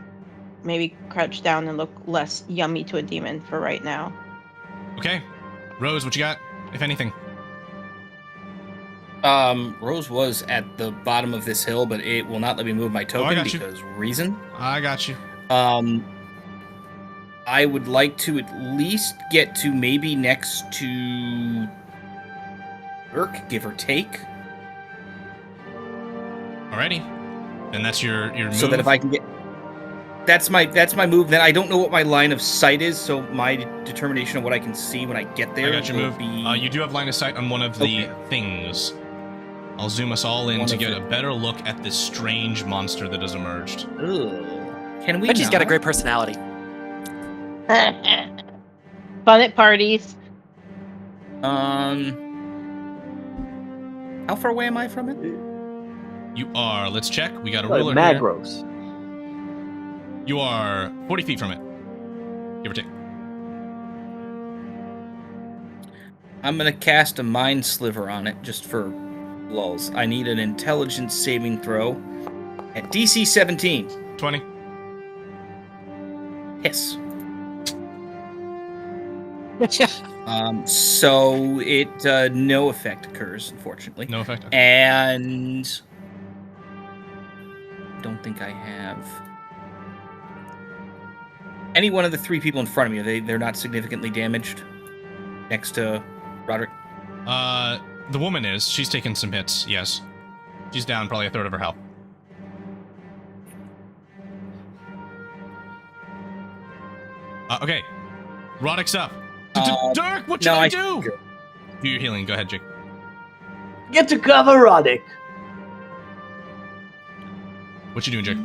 maybe crouch down and look less yummy to a demon for right now. Okay. Rose, what you got, if anything? Rose was at the bottom of this hill, but it will not let me move my token because reason. I got you. I would like to at least get to maybe next to Dirk, give or take. Alrighty. And that's your move? So that if I can get... That's my move. Then I don't know what my line of sight is, so my determination of what I can see when I get there I got your move. be... You do have line of sight on one of the things. I'll zoom us all in to get a better look at this strange monster that has emerged. Ugh. Can we? But she's got a great personality. Fun at parties. How far away am I from it? You are, let's check. We got a Like ruler Magros. here. You are 40 feet from it. Give or take. I'm going to cast a Mind Sliver on it, just for lulz. I need an intelligence saving throw at DC 17. 20. Yes. So it no effect occurs, unfortunately. No effect? Okay. And don't think I have any one of the three people in front of me. They're not significantly damaged next to Roderick. The woman is. She's taken some hits, yes. She's down probably a third of her health. Okay. Roderick's up. Dirk, what should I do? Do your healing. Go ahead, Jake. Get to cover, Roddick! What you doing, Jake?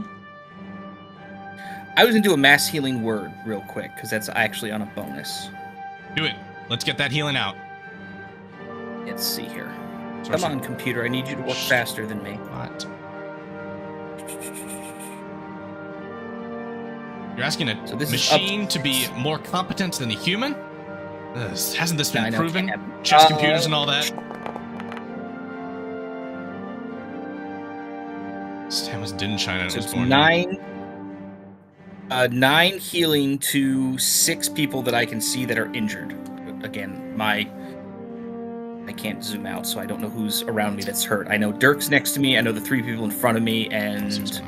I was going to do a mass healing word real quick, because that's actually on a bonus. Do it. Let's get that healing out. Let's see here. Come on, computer. I need you to work faster than me. What? You're asking a machine to be more competent than a human? Hasn't this been proven? Chess computers and all that? Samus didn't shine when it was born. 9 healing to 6 people that I can see that are injured. Again, I can't zoom out, so I don't know who's around me that's hurt. I know Dirk's next to me. I know the 3 people in front of me, and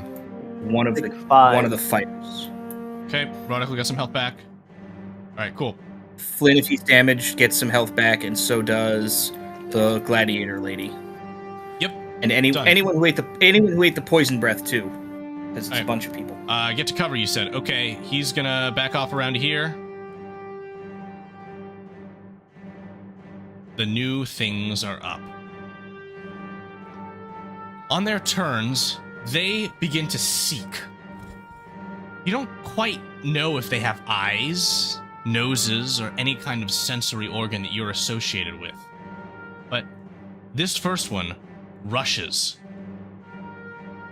one of the fighters. Okay, Roderick, we got some health back. All right, cool. Flynn, if he's damaged, gets some health back, and so does the gladiator lady. Yep. And anyone who ate the poison breath too, because it's a bunch of people. Get to cover, you said. Okay, he's gonna back off around here. The new things are up. On their turns, they begin to seek. You don't quite know if they have eyes, noses, or any kind of sensory organ that you're associated with. But this first one rushes.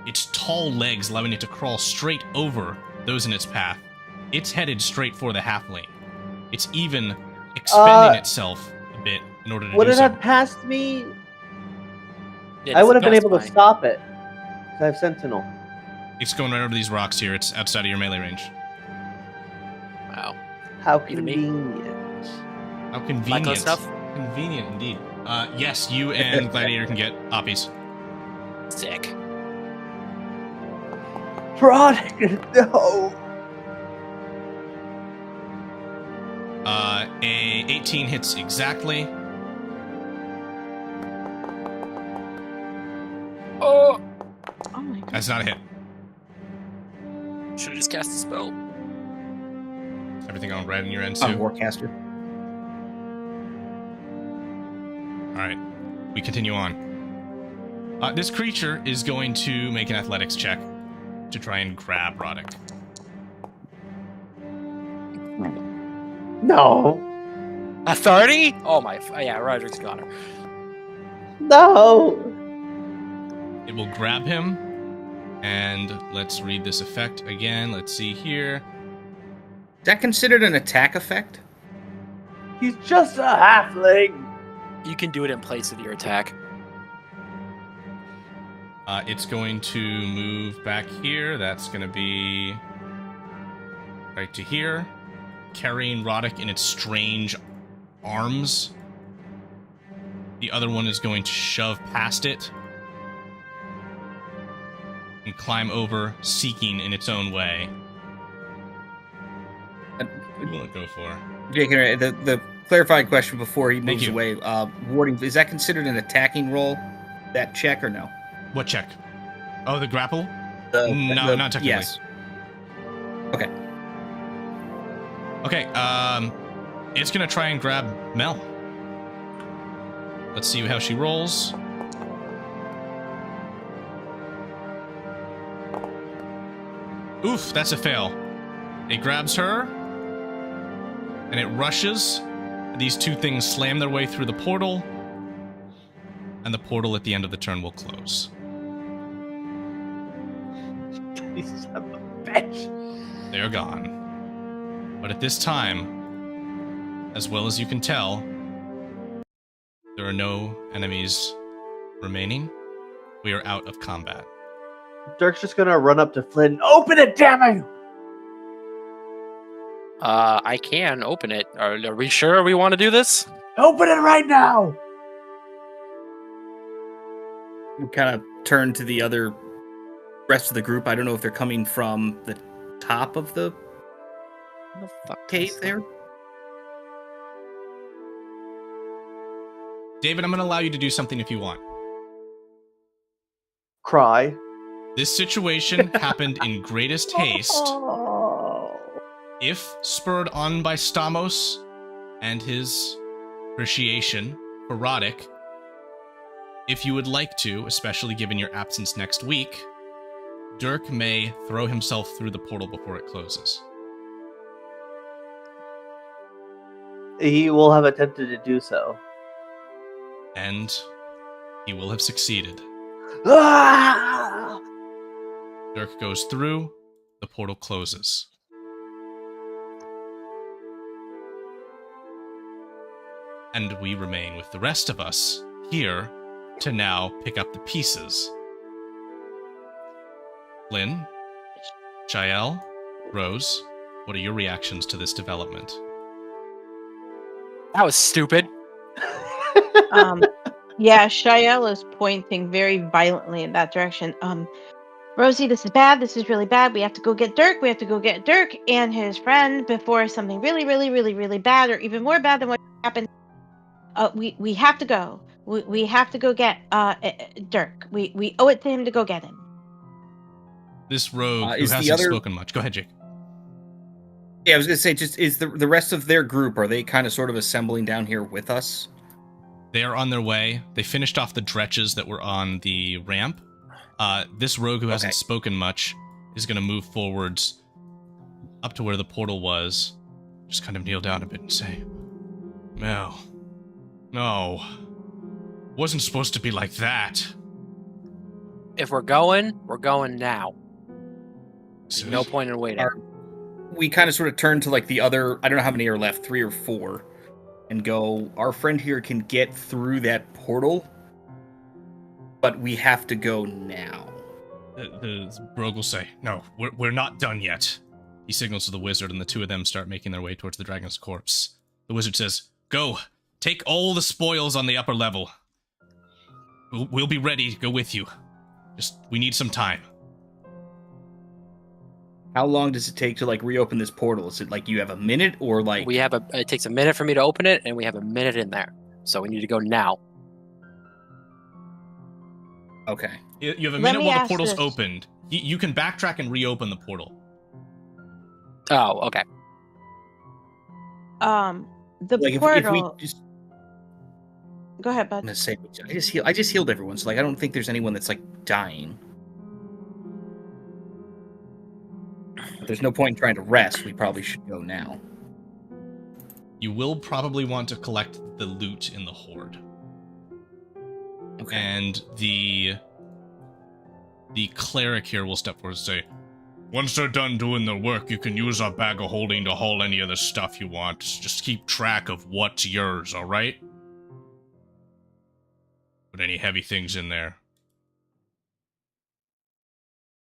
Its tall legs allowing it to crawl straight over those in its path. It's headed straight for the halfling. It's even expending itself a bit in order to would do it so. have passed me? I would have been able to stop it. Because I have Sentinel. It's going right over these rocks here. It's outside of your melee range. Wow. How convenient. How convenient. Like those stuff? Convenient indeed. Yes, you and Gladiator can get oppies. Sick. Product, no. A 18 hits exactly. Oh, Oh my god. That's not a hit. should have just cast a spell. Everything on red in your end, I'm Sue? Warcaster. Alright, we continue on. This creature is going to make an athletics check to try and grab Roddick. No. Authority? Oh my! Yeah, Roderick's got her. No. It will grab him, and let's read this effect again. Let's see here. Is that considered an attack effect? He's just a halfling. You can do it in place of your attack. It's going to move back here. That's going to be right to here, carrying Roddick in its strange arms. The other one is going to shove past it and climb over, seeking in its own way. What will it go for? Jake, the clarifying question before he Thank moves you. away. Warding, is that considered an attacking roll? That check or no? What check? Oh, the grapple? No, not technically. Yes. Okay. Okay, it's gonna try and grab Mel. Let's see how she rolls. Oof, that's a fail. It grabs her, and it rushes. These two things slam their way through the portal, and the portal at the end of the turn will close. You son of a bitch. They're gone. But at this time, as well as you can tell, there are no enemies remaining. We are out of combat. Dirk's just gonna run up to Flynn. Open it, damn you! I can open it. Are we sure we want to do this? Open it right now! We kind of turn to the other rest of the group. I don't know if they're coming from the top of the What the fuck cave is there. David, I'm going to allow you to do something if you want. Cry. This situation happened in greatest haste. If spurred on by Stamos and his appreciation for Roddick, if you would like to, especially given your absence next week, Dirk may throw himself through the portal before it closes. He will have attempted to do so. And he will have succeeded. Ah! Dirk goes through, the portal closes. And we remain with the rest of us here to now pick up the pieces. Lynn, Shael, Rose, what are your reactions to this development? That was stupid. Yeah, Shael is pointing very violently in that direction. Rosie, this is bad. This is really bad. We have to go get Dirk. We have to go get Dirk and his friend before something really, really, really, really bad, or even more bad than what happened. We have to go. We have to go get Dirk. We owe it to him to go get him. This rogue who is the hasn't other- spoken much. Go ahead, Jake. Yeah, I was gonna say, just is the rest of their group, are they kind of sort of assembling down here with us? They are on their way. They finished off the dretches that were on the ramp. This rogue who hasn't spoken much is going to move forwards up to where the portal was. Just kind of kneel down a bit and say, Mel, no, wasn't supposed to be like that. If we're going now. There's no point in waiting. We kind of sort of turn to like the other, I don't know how many are left, 3 or 4, and go, our friend here can get through that portal, but we have to go now. The rogue will say, no, we're not done yet. He signals to the wizard, and the two of them start making their way towards the dragon's corpse. The wizard says, go, take all the spoils on the upper level. We'll be ready to go with you. Just, we need some time. How long does it take to like reopen this portal? Is it like you have a minute or like It takes a minute for me to open it, and we have a minute in there. So we need to go now. Okay. You have a Let minute me while the ask portal's this. opened. You can backtrack and reopen the portal. Oh, okay. The Like if portal. we just Go ahead, I'm bud. gonna say I just healed everyone, so like I don't think there's anyone that's like dying. But there's no point in trying to rest. We probably should go now. You will probably want to collect the loot in the hoard. Okay. And the cleric here will step forward and say, once they're done doing their work, you can use our bag of holding to haul any of the stuff you want. Just keep track of what's yours, alright? Put any heavy things in there.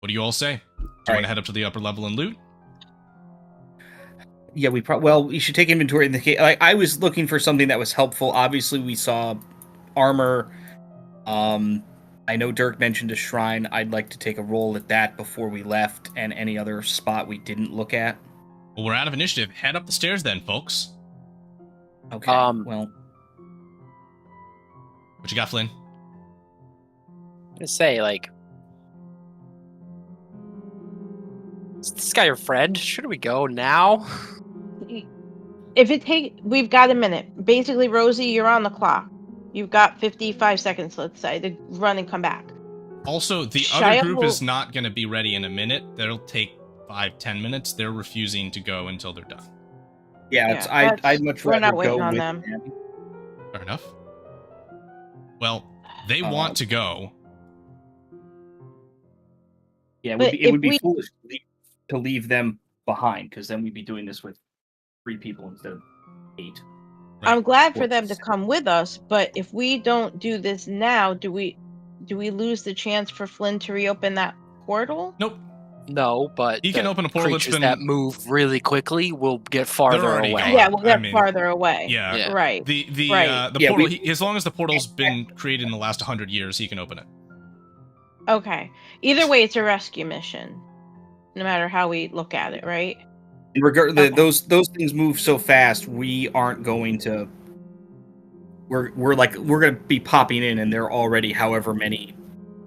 What do you all say? Do you want to head up to the upper level and loot? Yeah, we should take inventory in the case. Like, I was looking for something that was helpful. Obviously, we saw armor. I know Dirk mentioned a shrine. I'd like to take a roll at that before we left, and any other spot we didn't look at. Well, we're out of initiative. Head up the stairs then, folks. Okay. Well, What you got, Flynn? I'm gonna say, like, is this guy your friend? Should we go now? We've got a minute. Basically, Rosie, you're on the clock. You've got 55 seconds, let's say, to run and come back. Also, the Shia other group will- is not going to be ready in a minute. They'll take 5-10 minutes. They're refusing to go until they're done. yeah, I'd much we're rather not go waiting on with them. Fair enough. Well, they want to go. Yeah, But it would be if foolish to leave them behind, because then we'd be doing this with 3 people instead of 8. I'm glad for Or them to 6. come with us, but if we don't do this now, do we lose the chance for Flynn to reopen that portal? Nope. No, but He can the open a portal that's creatures been... that move really quickly will get farther already away. gone. Yeah, we'll get I mean, farther away. Yeah. Yeah. Right. The Right. Yeah, portal, as long as the portal's been created in the last 100 years, he can open it. Okay. Either way, it's a rescue mission. No matter how we look at it, right? Okay. Those things move so fast. We aren't going to. We're gonna be popping in, and they're already however many.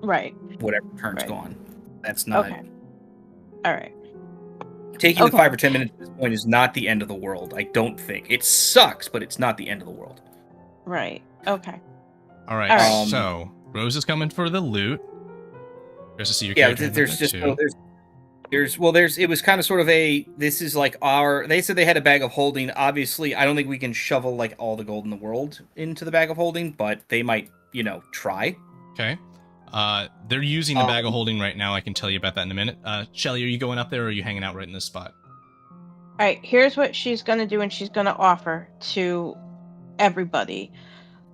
Right. Whatever turns Right. gone. That's not. Okay. All right. Taking the Okay. 5 or 10 minutes at this point is not the end of the world. I don't think it sucks, but it's not the end of the world. Right. Okay. All right, All right. so Rose is coming for the loot. There's to see your Yeah, character. there's just too. it was kind of sort of this is like they said they had a bag of holding. Obviously, I don't think we can shovel like all the gold in the world into the bag of holding, but they might, try. Okay. They're using the bag of holding right now. I can tell you about that in a minute. Shelly, are you going up there, or are you hanging out right in this spot? All right. Here's what she's gonna do, and she's gonna offer to everybody.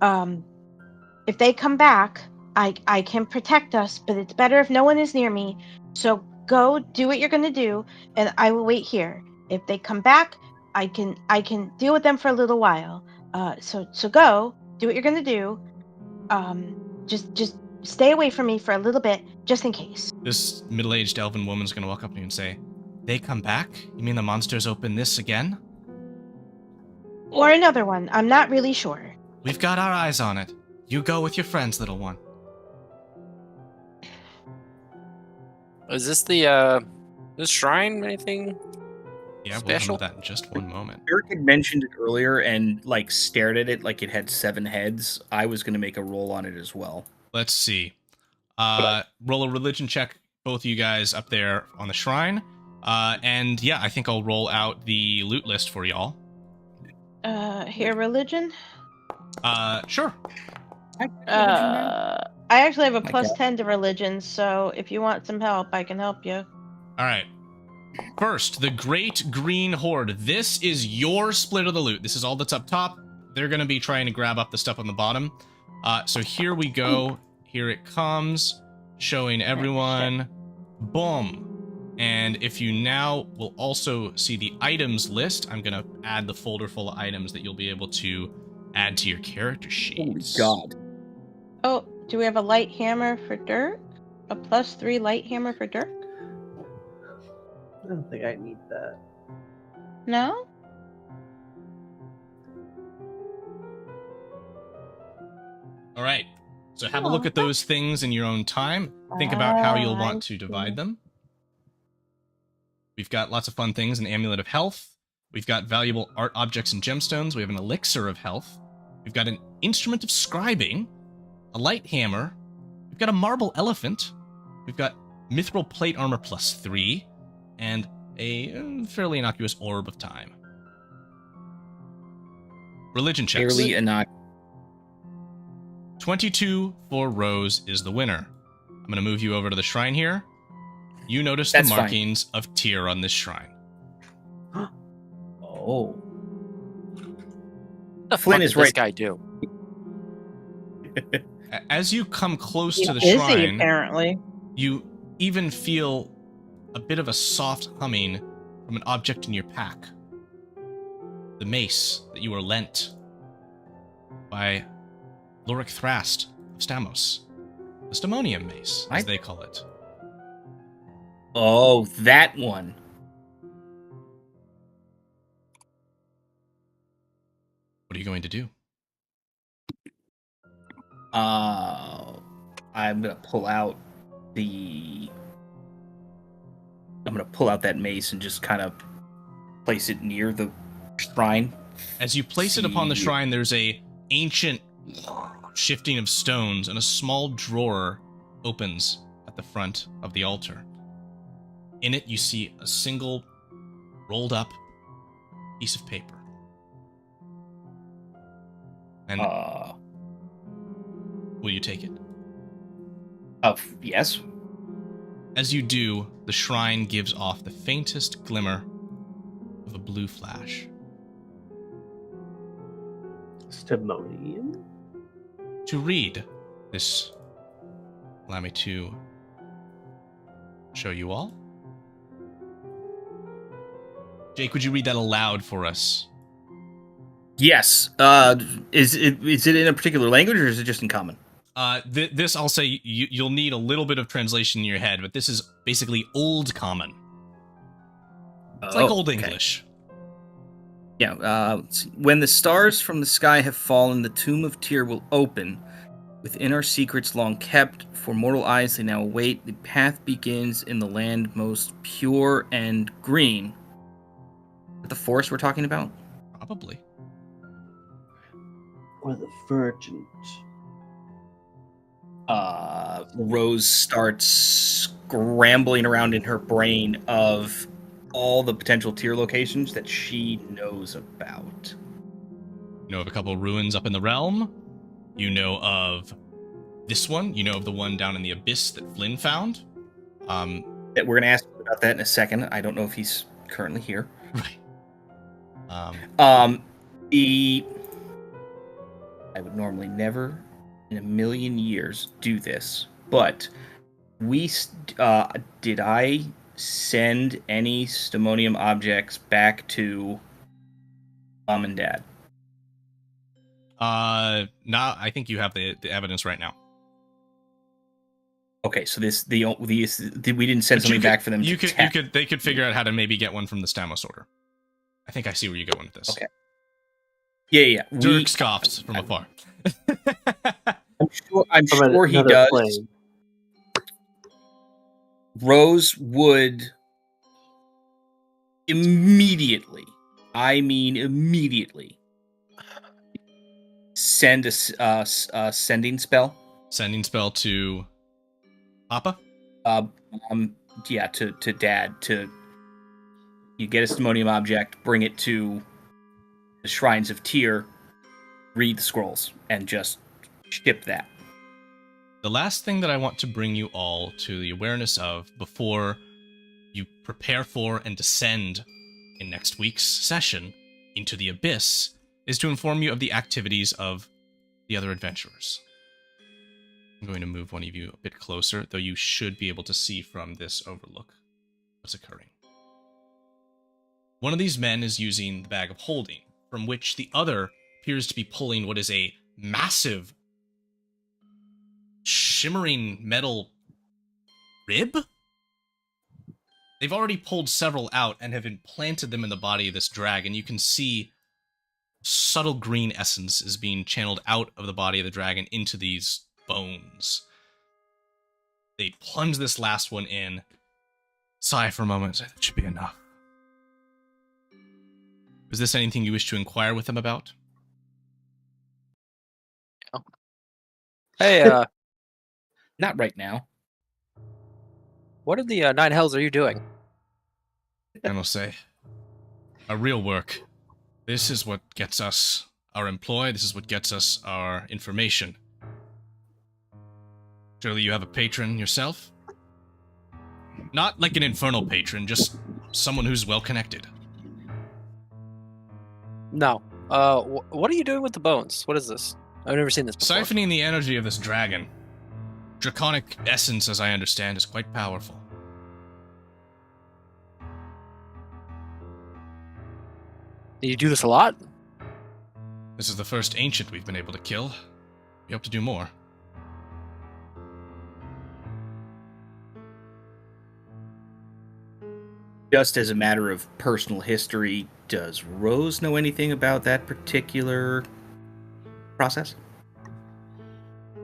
If they come back, I can protect us, but it's better if no one is near me. So go do what you're gonna do, and I will wait here. If they come back, I can deal with them for a little while. So go do what you're gonna do. Just stay away from me for a little bit, just in case. This middle-aged elven woman's gonna walk up to you and say, "They come back? You mean the monsters open this again?" Or another one. I'm not really sure. We've got our eyes on it. You go with your friends, little one. Is this the this shrine anything? Yeah, Special? we'll come to that in just one moment. Eric had mentioned it earlier and like stared at it like it had 7 heads. I was going to make a roll on it as well. Let's see. Roll a religion check, both of you guys up there on the shrine. And yeah, I think I'll roll out the loot list for y'all. Here, religion? Sure. I actually have a My plus God. 10 to religion, so if you want some help, I can help you. All right. First, the Great Green Horde. This is your split of the loot. This is all that's up top. They're going to be trying to grab up the stuff on the bottom. So here we go. Here it comes, showing everyone. Boom. And if you now will also see the items list, I'm going to add the folder full of items that you'll be able to add to your character sheets. God. Oh, do we have a light hammer for Dirk? A plus 3 light hammer for Dirk? I don't think I need that. No? All right. So have a look at those things in your own time. Think about how you'll want to divide them. We've got lots of fun things: an amulet of health. We've got valuable art objects and gemstones. We have an elixir of health. We've got an instrument of scribing, a light hammer. We've got a marble elephant. We've got mithril plate armor +3, and a fairly innocuous orb of time. Religion checks. Fairly innocuous. 22 for Rose is the winner. I'm going to move you over to the shrine here. You notice That's the fine. markings of Tyr on this shrine. Oh. What the Flynn fuck is did this right. guy do? As you come close to the Busy, shrine, apparently. you even feel a bit of a soft humming from an object in your pack. The mace that you were lent by Lorik Thrast of Stamos. The Stamonium mace, as they call it. Oh, that one. What are you going to do? I'm gonna pull out that mace and just kind of place it near the shrine. As you place it upon the See. shrine, there's a ancient shifting of stones, and a small drawer opens at the front of the altar. In it, you see a single rolled up piece of paper. And will you take it? Yes. As you do, the shrine gives off the faintest glimmer of a blue flash. Stamonium? To read this, allow me to show you all. Jake, would you read that aloud for us? Yes. Is it in a particular language or is it just in common? This, I'll say, you'll need a little bit of translation in your head, but this is basically Old Common. It's like Old English. Yeah. Let's see. When the stars from the sky have fallen, the tomb of Tyr will open. Within our secrets long kept, for mortal eyes they now await. The path begins in the land most pure and green. Is that the forest we're talking about? Probably. Or the Virgin? Rose starts scrambling around in her brain of all the potential tier locations that she knows about. You know of a couple of ruins up in the realm. You know of this one. You know of the one down in the abyss that Flynn found. We're going to ask about that in a second. I don't know if he's currently here. Right. I would normally never in a million years do this, but did I send any Stamonium objects back to Mom and Dad? No, I think you have the evidence right now. Okay, so we didn't send something back for them. They could figure out how to maybe get one from the Stamos order. I think I see where you're going with this. Okay. Yeah. Dirk scoffs from afar. I'm sure he does. Plane. Rose would immediately, I mean immediately, send a sending spell. Sending spell to Papa? Yeah, to Dad. You get a Stamonium object, bring it to the Shrines of Tyr, read the scrolls, and just ship that. The last thing that I want to bring you all to the awareness of before you prepare for and descend in next week's session into the Abyss is to inform you of the activities of the other adventurers. I'm going to move one of you a bit closer, though you should be able to see from this overlook what's occurring. One of these men is using the bag of holding, from which the other appears to be pulling what is a massive, shimmering metal rib? They've already pulled several out and have implanted them in the body of this dragon. You can see subtle green essence is being channeled out of the body of the dragon into these bones. They plunge this last one in, sigh for a moment, say, that should be enough. Is this anything you wish to inquire with them about? Hey, Not right now. what in the nine hells are you doing? I will say, our real work. This is what gets us our employ. This is what gets us our information. Surely you have a patron yourself? Not like an infernal patron, just someone who's well connected. No. What are you doing with the bones? What is this? I've never seen this before. Siphoning the energy of this dragon. Draconic essence, as I understand, is quite powerful. Do you do this a lot? This is the first ancient we've been able to kill. We hope to do more. Just as a matter of personal history, does Rose know anything about that particular process?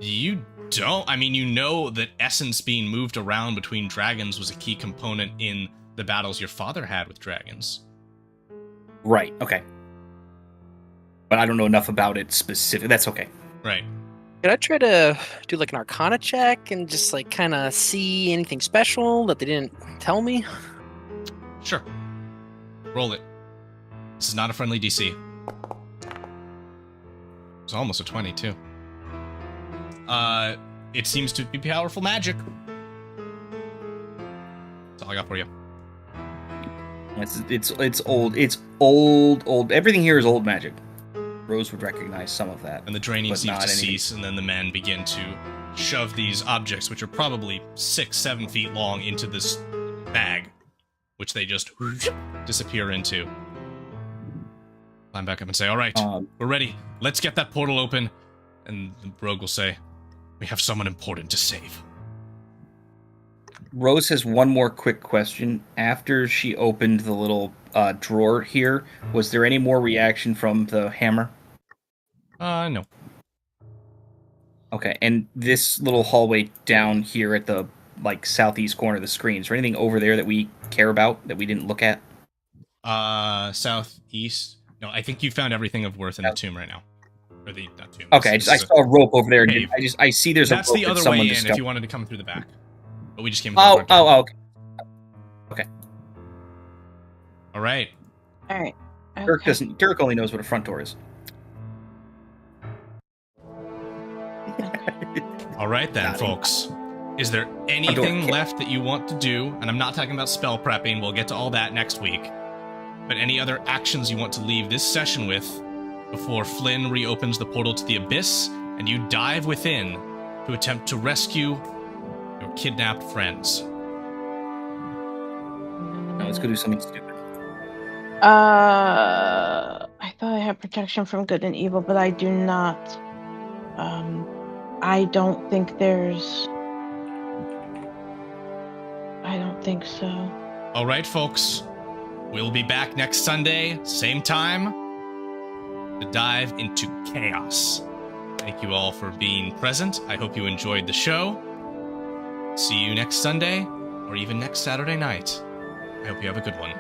You don't. I mean, you know that essence being moved around between dragons was a key component in the battles your father had with dragons. Right, okay. But I don't know enough about it specific. That's okay. Right. Could I try to do like an Arcana check and just like kind of see anything special that they didn't tell me? Sure. Roll it. This is not a friendly DC. It's almost a 20, too. It seems to be powerful magic. That's all I got for you. It's old. It's old. Everything here is old magic. Rose would recognize some of that. And the draining but seems not to anything. cease, and then the men begin to shove these objects, which are probably 6-7 feet long, into this bag, which they just disappear into. Climb back up and say, all right, we're ready. Let's get that portal open. And the rogue will say, we have someone important to save. Rose has one more quick question. After she opened the little drawer here, was there any more reaction from the hammer? No. Okay, and this little hallway down here at the southeast corner of the screen, is there anything over there that we care about that we didn't look at? Southeast. No, I think you found everything of worth in the tomb right now. Or the not tomb. Okay, I saw a rope over there. Cave. I see there's That's a rope the that other way someone in discovered. if you wanted to come through the back. But we just came through the front door. Okay. Okay. All right. All right. Okay. Dirk only knows what a front door is. All right then, Got it. folks. Is there anything left that you want to do? And I'm not talking about spell prepping. We'll get to all that next week. But any other actions you want to leave this session with before Flynn reopens the portal to the abyss and you dive within to attempt to rescue your kidnapped friends? No, let's go do something stupid. I thought I had protection from good and evil, but I do not. I don't think there's. I don't think so. All right, folks. We'll be back next Sunday, same time, to dive into chaos. Thank you all for being present. I hope you enjoyed the show. See you next Sunday, or even next Saturday night. I hope you have a good one.